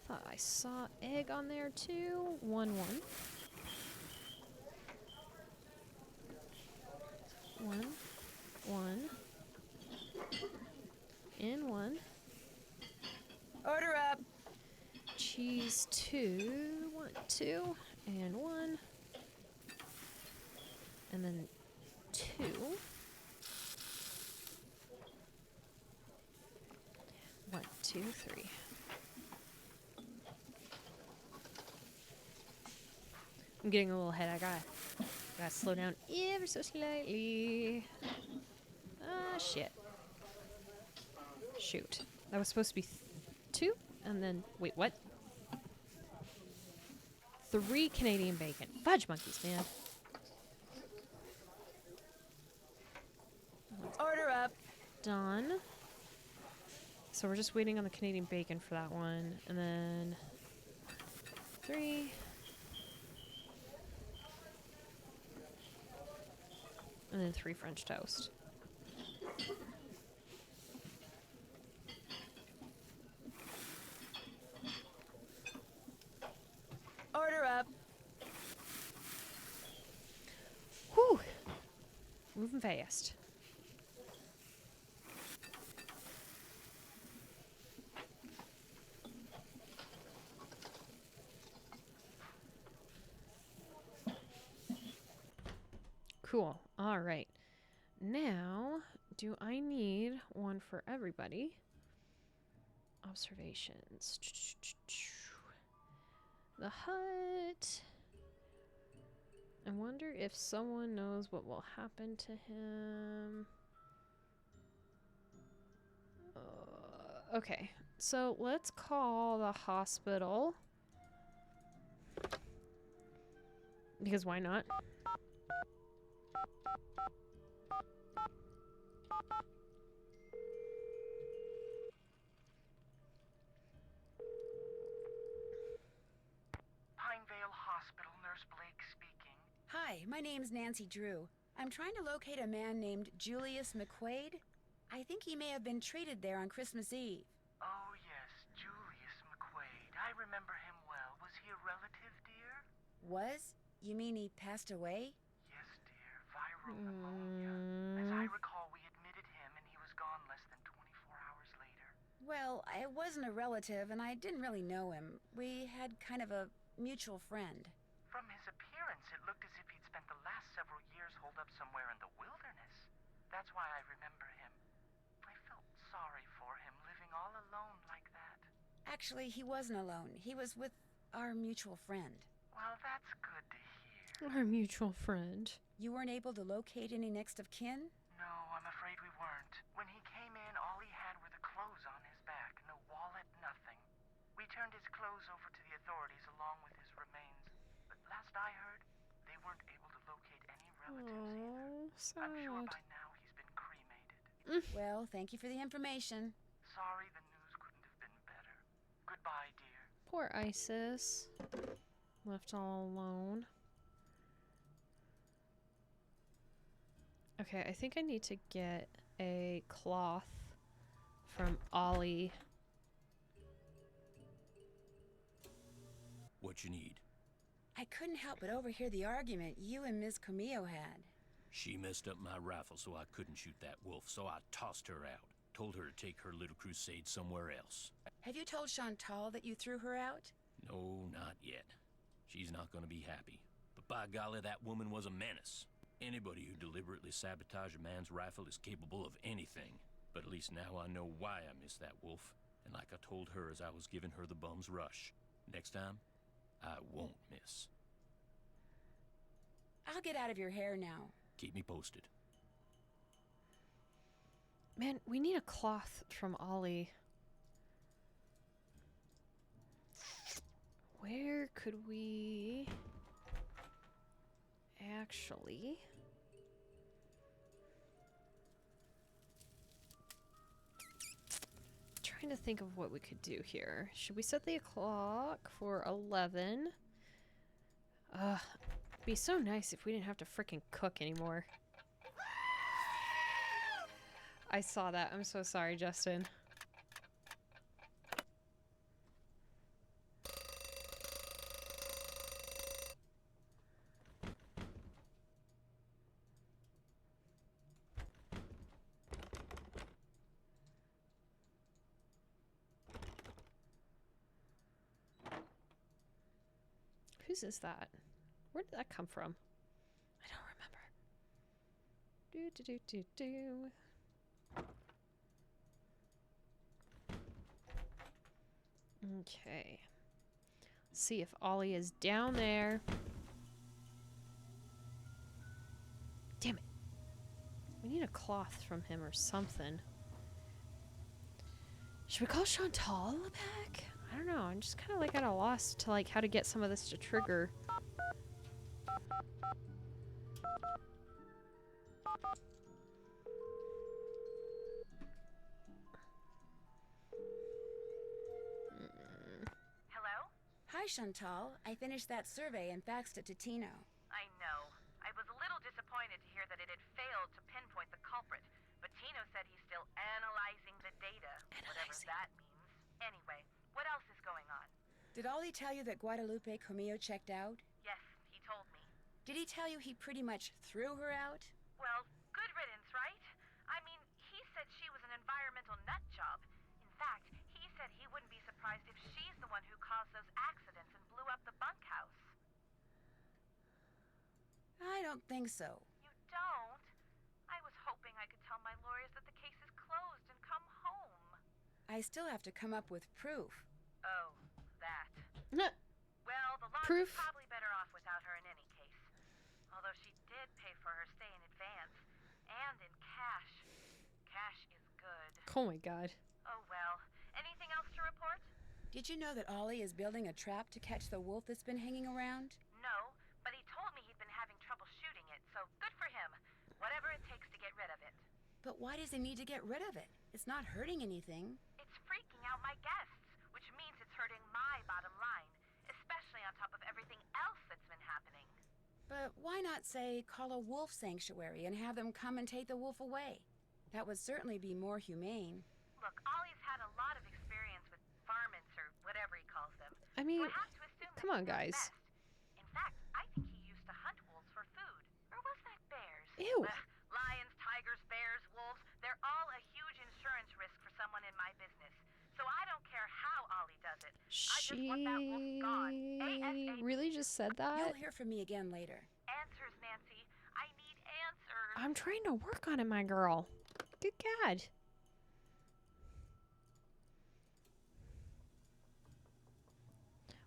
Thought I saw egg on there too. 1, 1. 1, 1, and 1. Order up. Cheese 2, 1, 2, and 1. And then 2. 1, 2, 3. I'm getting a little ahead. I gotta slow down ever so slightly. Ah, shit. Shoot. That was supposed to be 2, and then wait, what? 3 Canadian bacon. Fudge monkeys, man. Order up. Done. So we're just waiting on the Canadian bacon for that one. And then 3. And then 3 French toast. Order up. Whew. Moving fast. Cool. All right. Now, do I need one for everybody? Observations. The hut. I wonder if someone knows what will happen to him. Okay, so let's call the hospital. Because why not? Hi, my name's Nancy Drew. I'm trying to locate a man named Julius McQuaid. I think he may have been traded there on Christmas Eve. Oh, yes, Julius McQuaid. I remember him well. Was he a relative, dear? Was? You mean he passed away? Yes, dear. Viral pneumonia. As I recall, we admitted him and he was gone less than 24 hours later. Well, I wasn't a relative and I didn't really know him. We had kind of a mutual friend. From his appearance, it looked as if he'd spent the last several years holed up somewhere in the wilderness. That's why I remember him. I felt sorry for him, living all alone like that. Actually, he wasn't alone. He was with our mutual friend. Well, that's good to hear. Our mutual friend. You weren't able to locate any next of kin? No, I'm afraid we weren't. When he came in, all he had were the clothes on his back. No wallet, nothing. We turned his clothes over to the authorities along with his remains. But last I heard, they weren't able to locate any relatives either. Sad. I'm sure by now he's been cremated. Well, thank you for the information. Sorry the news couldn't have been better. Goodbye, dear. Poor Isis. Left all alone. Okay, I think I need to get a cloth from Ollie. What you need? I couldn't help but overhear the argument you and Ms. Camillo had. She messed up my rifle so I couldn't shoot that wolf, so I tossed her out. Told her to take her little crusade somewhere else. Have you told Chantal that you threw her out? No, not yet. She's not gonna be happy. But by golly, that woman was a menace. Anybody who deliberately sabotaged a man's rifle is capable of anything. But at least now I know why I missed that wolf. And like I told her as I was giving her the bum's rush, next time, I won't miss. I'll get out of your hair now. Keep me posted. Man, we need a cloth from Ollie. Where could we actually... Trying to think of what we could do here. Should we set the clock for 11? It'd be so nice if we didn't have to frickin' cook anymore. I saw that. I'm so sorry, Justin. Whose is that? Where did that come from? I don't remember. Do. Okay. See if Ollie is down there. Damn it. We need a cloth from him or something. Should we call Chantal back? I don't know. I'm just kind of like at a loss to like how to get some of this to trigger. Hello? Hi, Chantal. I finished that survey and faxed it to Tino. I know. I was a little disappointed to hear that it had failed to pinpoint the culprit, but Tino said he's still analyzing the data, whatever that means. Anyway, what else is going on? Did Ollie tell you that Guadalupe Camillo checked out? Yes, he told me. Did he tell you he pretty much threw her out? Well, good riddance, right? I mean, he said she was an environmental nut job. In fact, he said he wouldn't be surprised if she's the one who caused those accidents and blew up the bunkhouse. I don't think so. You don't? I was hoping I could tell my lawyers that the case is closed and come home. I still have to come up with proof. Oh, that. Nah. Well, the law Proof. is probably better off without her in any case. Although she did pay for her stay in advance. And in cash. Cash is good. Oh my god. Oh well. Anything else to report? Did you know that Ollie is building a trap to catch the wolf that's been hanging around? No, but he told me he'd been having trouble shooting it, so good for him. Whatever it takes to get rid of it. But why does he need to get rid of it? It's not hurting anything. It's freaking out my guests, which means it's hurting my bottom line, especially on top of everything else that's been happening. But why not, say, call a wolf sanctuary and have them come and take the wolf away? That would certainly be more humane. Look, Ollie's had a lot of experience with varmints or whatever he calls them. I mean, So I have to assume that come on, he knows guys. best. In fact, I think he used to hunt wolves for food. Or was that bears? Ew. Lions, tigers, bears, wolves, they're all a huge insurance risk for someone in my business. So I don't care how Ollie does it. I just want that wolf gone. ASAP. Really just said that? You'll hear from me again later. Answers, Nancy. I need answers. I'm trying to work on it, my girl. Good God.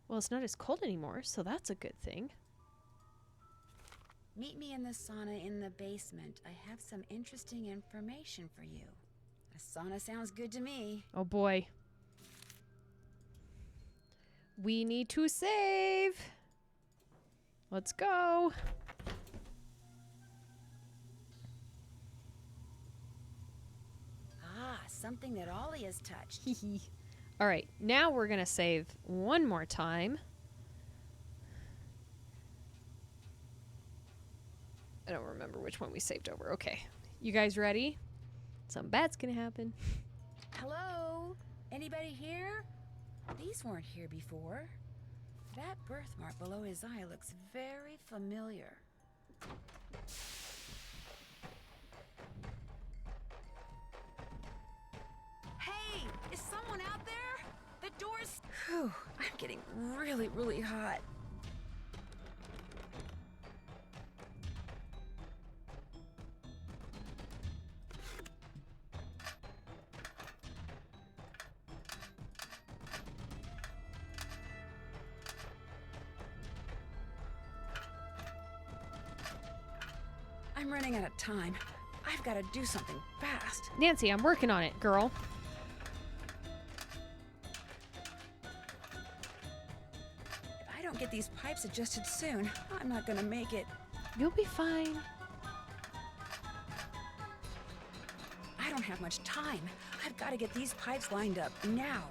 Well, it's not as cold anymore, so that's a good thing. Meet me in the sauna in the basement. I have some interesting information for you. A sauna sounds good to me. Oh boy. We need to save. Let's go. Ah, something that Ollie has touched. All right, now we're going to save one more time. I don't remember which one we saved over. Okay. You guys ready? Some bad's going to happen. Hello? Anybody here? These weren't here before. That birthmark below his eye looks very familiar. Hey, is someone out there? The door's... Whew, I'm getting really, really hot. I'm running out of time. I've got to do something fast. Nancy, I'm working on it, girl. If I don't get these pipes adjusted soon, I'm not gonna make it. You'll be fine. I don't have much time. I've got to get these pipes lined up now.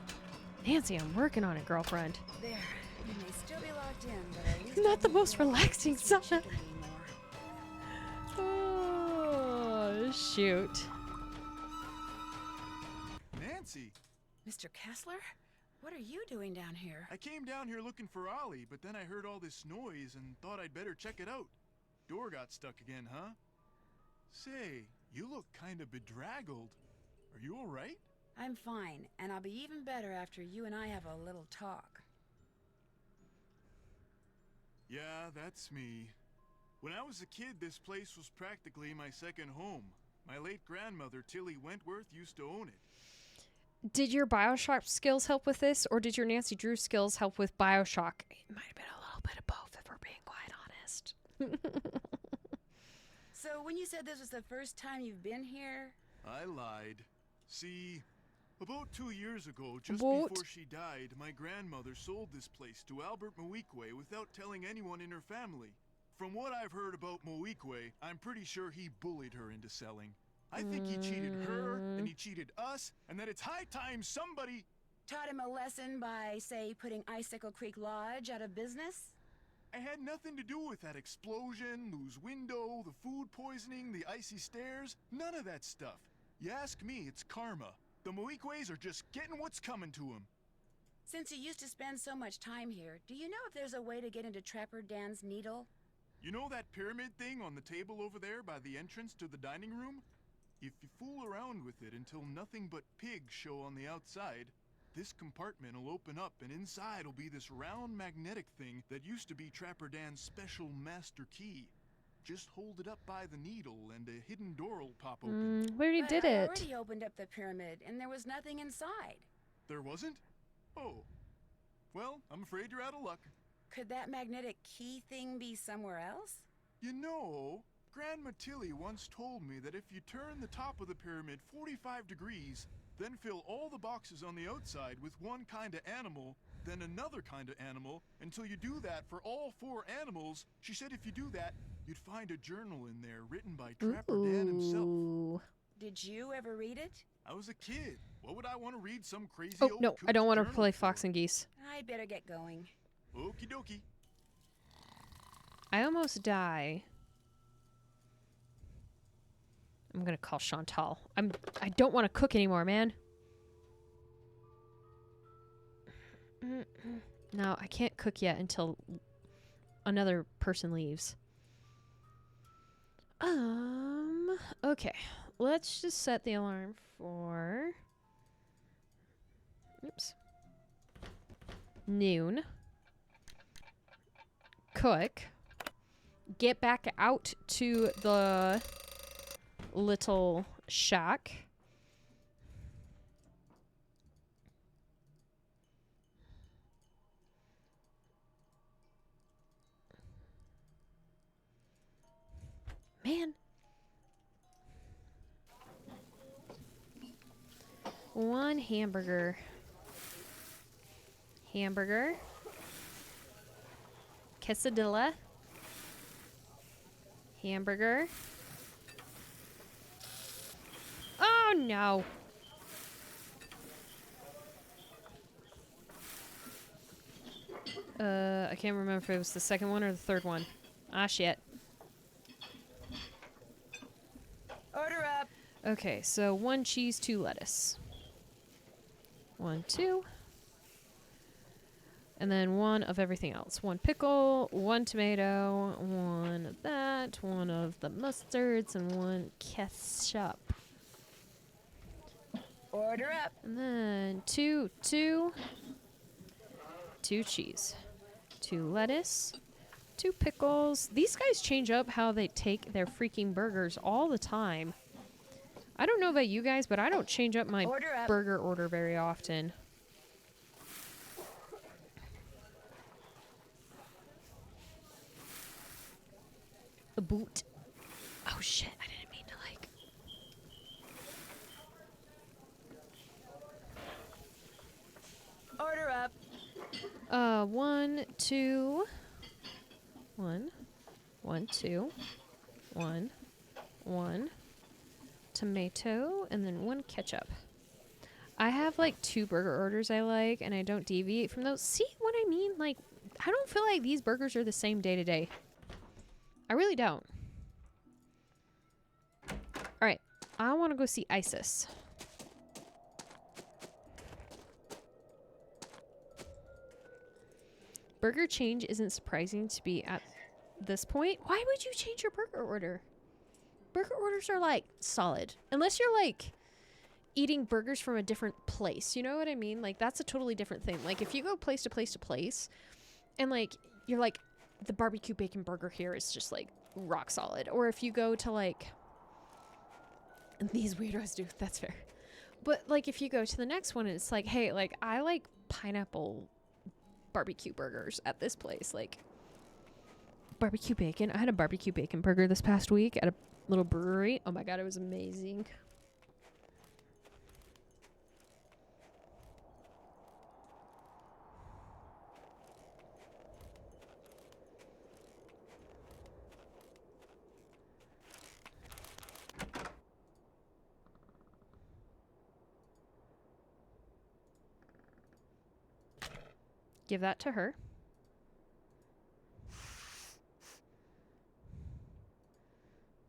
Nancy, I'm working on it, girlfriend. There. You may still be locked in, but at least Not the I most won't relaxing restrict sauna. you anymore. Oh, shoot. Nancy, Mr. Kessler? What are you doing down here? I came down here looking for Ollie, but then I heard all this noise and thought I'd better check it out. Door got stuck again, huh? Say, you look kinda bedraggled. Are you alright? I'm fine, and I'll be even better after you and I have a little talk. Yeah, that's me. When I was a kid, this place was practically my second home. My late grandmother, Tilly Wentworth, used to own it. Did your Bioshock skills help with this, or did your Nancy Drew skills help with Bioshock? It might have been a little bit of both, if we're being quite honest. So when you said this was the first time you've been here... I lied. See, about 2 years ago, just What? before she died, my grandmother sold this place to Albert Moequay without telling anyone in her family. From what I've heard about Moequay, I'm pretty sure he bullied her into selling. I think he cheated her, and he cheated us, and that it's high time somebody... Taught him a lesson by, say, putting Icicle Creek Lodge out of business? I had nothing to do with that explosion, loose window, the food poisoning, the icy stairs, none of that stuff. You ask me, it's karma. The Moequays are just getting what's coming to them. Since you used to spend so much time here, do you know if there's a way to get into Trapper Dan's needle? You know that pyramid thing on the table over there by the entrance to the dining room? If you fool around with it until nothing but pigs show on the outside, this compartment will open up and inside will be this round magnetic thing that used to be Trapper Dan's special master key. Just hold it up by the needle and a hidden door will pop open. We already But did I it. already opened up the pyramid, and there was nothing inside. There wasn't? Oh. Well, I'm afraid you're out of luck. Could that magnetic key thing be somewhere else? You know, Grandma Tilly once told me that if you turn the top of the pyramid 45 degrees, then fill all the boxes on the outside with one kind of animal, then another kind of animal, until you do that for all 4 animals, she said if you do that, you'd find a journal in there written by Trapper Dan himself. Ooh. Did you ever read it? I was a kid. What would I want to read some crazy Oh, old no, I cook's don't want to journal play for? Fox and Geese. I better get going. Okie dokie. I almost die. I'm gonna call Chantal. I don't want to cook anymore, man. No, I can't cook yet until another person leaves. Okay. Let's just set the alarm for... Oops. Noon. Cook. Get back out to the little shack. Man. One hamburger. Hamburger. Quesadilla. Hamburger. Oh no. I can't remember if it was the second one or the third one. Ah, shit. Order up. Okay, so 1 cheese, 2 lettuce. 1, 2. And then 1 of everything else. 1 pickle, 1 tomato, 1 of that, 1 of the mustards, and 1 ketchup. Order up. And then 2 cheese, 2 lettuce, 2 pickles. These guys change up how they take their freaking burgers all the time. I don't know about you guys, but I don't change up my burger order very often. A boot. Oh shit, I didn't mean to like... Order up. 1, 2... 1, 1, 2, 1, 1, tomato, and then 1 ketchup. I have like 2 burger orders I like, and I don't deviate from those. See what I mean? Like, I don't feel like these burgers are the same day to day. I really don't. Alright, I want to go see Isis. Burger change isn't surprising to be at this point. Why would you change your burger order? Burger orders are like solid. Unless you're like eating burgers from a different place. You know what I mean? Like that's a totally different thing. Like if you go place to place to place and like you're like the barbecue bacon burger here is just like rock solid. Or if you go to like... And these weirdos do. That's fair. But like if you go to the next one and it's like, hey, like I like pineapple barbecue burgers at this place, like barbecue bacon. I had a barbecue bacon burger this past week at a little brewery. Oh my god, it was amazing. Give that to her.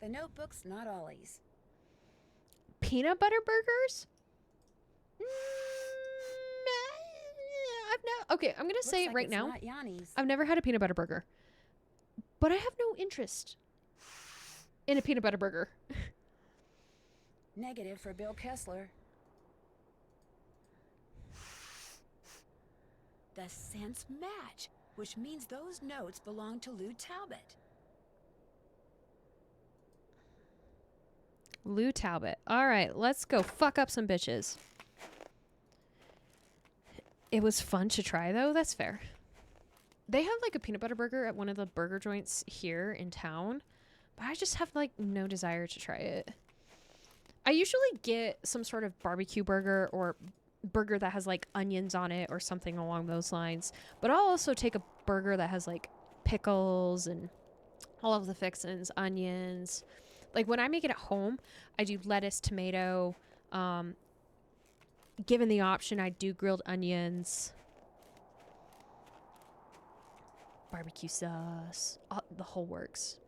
The notebook's not Ollie's. Peanut butter burgers? Okay, I'm gonna say it right now. I've never had a peanut butter burger, but I have no interest in a peanut butter burger. Negative for Bill Kessler. The scents match, which means those notes belong to Lou Talbot. Lou Talbot. All right, let's go fuck up some bitches. It was fun to try, though. That's fair. They have, like, a peanut butter burger at one of the burger joints here in town, but I just have, like, no desire to try it. I usually get some sort of barbecue burger or burger that has, like, onions on it or something along those lines, but I'll also take a burger that has, like, pickles and all of the fixins, onions. Like, when I make it at home, I do lettuce, tomato. Given the option, I do grilled onions. barbecue sauce, the whole works.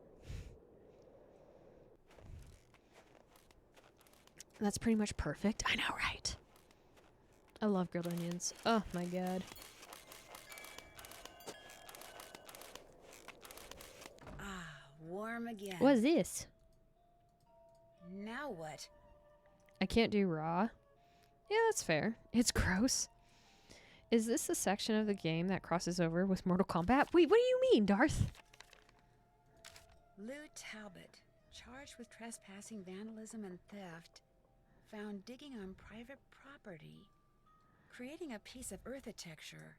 That's pretty much perfect. I know, right? I love grilled onions. Oh my god. Ah, warm again. What is this? Now what? I can't do raw. Yeah, that's fair. It's gross. Is this the section of the game that crosses over with Mortal Kombat? Wait, what do you mean, Darth? Lou Talbot, charged with trespassing, vandalism, and theft, found digging on private property, creating a piece of earthitecture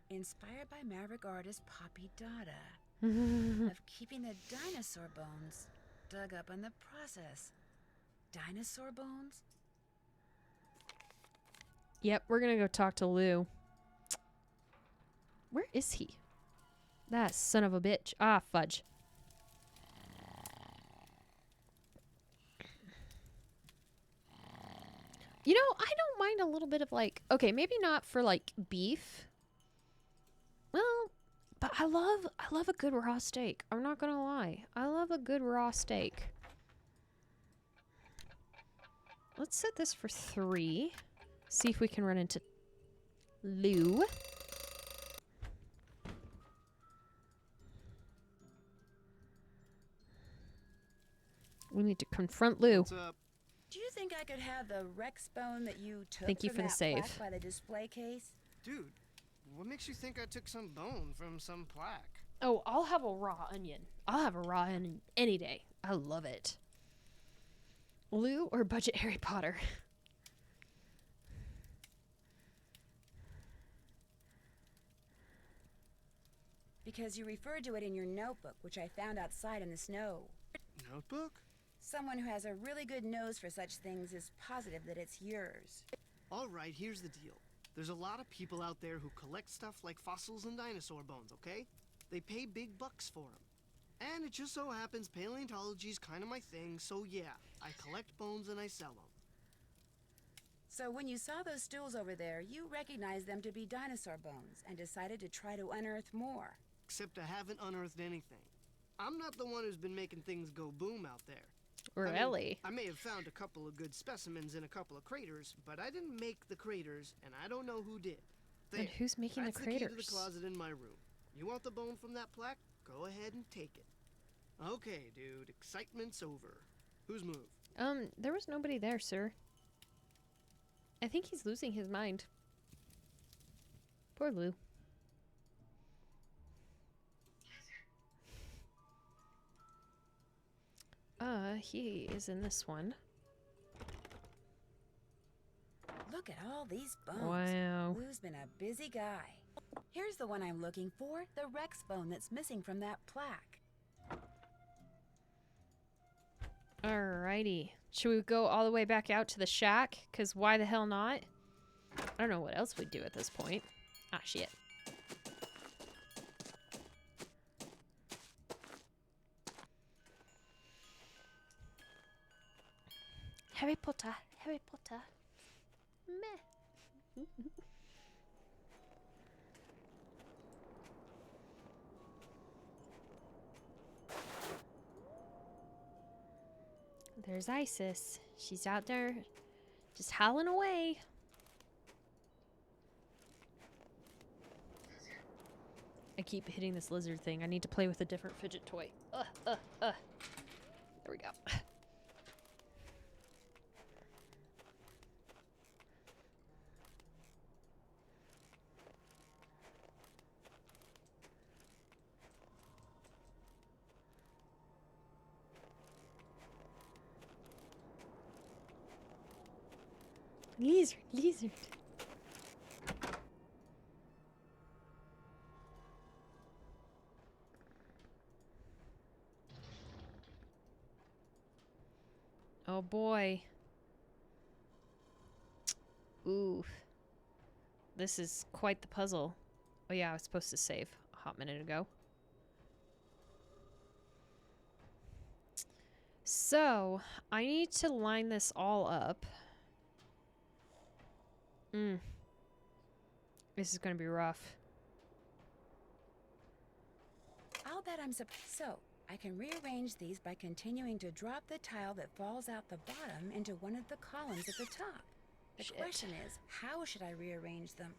inspired by Maverick artist Poppy Dada, of keeping the dinosaur bones dug up in the process. Dinosaur bones? Yep, we're gonna go talk to Lou. Where is he? That son of a bitch. Ah, fudge. You know, I don't mind a little bit of like, okay, maybe not for like beef. Well, but I love a good raw steak. I'm not gonna lie. I love a good raw steak. Let's set this for 3. See if we can run into Lou. We need to confront Lou. What's up? Do you think I could have the Rex bone that you took Thank you from for the that save. plaque by the display case? Dude, what makes you think I took some bone from some plaque? Oh, I'll have a raw onion. I'll have a raw onion any day. I love it. Lou or budget Harry Potter? Because you referred to it in your notebook, which I found outside in the snow. Notebook? Someone who has a really good nose for such things is positive that it's yours. All right, here's the deal. There's a lot of people out there who collect stuff like fossils and dinosaur bones, okay? They pay big bucks for them. And it just so happens paleontology's kind of my thing, so yeah, I collect bones and I sell them. So when you saw those stools over there, you recognized them to be dinosaur bones and decided to try to unearth more. Except I haven't unearthed anything. I'm not the one who's been making things go boom out there. Really? I may have found a couple of good specimens in a couple of craters, but I didn't make the craters, and I don't know who did. And who's making the That's the key to the craters? closet in my room. You want the bone from that plaque? Go ahead and take it. Okay, dude, excitement's over. Whose move? There was nobody there, sir. I think he's losing his mind. Poor Lou. He is in this one. Look at all these bones. Wow. Lou's been a busy guy. Here's the one I'm looking for, the Rex bone that's missing from that plaque. Alrighty. Should we go all the way back out to the shack? Because why the hell not? I don't know what else we'd do at this point. Ah, shit. Harry Potter, Harry Potter. Meh. There's Isis. She's out there just howling away. I keep hitting this lizard thing. I need to play with a different fidget toy. There we go. Lizard, lizard. Oh boy. Ooh. This is quite the puzzle. Oh yeah, I was supposed to save a hot minute ago. So, I need to line this all up. This is gonna be rough. that I'm so I can rearrange these by continuing to drop the tile that falls out the bottom into one of the columns at the top. The question is, how should I rearrange them?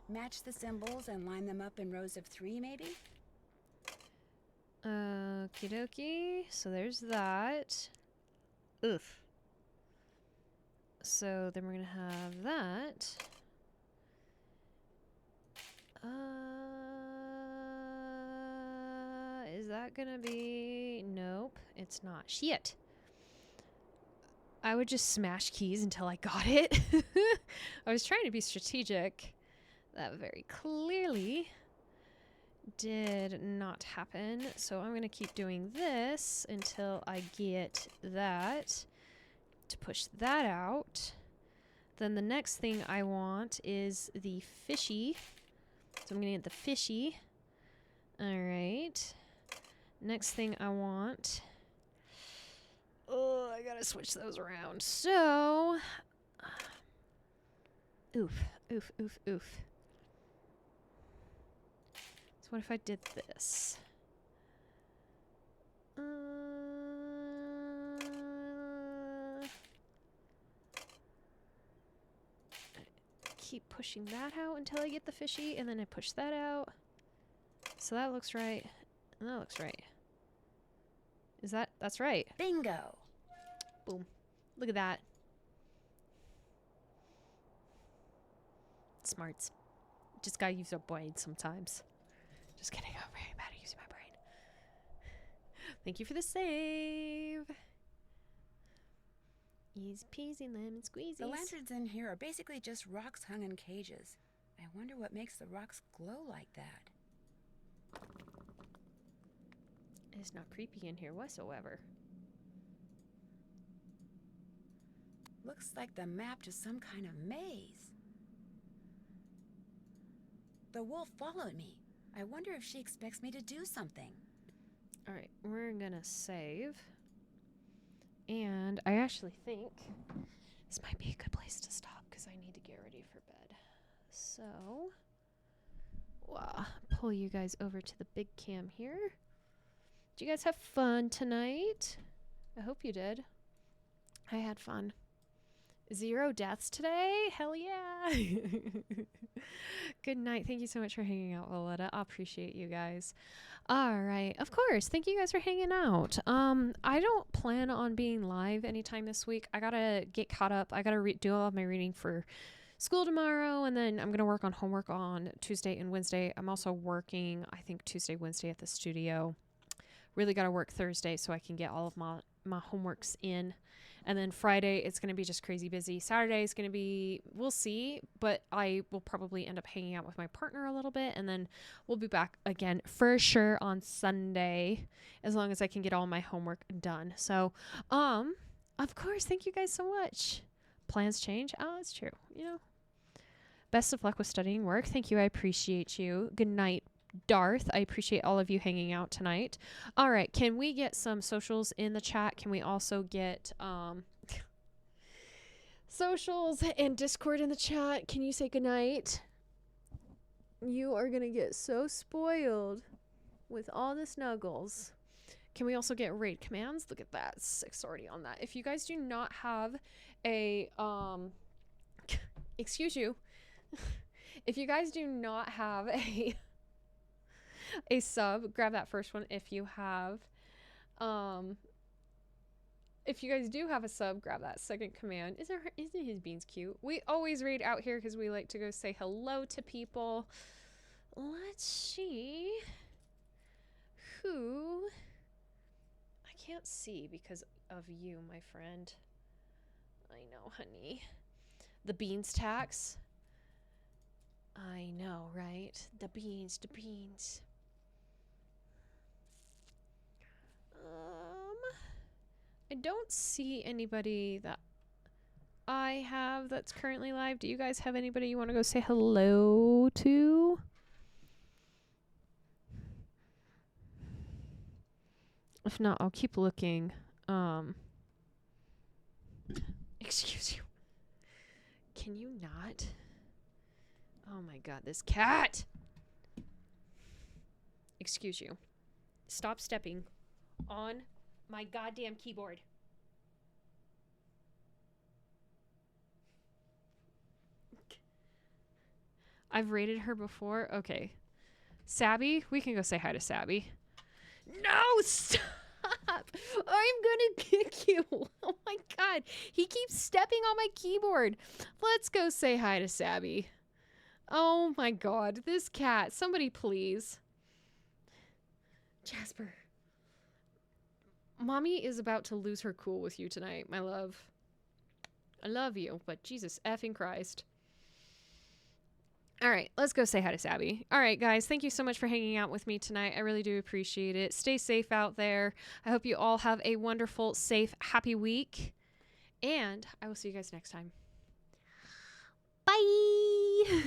Match the symbols and line them up in rows of 3, maybe? Okie dokie. So there's that. Oof. So then we're gonna have that. Is that gonna be... Nope, it's not. Shit. I would just smash keys until I got it. I was trying to be strategic. That very clearly did not happen. So I'm gonna keep doing this until I get that to push that out. Then the next thing I want is the fishy. So I'm gonna get the fishy. Alright. Next thing I want... Oh, I gotta switch those around. So... Oof, oof, oof, oof. So what if I did this? Keep pushing that out until I get the fishy, and then I push that out. So that looks right, and that looks right. That's right. Bingo! Boom. Look at that. Smarts. Just gotta use our brain sometimes. Just kidding, I'm very bad at using my brain. Thank you for the save. Easy peasy lemon squeezy. The lanterns in here are basically just rocks hung in cages. I wonder what makes the rocks glow like that. It's not creepy in here whatsoever. Looks like the map to some kind of maze. The wolf followed me. I wonder if she expects me to do something. Alright, we're gonna save. And I actually think this might be a good place to stop because I need to get ready for bed. So, pull you guys over to the big cam here. Did you guys have fun tonight? I hope you did. I had fun. 0 deaths today? Hell yeah! Good night. Thank you so much for hanging out, Valletta. I appreciate you guys. All right. Of course. Thank you guys for hanging out. I don't plan on being live anytime this week. I gotta get caught up. I gotta do all of my reading for school tomorrow, and then I'm gonna work on homework on Tuesday and Wednesday. I'm also working, I think, Tuesday, Wednesday at the studio. Really gotta work Thursday so I can get all of my homeworks in. And then Friday, it's going to be just crazy busy. Saturday is going to be, we'll see, but I will probably end up hanging out with my partner a little bit. And then we'll be back again for sure on Sunday, as long as I can get all my homework done. So, of course, thank you guys so much. Plans change. Oh, it's true. You know, best of luck with studying work. Thank you. I appreciate you. Good night, Darth. I appreciate all of you hanging out tonight. All right, can we get some socials in the chat? Can we also get socials and Discord in the chat? Can you say goodnight? You are gonna get so spoiled with all the snuggles. Can we also get raid commands? Look at that, 6 already on that. If you guys do not have a excuse you, if you guys do not have a sub, grab that first one. If you have if you guys do have a sub, grab that second command. Isn't his beans cute? We always raid out here because we like to go say hello to people. Let's see who I can't see because of you, my friend. I know, honey. The beans tax. I know, right? The beans. I don't see anybody that I have that's currently live. Do you guys have anybody you want to go say hello to? If not, I'll keep looking. Excuse you. Can you not? Oh my god, this cat! Excuse you. stop stepping on my goddamn keyboard. I've rated her before. Okay. Sabby, we can go say hi to Sabby. No, stop! I'm gonna kick you. Oh my god. He keeps stepping on my keyboard. Let's go say hi to Sabby. Oh my god. This cat. Somebody please. Jasper. Mommy is about to lose her cool with you tonight, my love. I love you, but Jesus effing Christ. All right, let's go say hi to Sabby. All right, guys, thank you so much for hanging out with me tonight. I really do appreciate it. Stay safe out there. I hope you all have a wonderful, safe, happy week. And I will see you guys next time. Bye!